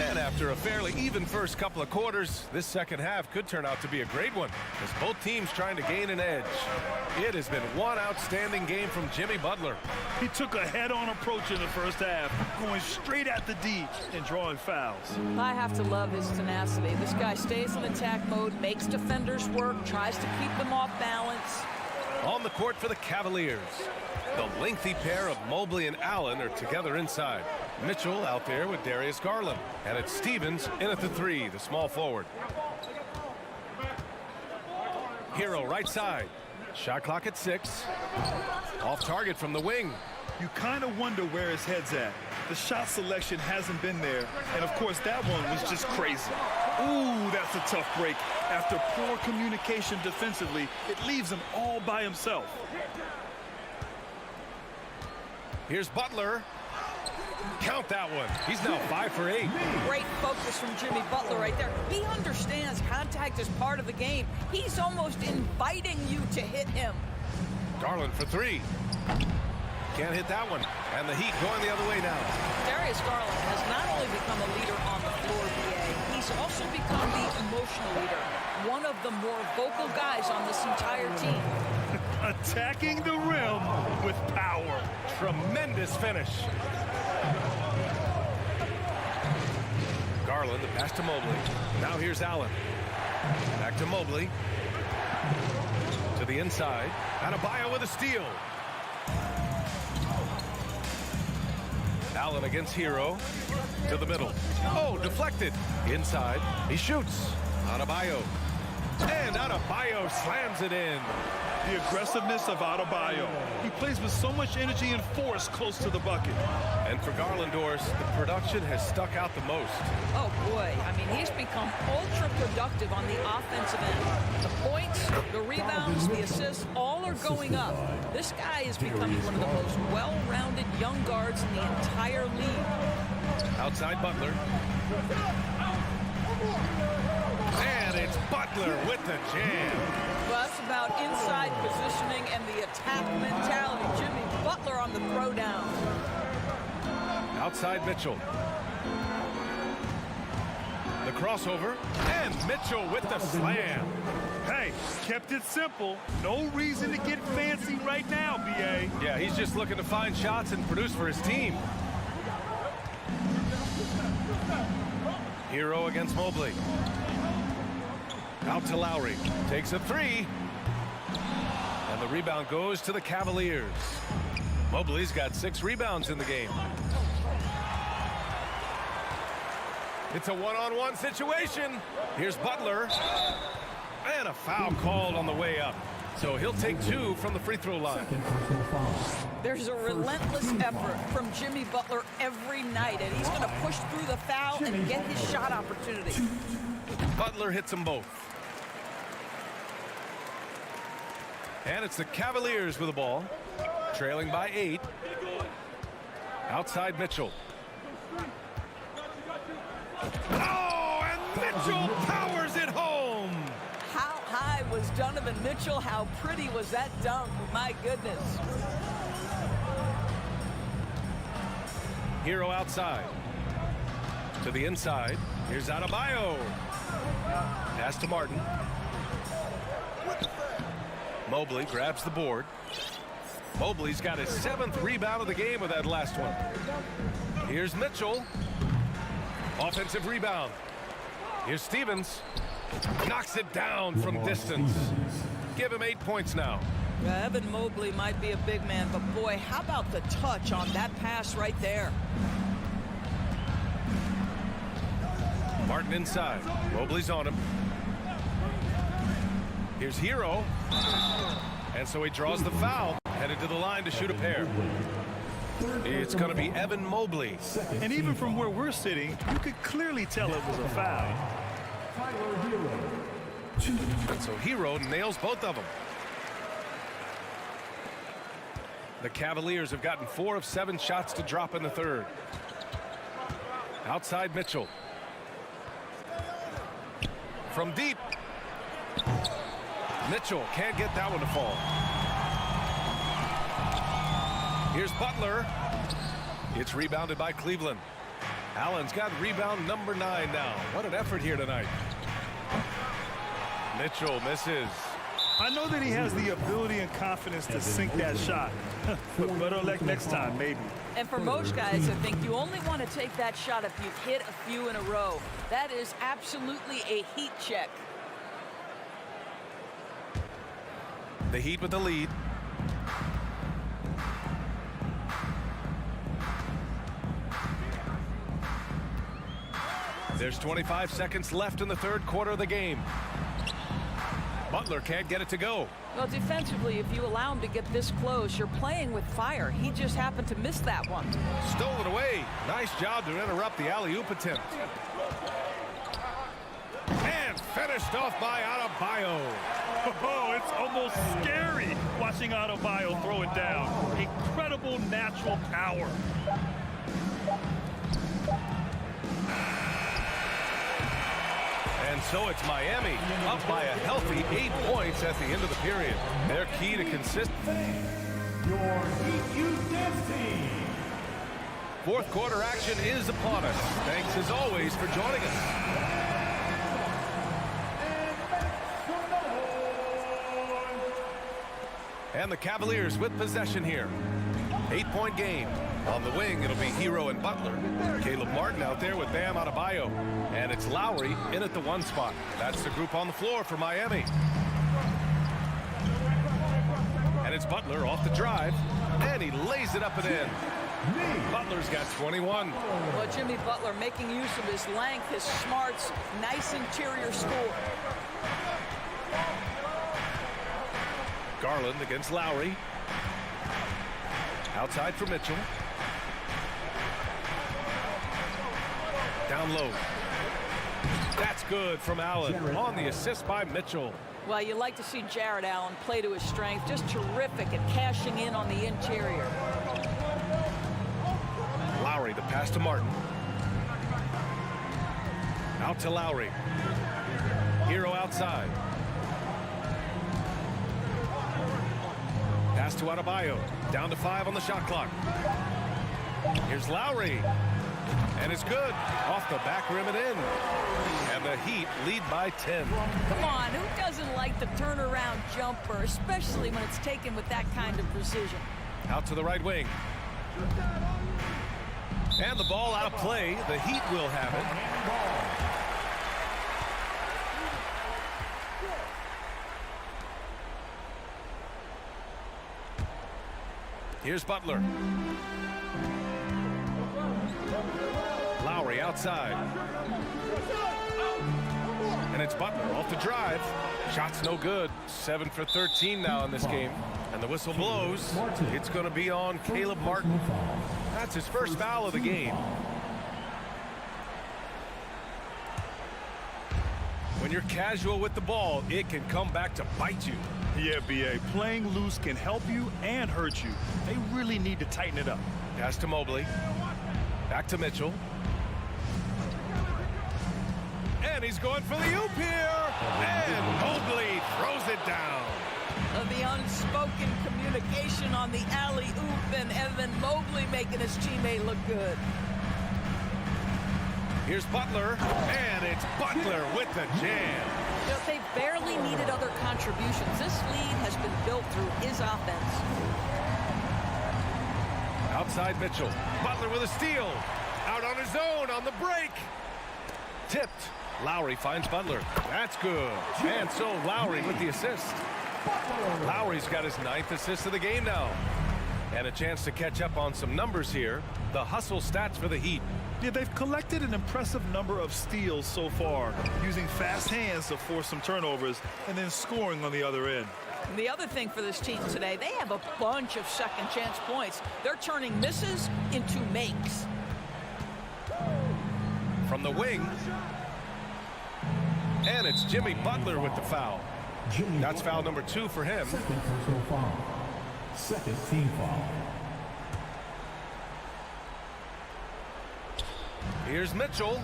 And after a fairly even first couple of quarters, this second half could turn out to be a great one as both teams trying to gain an edge. It has been one outstanding game from Jimmy Butler. He took a head-on approach in the first half, going straight at the D and drawing fouls. I have to love his tenacity. This guy stays in attack mode, makes defenders work, tries to keep them off balance. On the court for the Cavaliers, the lengthy pair of Mobley and Allen are together inside. Mitchell out there with Darius Garland. And it's Stevens in at the 3, the small forward. Hero right side. Shot clock at 6. Off target from the wing. You kind of wonder where his head's at. The shot selection hasn't been there. And, of course, that one was just crazy. Ooh, that's a tough break. After poor communication defensively, it leaves him all by himself. Here's Butler. Count that one. He's now 5 for 8. Great focus from Jimmy Butler right there. He understands contact is part of the game. He's almost inviting you to hit him. Garland for 3. Can't hit that one. And the Heat going the other way now. Darius Garland has not only become a leader on the floor, BA, he's also become the emotional leader. One of the more vocal guys on this entire team. Attacking the rim with power. Tremendous finish. Garland, the pass to Mobley. Now here's Allen. Back to Mobley. To the inside. Adebayo with a steal. Allen against Hero. To the middle. Oh, deflected. Inside. He shoots. Adebayo. And Adebayo slams it in. The aggressiveness of Adebayo. He plays with so much energy and force close to the bucket. And for Garlandors, the production has stuck out the most. Oh, boy. I mean, he's become ultra productive on the offensive end. The points, the rebounds, the assists, all are going up. This guy is becoming one of the most well-rounded young guards in the entire league. Outside Butler. And it's Butler with the jam. Well, that's about inside positioning and the attack mentality. Jimmy Butler on the throwdown. Outside Mitchell. The crossover. And Mitchell with the slam. Hey, kept it simple. No reason to get fancy right now, B.A. Yeah, he's just looking to find shots and produce for his team. Hero against Mobley. Out to Lowry. Takes a three. And the rebound goes to the Cavaliers. Mobley's got 6 rebounds in the game. It's a one-on-one situation. Here's Butler. And a foul called on the way up. So he'll take 2 from the free throw line. There's a relentless effort from Jimmy Butler every night, and he's going to push through the foul and get his shot opportunity. Butler hits them both. And it's the Cavaliers with the ball, trailing by 8. Outside Mitchell. Oh, and Mitchell powers it home. How high was Donovan Mitchell? How pretty was that dunk? My goodness. Hero outside. To the inside. Here's Adebayo. Pass to Martin. Mobley grabs the board. Mobley's got his 7th rebound of the game with that last one. Here's Mitchell. Offensive rebound. Here's Stevens. Knocks it down from distance. Give him 8 points now. Yeah, Evan Mobley might be a big man, but boy, how about the touch on that pass right there? Martin inside. Mobley's on him. Here's Hero. And so he draws the foul. Headed to the line to shoot a pair. It's going to be Evan Mobley. And even from where we're sitting, you could clearly tell it was a foul. And so Hero nails both of them. The Cavaliers have gotten 4 of 7 shots to drop in the third. Outside Mitchell. From deep. Mitchell can't get that one to fall. Here's Butler. It's rebounded by Cleveland. Allen's got rebound number 9 now. What an effort here tonight. Mitchell misses. I know that he has the ability and confidence to sink that shot. But better luck next time, maybe. And for most guys, I think you only want to take that shot if you've hit a few in a row. That is absolutely a heat check. The Heat with the lead. There's 25 seconds left in the third quarter of the game. Butler can't get it to go. Well, defensively, if you allow him to get this close, you're playing with fire. He just happened to miss that one. Stolen away. Nice job to interrupt the alley-oop attempt. And finished off by Adebayo. Oh, it's almost scary watching Adebayo throw it down. Incredible natural power. And so it's Miami up by a healthy 8 points at the end of the period. Their key to consistency. Your Heat Youth Dance Team. Fourth quarter action is upon us. Thanks as always for joining us. And the Cavaliers with possession here. 8-point game. On the wing, it'll be Hero and Butler. Caleb Martin out there with Bam Adebayo. And it's Lowry in at the 1 spot. That's the group on the floor for Miami. And it's Butler off the drive. And he lays it up and in. Butler's got 21. Well, Jimmy Butler making use of his length, his smarts, nice interior score. Garland against Lowry. Outside for Mitchell. Down low. That's good from Allen on the assist by Mitchell. Well, you like to see Jared Allen play to his strength. Just terrific at cashing in on the interior. Lowry, the pass to Martin. Out to Lowry. Hero outside. Pass to Adebayo. Down to 5 on the shot clock. Here's Lowry. And it's good. Off the back rim and in. And the Heat lead by 10. Come on, who doesn't like the turnaround jumper, especially when it's taken with that kind of precision? Out to the right wing. And the ball out of play. The Heat will have it. Here's Butler. Lowry outside. And it's Butler off the drive. Shot's no good. 7 for 13 now in this game. And the whistle blows. It's going to be on Caleb Martin. That's his first foul of the game. When you're casual with the ball, it can come back to bite you. Yeah, B.A. Playing loose can help you and hurt you. They really need to tighten it up. Pass to Mobley. Back to Mitchell. And he's going for the oop here. And Mobley throws it down. The unspoken communication on the alley-oop, and Evan Mobley making his teammate look good. Here's Butler, and it's Butler with the jam. You know, they barely needed other contributions. This lead has been built through his offense. Outside Mitchell. Butler with a steal. Out on his own on the break. Tipped. Lowry finds Butler. That's good. And so Lowry with the assist. Lowry's got his 9th assist of the game now. And a chance to catch up on some numbers here. The hustle stats for the Heat. Yeah, they've collected an impressive number of steals so far, using fast hands to force some turnovers and then scoring on the other end. And the other thing for this team today, they have a bunch of second chance points. They're turning misses into makes. From the wing. And it's Jimmy Butler with the foul. That's foul number 2 for him. Second personal foul. Second team foul. Here's Mitchell.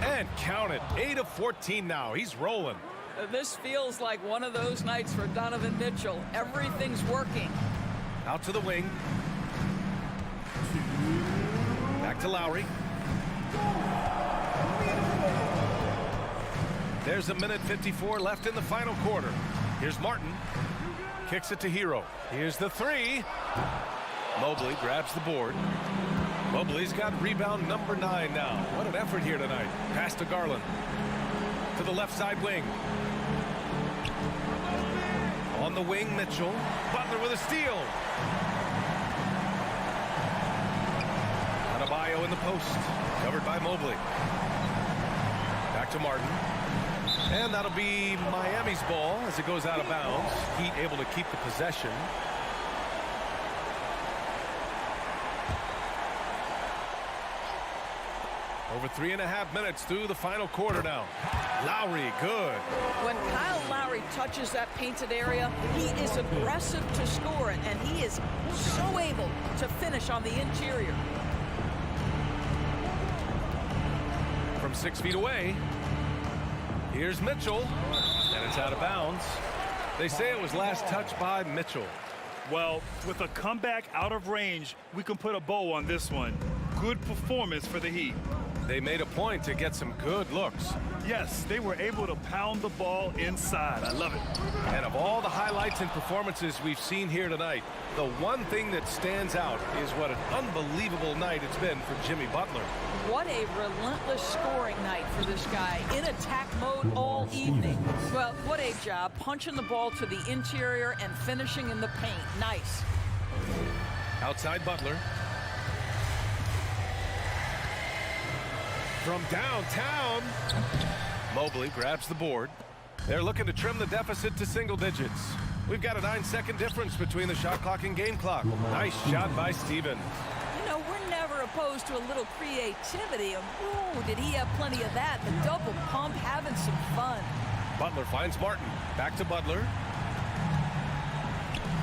And count it. 8 of 14 now. He's rolling. This feels like one of those nights for Donovan Mitchell. Everything's working. Out to the wing. Back to Lowry. There's 1:54 left in the final quarter. Here's Martin. Kicks it to Hero. Here's the 3. Mobley grabs the board. Mobley's got rebound number 9 now. What an effort here tonight. Pass to Garland. To the left side wing. On the wing, Mitchell. Butler with a steal. Adebayo in the post. Covered by Mobley. Back to Martin. And that'll be Miami's ball as it goes out of bounds. Heat able to keep the possession. Over 3.5 minutes through the final quarter now. Lowry, good. When Kyle Lowry touches that painted area, he is aggressive to score it, and he is so able to finish on the interior. From 6 feet away, here's Mitchell, and it's out of bounds. They say it was last touched by Mitchell. Well, with a comeback out of range, we can put a bow on this one. Good performance for the Heat. They made a point to get some good looks. Yes, they were able to pound the ball inside. I love it. And of all the highlights and performances we've seen here tonight, the one thing that stands out is what an unbelievable night it's been for Jimmy Butler. What a relentless scoring night for this guy. In attack mode all evening. Well, what a job punching the ball to the interior and finishing in the paint. Nice. Outside Butler. From downtown, Mobley grabs the board. They're looking to trim the deficit to single digits. We've got a 9-second difference between the shot clock and game clock. Nice shot by Steven. You know, we're never opposed to a little creativity. Ooh, did he have plenty of that? The double pump, having some fun. Butler finds Martin. Back to Butler.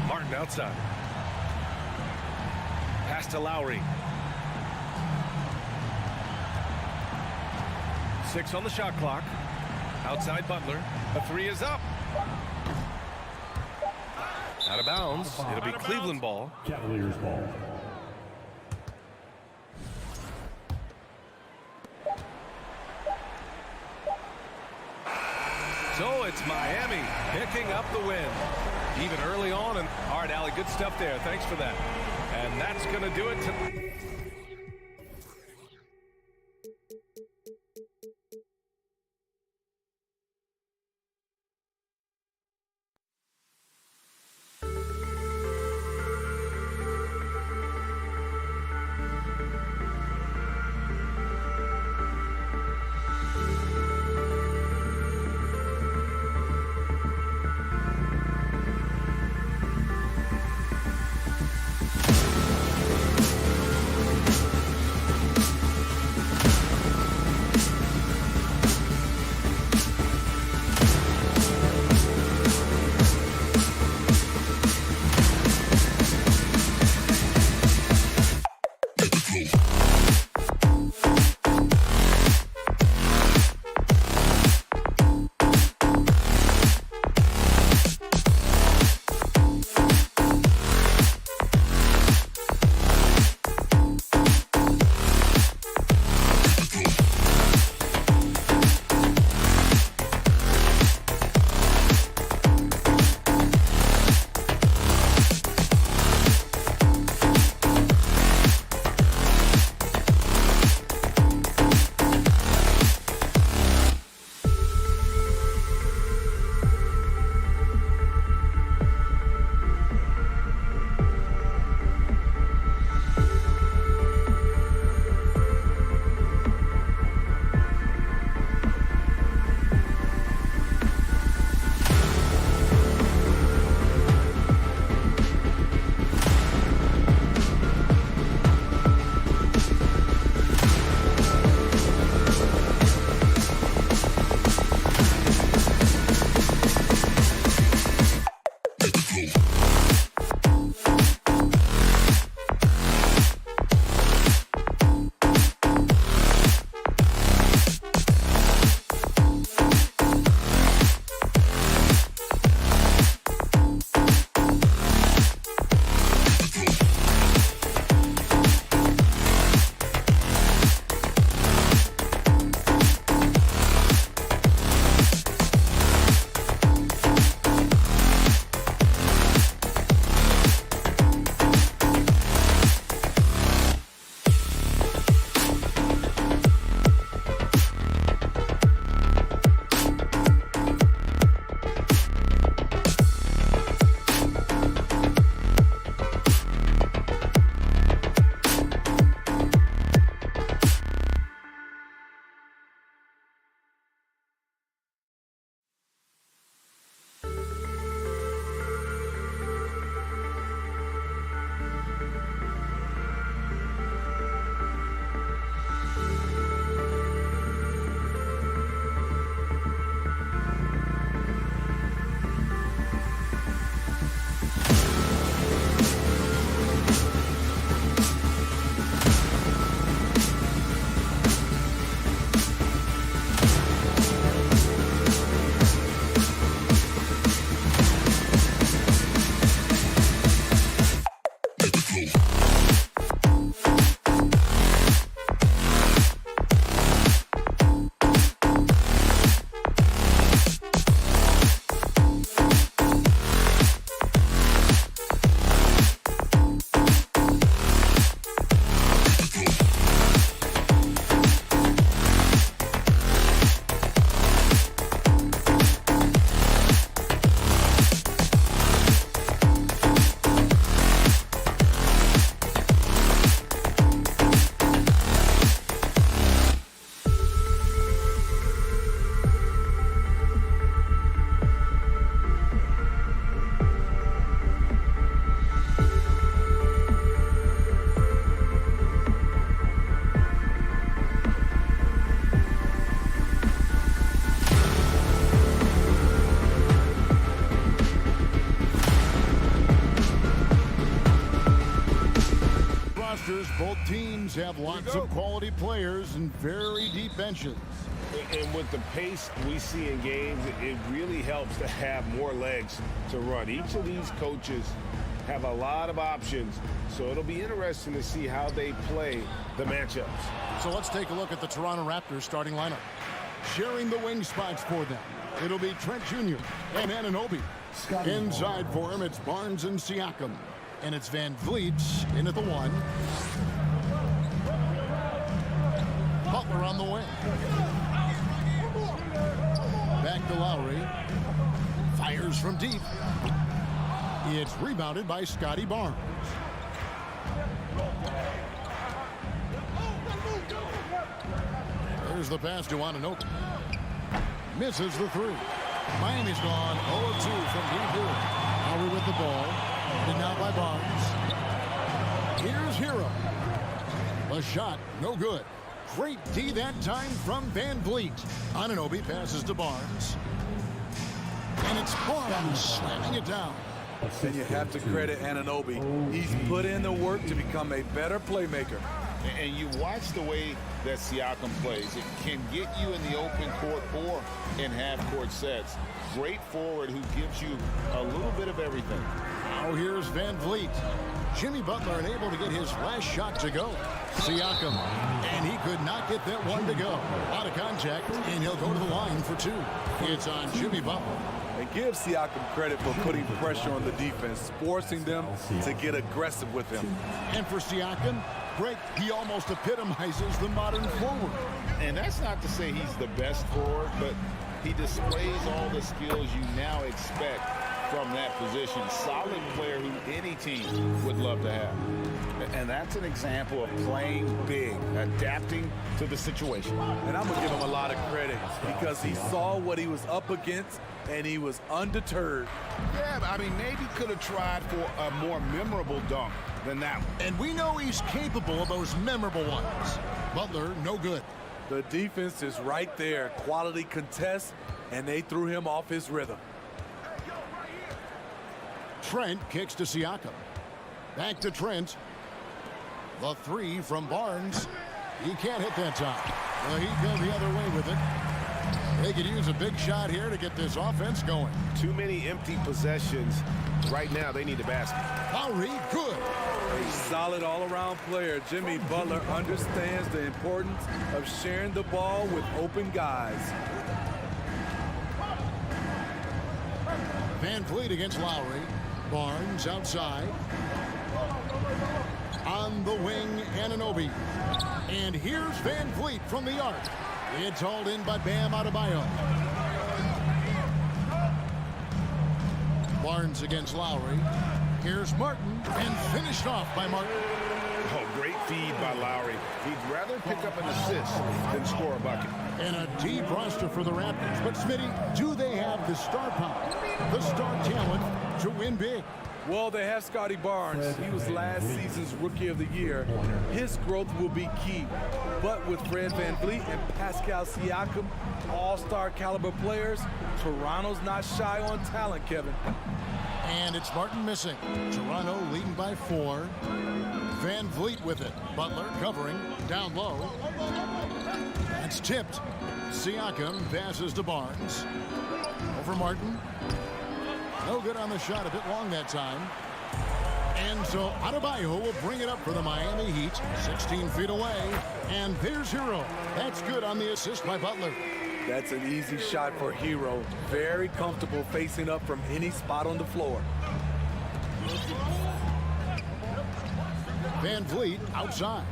Martin outside. Pass to Lowry. 6 on the shot clock. Outside Butler. A 3 is up. Out of bounds. It'll be Cleveland ball. Cavaliers ball. So it's Miami picking up the win. Even early on. And all right, Allie, good stuff there. Thanks for that. And that's going to do it tonight. teams have lots of quality players and very deep benches. And with the pace we see in games, it really helps to have more legs to run. Each of these coaches have a lot of options, so it'll be interesting to see how they play the matchups. So let's take a look at the Toronto Raptors starting lineup. Sharing the wing spots for them, it'll be Trent Jr. and Anunoby. Inside for him, it's Barnes and Siakam. And it's Van Vliet in at the 1. Butler on the wing. Back to Lowry. Fires from deep. It's rebounded by Scotty Barnes. There's the pass to Anunoby. Misses the 3. Miami's gone 0-2 from deep here. Lowry with the ball. And now by Barnes. Here's Hero. A shot, no good. Great D that time from Van Vliet. Anunoby passes to Barnes. And it's Barnes slamming it down. And you have to credit Anunoby. He's put in the work to become a better playmaker. And you watch the way that Siakam plays. It can get you in the open court or in half-court sets. Great forward who gives you a little bit of everything. Now here's Van Vliet. Jimmy Butler unable to get his last shot to go. Siakam, and he could not get that one to go. Out of contact, and he'll go to the line for 2. It's on Jimmy Butler. And give Siakam credit for putting pressure on the defense, forcing them to get aggressive with him. And for Siakam, Greg, he almost epitomizes the modern forward. And that's not to say he's the best forward, but he displays all the skills you now expect from that position. Solid player who any team would love to have. And that's an example of playing big, adapting to the situation. And I'm going to give him a lot of credit because he saw what he was up against and he was undeterred. Yeah, I mean, maybe could have tried for a more memorable dunk than that one. And we know he's capable of those memorable ones. Butler, no good. The defense is right there. Quality contest, and they threw him off his rhythm. Trent kicks to Siakam. Back to Trent. The 3 from Barnes. He can't hit that time. Well, he'd go the other way with it. They could use a big shot here to get this offense going. Too many empty possessions. Right now, they need a basket. Lowry, good. A solid all-around player. Jimmy Butler understands the importance of sharing the ball with open guys. Van Vliet against Lowry. Barnes outside. On the wing, Anunoby. And here's Van Vliet from the arc. It's hauled in by Bam Adebayo. Barnes against Lowry. Here's Martin, and finished off by Martin. Oh, great feed by Lowry. He'd rather pick up an assist than score a bucket. And a deep roster for the Raptors. But, Smitty, do they have the star power, the star talent to win big? Well, they have Scotty Barnes. He was last season's Rookie of the Year. His growth will be key. But with Fred VanVleet and Pascal Siakam, all-star caliber players, Toronto's not shy on talent, Kevin. And it's Martin missing. Toronto leading by 4. Van Vliet with it. Butler covering. Down low. It's tipped. Siakam passes to Barnes. Over Martin. No good on the shot. A bit long that time. And so Adebayo will bring it up for the Miami Heat. 16 feet away. And there's Hero. That's good on the assist by Butler. That's an easy shot for Hero. Very comfortable facing up from any spot on the floor. Van Vliet outside.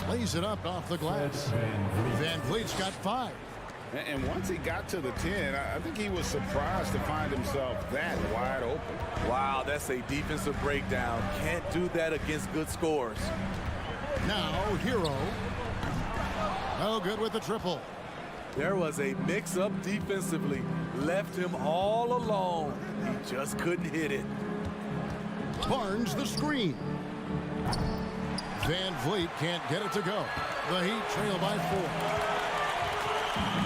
Lays it up off the glass. Van Vliet's got 5. And once he got to the 10, I think he was surprised to find himself that wide open. Wow, that's a defensive breakdown. Can't do that against good scores. Now, Hero. No good with the triple. There was a mix-up defensively. Left him all alone. He just couldn't hit it. Barnes the screen. Van Vliet can't get it to go. The Heat trail by 4.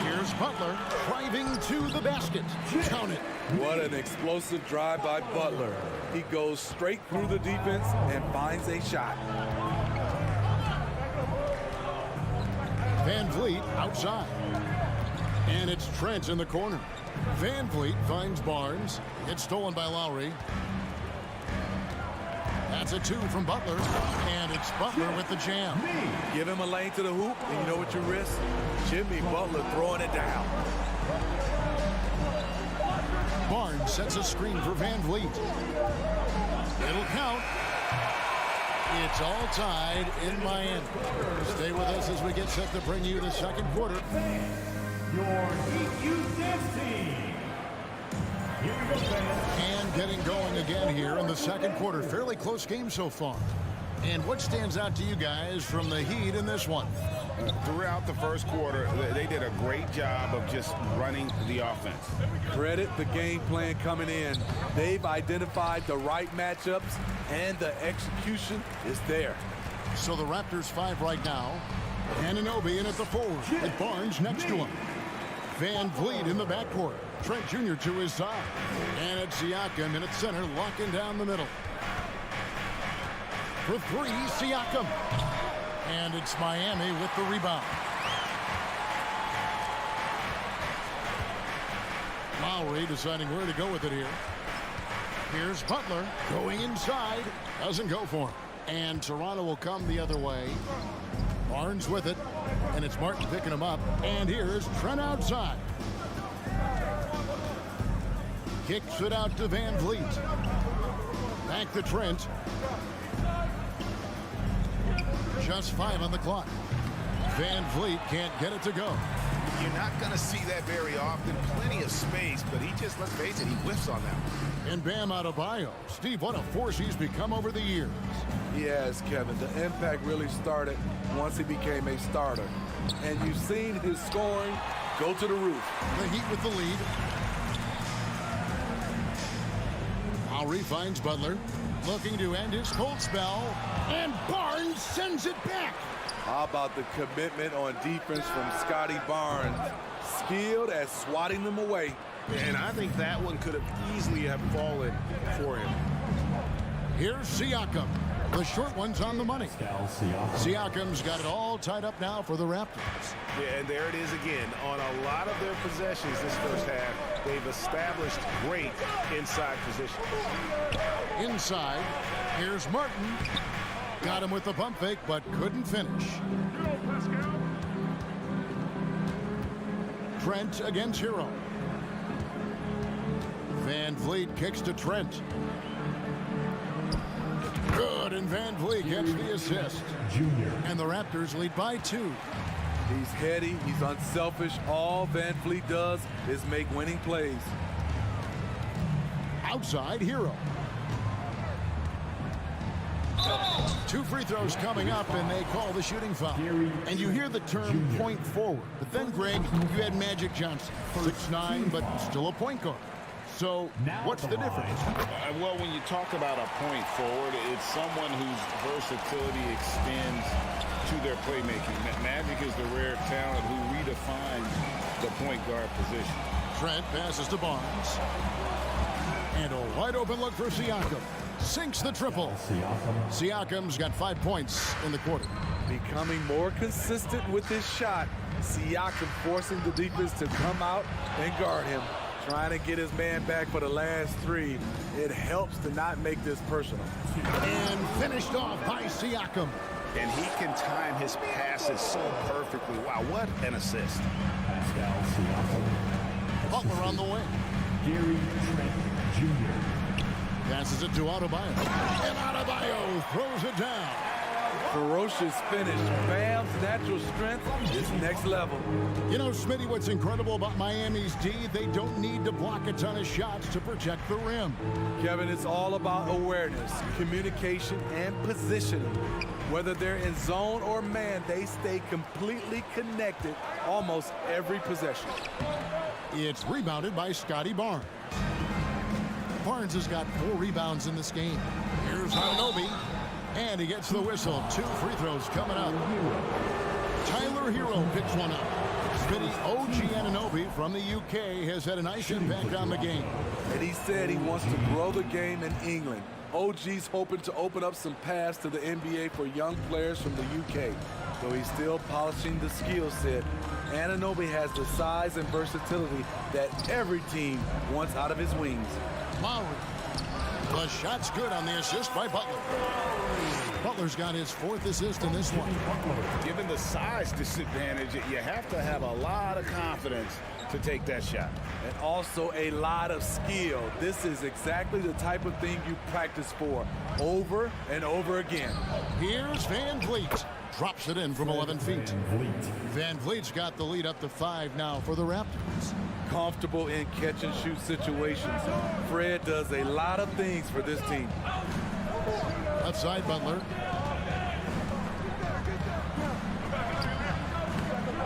Here's Butler driving to the basket. Count it. What an explosive drive by Butler. He goes straight through the defense and finds a shot. Van Vliet outside. And it's Trent in the corner. Van Vliet finds Barnes. It's stolen by Lowry. That's a 2 from Butler. And it's Butler with the jam. Give him a lane to the hoop, and you know what you risk? Jimmy Butler throwing it down. Barnes sets a screen for Van Vliet. It'll count. It's all tied in Miami. Stay with us as we get set to bring you the second quarter. Your Heat Youth Dance Team. Here we go, fans. And getting going again here in the second quarter. Fairly close game so far. And what stands out to you guys from the Heat in this one? Throughout the first quarter, they did a great job of just running the offense. Credit the game plan coming in. They've identified the right matchups, and the execution is there. So the Raptors 5 right now. Anunoby in at the forward with Barnes next to him. Van Vliet in the backcourt. Trent Jr. to his side. And it's Siakam in at center, locking down the middle. For 3, Siakam. And it's Miami with the rebound. Lowry deciding where to go with it here. Here's Butler going inside. Doesn't go for him. And Toronto will come the other way. Barnes with it. And it's Martin picking him up. And here's Trent outside. Kicks it out to Van Vliet. Back to Trent. Just 5 on the clock. Van Vliet can't get it to go. You're not going to see that very often. Plenty of space, but he just, let's face it, he whiffs on that. And Bam Adebayo. Steve, what a force he's become over the years. Yes, Kevin, the impact really started once he became a starter. And you've seen his scoring go to the roof. The Heat with the lead. Lowry finds Butler. Looking to end his cold spell. And Barnes sends it back. How about the commitment on defense from Scotty Barnes? Skilled at swatting them away. And I think that one could have easily have fallen for him. Here's Siakam. The short one's on the money. Siakam's got it all tied up now for the Raptors. Yeah, and there it is again. On a lot of their possessions this first half, they've established great inside position. Inside, here's Martin. Got him with the pump fake, but couldn't finish. Trent against Hero. Van Vliet kicks to Trent. Good, and Van Vliet gets the assist. And the Raptors lead by 2. He's heady, he's unselfish. All Van Vliet does is make winning plays. Outside, Hero. 2 free throws coming up, and they call the shooting foul. And you hear the term point forward. But then, Greg, you had Magic Johnson. 6'9", but still a point guard. So what's the difference? Well, when you talk about a point forward, it's someone whose versatility extends to their playmaking. Magic is the rare talent who redefines the point guard position. Trent passes to Barnes. And a wide open look for Siakam. Sinks the triple. Siakam's got 5 points in the quarter. Becoming more consistent with his shot. Siakam forcing the defense to come out and guard him. Trying to get his man back for the last 3. It helps to not make this personal. And finished off by Siakam. And he can time his passes so perfectly. Wow, what an assist. Butler on the way. Gary Trent Jr. Passes it to Adebayo. And Adebayo throws it down. Ferocious finish. Bam's natural strength is next level. You know, Smitty, what's incredible about Miami's D, they don't need to block a ton of shots to protect the rim. Kevin, it's all about awareness, communication, and positioning. Whether they're in zone or man, they stay completely connected almost every possession. It's rebounded by Scotty Barnes. Barnes has got 4 rebounds in this game. Here's Anunoby. And he gets the whistle. 2 free throws coming up. Tyler Hero picks one up. Smitty, OG Anunoby from the UK has had a nice impact on the game. And he said he wants to grow the game in England. OG's hoping to open up some paths to the NBA for young players from the UK. Though he's still polishing the skill set, Anunoby has the size and versatility that every team wants out of his wings. Lowry. The shot's good on the assist by Butler. Butler's got his 4th assist in this one. Given the size disadvantage, you have to have a lot of confidence to take that shot. And also a lot of skill. This is exactly the type of thing you practice for over and over again. Here's Van Vliet. Drops it in from 11 feet. Van Vliet's got the lead up to 5 now for the Raptors. Comfortable in catch-and-shoot situations. Fred does a lot of things for this team. Left side, Butler.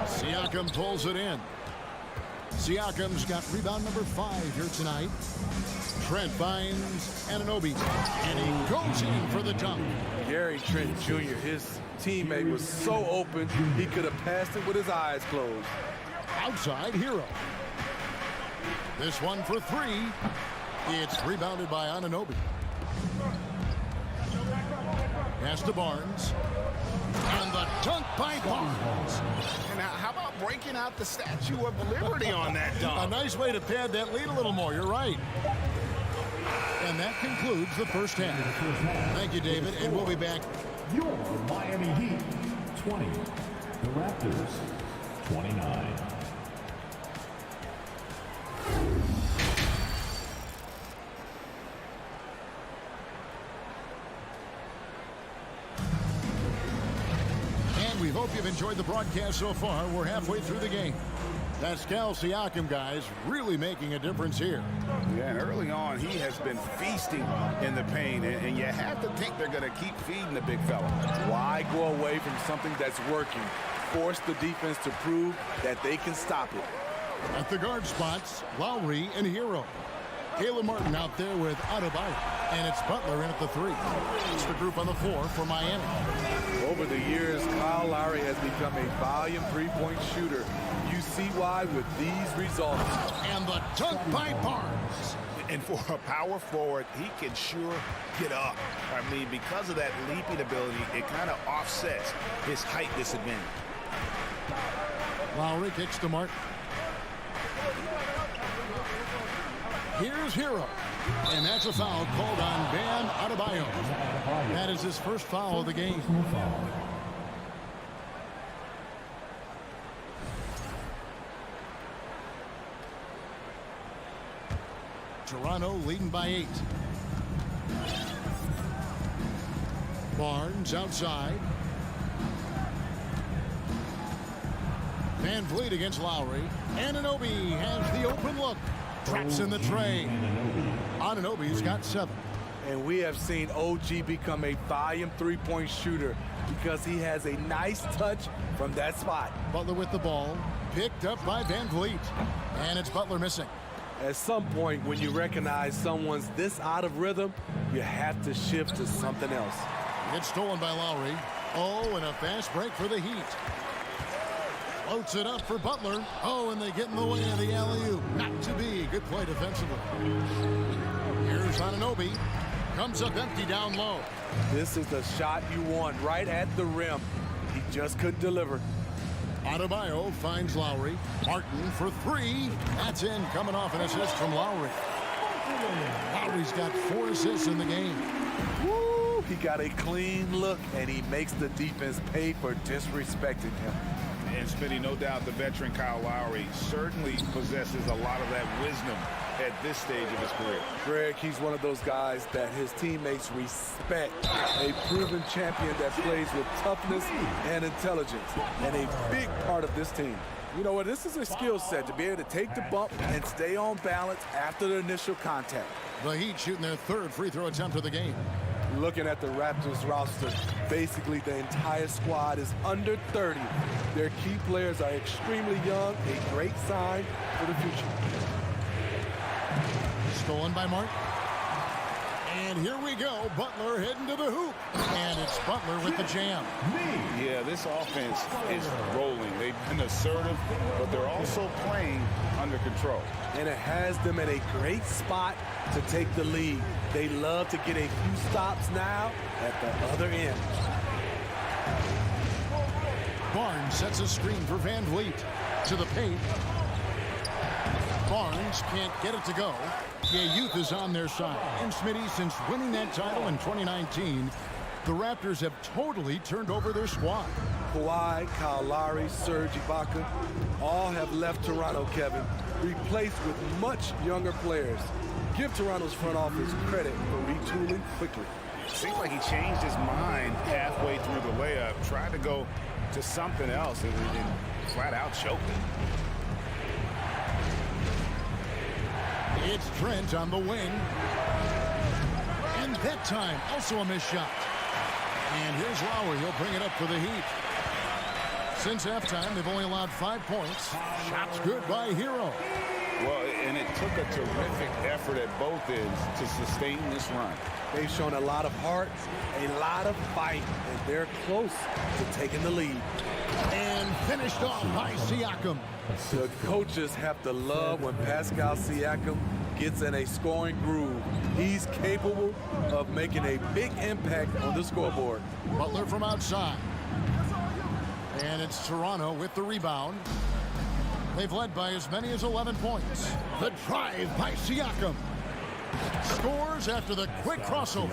Siakam pulls it in. Siakam's got rebound number 5 here tonight. Trent finds Anunoby, and he goes in for the dunk. Gary Trent Jr., his teammate was so open, he could have passed it with his eyes closed. Outside, Hero. This one for 3. It's rebounded by Anunoby. Pass to Barnes. And the dunk by Barnes. And how about breaking out the Statue of Liberty on that dunk? A nice way to pad that lead a little more. You're right. And that concludes the first half. Thank you, David, and we'll be back. Your Miami Heat, 20. The Raptors, 29. And we hope you've enjoyed the broadcast so far. We're halfway through the game. Pascal Siakam, guys, really making a difference here. Yeah, and early on, he has been feasting in the paint, and you have to think they're going to keep feeding the big fella. Why go away from something that's working? Force the defense to prove that they can stop it. At the guard spots, Lowry and Hero. Caleb Martin out there with Adebayo, and it's Butler in at the 3. It's the group on the floor for Miami. Over the years, Kyle Lowry has become a volume three-point shooter. You see why with these results. And the dunk by Barnes. And for a power forward, he can sure get up. I mean, because of that leaping ability, it kind of offsets his height disadvantage. Lowry kicks to Martin. Here's Hero. And that's a foul called on Bam Adebayo. That is his first foul of the game. Toronto leading by 8. Barnes outside. Van Vliet against Lowry. Anunoby has the open look. Traps in the tray. Anunoby's got 7. And we have seen OG become a volume three-point shooter because he has a nice touch from that spot. Butler with the ball. Picked up by Van Vliet. And it's Butler missing. At some point, when you recognize someone's this out of rhythm, you have to shift to something else. It's stolen by Lowry. Oh, and a fast break for the Heat. Floats it up for Butler. Oh, and they get in the way of the alley-oop. Not to be. Good play defensively. Here's Anunoby. Comes up empty down low. This is the shot you want right at the rim. He just couldn't deliver. Adebayo finds Lowry. Martin for 3. That's in, coming off an assist from Lowry. Lowry's got 4 assists in the game. Woo! He got a clean look, and he makes the defense pay for disrespecting him. And Smitty, no doubt the veteran Kyle Lowry certainly possesses a lot of that wisdom at this stage of his career. Greg, he's one of those guys that his teammates respect. A proven champion that plays with toughness and intelligence, and a big part of this team. You know what? This is a skill set to be able to take the bump and stay on balance after the initial contact. The Heat shooting their 3rd free throw attempt of the game. Looking at the Raptors roster, basically the entire squad is under 30. Their key players are extremely young, a great sign for the future. Stolen by Martin. And here we go. Butler heading to the hoop. And it's Butler with the jam. Yeah, this offense is rolling. They've been assertive, but they're also playing under control. And it has them in a great spot to take the lead. They love to get a few stops now at the other end. Barnes sets a screen for Van Vliet. To the paint. Barnes can't get it to go. Yeah, youth is on their side. And Smitty, since winning that title in 2019, the Raptors have totally turned over their squad. Kawhi, Kyle Lowry, Serge Ibaka, all have left Toronto, Kevin, replaced with much younger players. Give Toronto's front office credit for retooling quickly. Seems like he changed his mind halfway through the layup, tried to go to something else, and flat out choked it. It's Trent on the wing. And that time, also a missed shot. And here's Lowry. He'll bring it up for the Heat. Since halftime, they've only allowed 5 points. Shots good by Hero. Well, and it took a terrific effort at both ends to sustain this run. They've shown a lot of heart, a lot of fight, and they're close to taking the lead. And finished off by Siakam. The coaches have to love when Pascal Siakam gets in a scoring groove. He's capable of making a big impact on the scoreboard. Butler from outside. And it's Toronto with the rebound. They've led by as many as 11 points. The drive by Siakam. Scores after the quick crossover.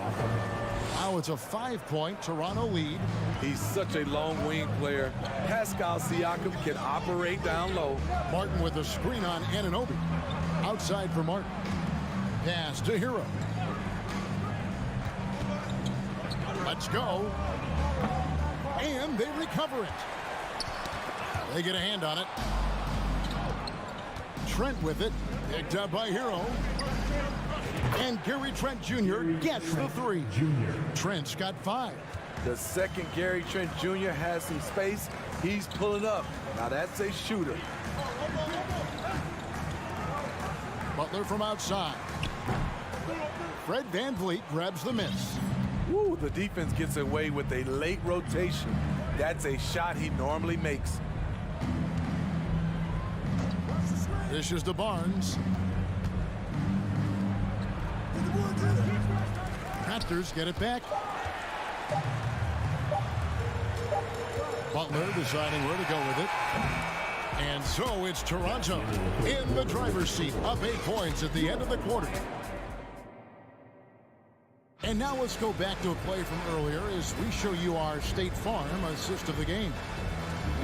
Now it's a 5-point Toronto lead. He's such a long wing player. Pascal Siakam can operate down low. Martin with a screen on Anunoby. Outside for Martin. Pass to Hero. Let's go. And they recover it. They get a hand on it. Trent with it. Picked up by Hero. And Gary Trent Jr. gets the 3. Trent's got 5. The second Gary Trent Jr. has some space, he's pulling up. Now that's a shooter. Butler from outside. Fred Van Vliet grabs the miss. Woo, the defense gets away with a late rotation. That's a shot he normally makes. This is to Barnes. Raptors get it back. Butler deciding where to go with it. And so it's Toronto in the driver's seat, up 8 points at the end of the quarter. And now let's go back to a play from earlier as we show you our State Farm assist of the game.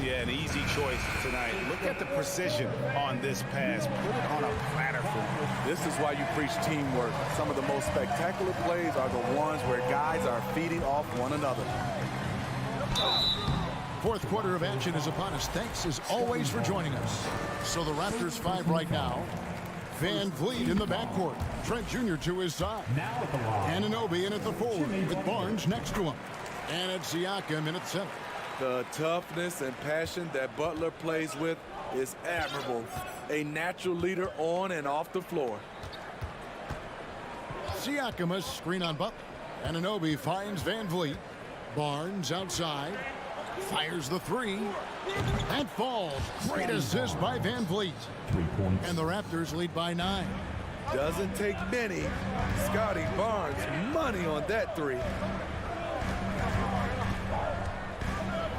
Yeah, an easy choice tonight. Look at the precision on this pass. Put it on a platter for him. This is why you preach teamwork. Some of the most spectacular plays are the ones where guys are feeding off one another. Fourth quarter of action is upon us. Thanks as always for joining us. So the Raptors 5 right now. Van Vliet in the backcourt. Trent Jr. to his side. Anunoby in at the forward with Barnes next to him. And it's Siakam in at center. The toughness and passion that Butler plays with is admirable. A natural leader on and off the floor. Siakam a screen on Butler. Anunoby finds Van Vliet. Barnes outside. Fires the 3. And falls. Great assist by Van Vliet. 3 points. And the Raptors lead by 9. Doesn't take many. Scotty Barnes, money on that 3.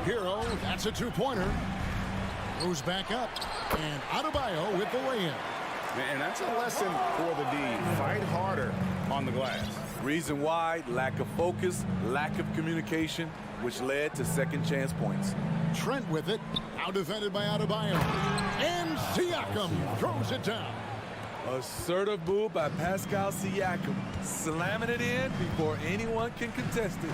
Hero, that's a 2-pointer. Goes back up. And Adebayo with the lay-in. And that's a lesson for the D. Fight harder on the glass. Reason why, lack of focus, lack of communication, which led to second chance points. Trent with it. Now defended by Adebayo. And Siakam throws it down. Assertive move by Pascal Siakam. Slamming it in before anyone can contest it.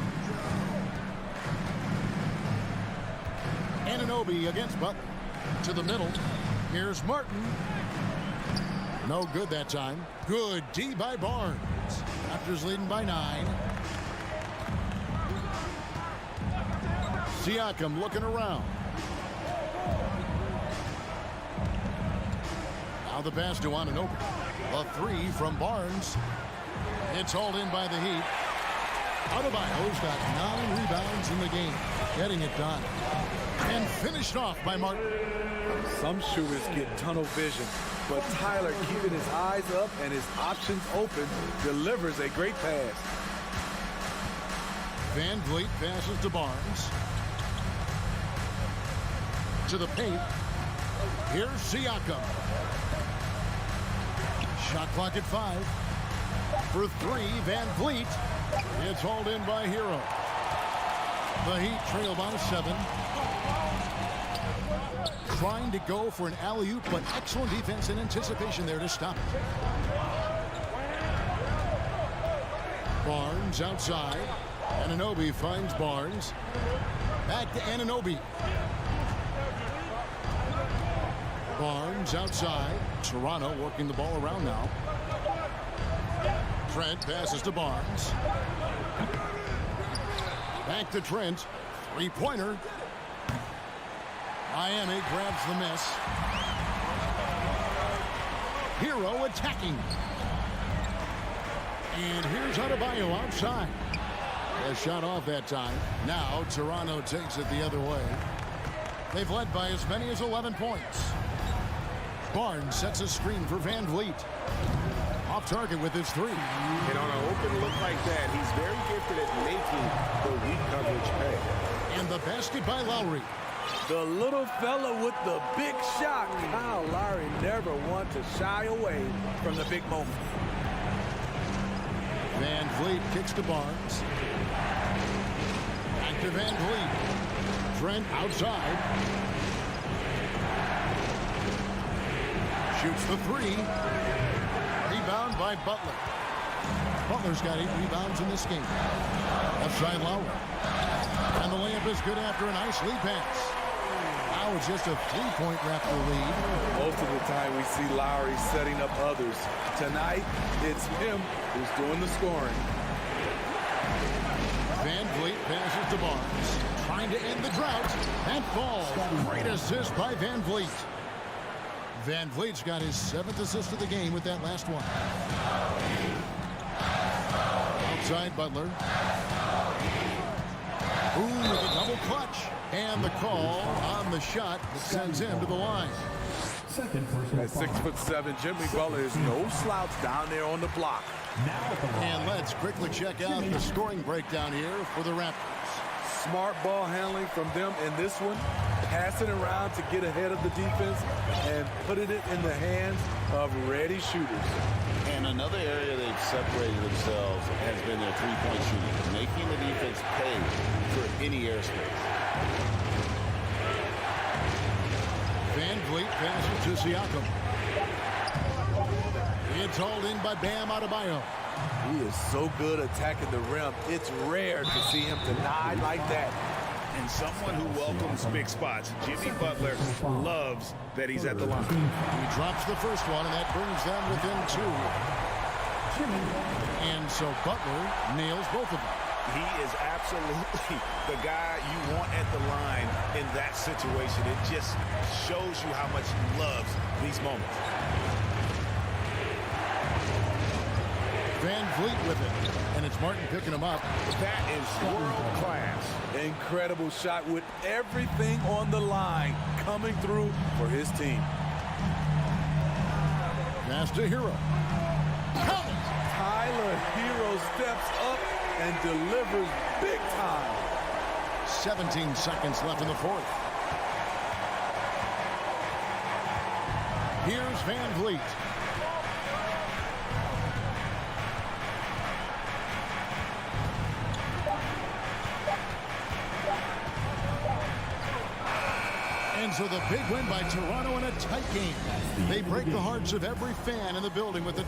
Anunoby against Butler. To the middle. Here's Martin. No good that time. Good D by Barnes. Raptors leading by 9. Siakam looking around. Now the pass to Anunoby. A 3 from Barnes. It's hauled in by the Heat. Adebayo's got 9 rebounds in the game. Getting it done. And finished off by Martin. Some shooters get tunnel vision, but Tyler, keeping his eyes up and his options open, delivers a great pass. Van Vliet passes to Barnes. to the paint. Here's Siakam. Shot clock at 5. For 3, Van Vliet. It's hauled in by Hero. The Heat trail by 7. Trying to go for an alley-oop, but excellent defense and anticipation there to stop it. Barnes outside. Anunoby finds Barnes. Back to Anunoby. Barnes outside. Toronto working the ball around now. Trent passes to Barnes. Back to Trent. Three-pointer. Miami grabs the miss. Hero attacking. And here's Adebayo outside. A shot off that time. Now Toronto takes it the other way. They've led by as many as 11 points. Barnes sets a screen for Van Vliet. Off target with his 3. And on an open look like that, he's very gifted at making the weak coverage pay. And the basket by Lowry. The little fella with the big shot. Kyle Lowry never want to shy away from the big moment. Van Vliet kicks to Barnes. Back to Van Vliet. Trent outside. Shoots the 3. Rebound by Butler. Butler's got 8 rebounds in this game. Left side Lowry. And the layup is good after a nice lead pass. Now it's just a 3-point Raptor lead. Most of the time we see Lowry setting up others. Tonight, it's him who's doing the scoring. Van Vliet passes to Barnes. Trying to end the drought. That falls. Great assist by Van Vliet. Van Vliet's got his 7th assist of the game with that last one. Outside Butler. Boom with a double clutch. And the call on the shot that sends him to the line. At 6'7", Jimmy Butler is no slouch down there on the block. And let's quickly check out the scoring breakdown here for the Raptors. Smart ball handling from them in this one. Passing around to get ahead of the defense and putting it in the hands of ready shooters. And another area they've separated themselves has been their three-point shooting, making the defense pay for any airspace. Van Vliet passes to Siakam. It's hauled in by Bam Adebayo. He is so good attacking the rim. It's rare to see him denied like that. And someone who welcomes big spots. Jimmy Butler loves that he's at the line. He drops the first one, and that brings them within 2. And so Butler nails both of them. He is absolutely the guy you want at the line in that situation. It just shows you how much he loves these moments. Van Vliet with it, and it's Martin picking him up. That is world class. Incredible shot with everything on the line coming through for his team. Pass to Hero. Tyler Hero steps up and delivers big time. 17 seconds left in the 4th. Here's Van Vliet. And so the big win by Toronto in a tight game. They break the hearts of every fan in the building with the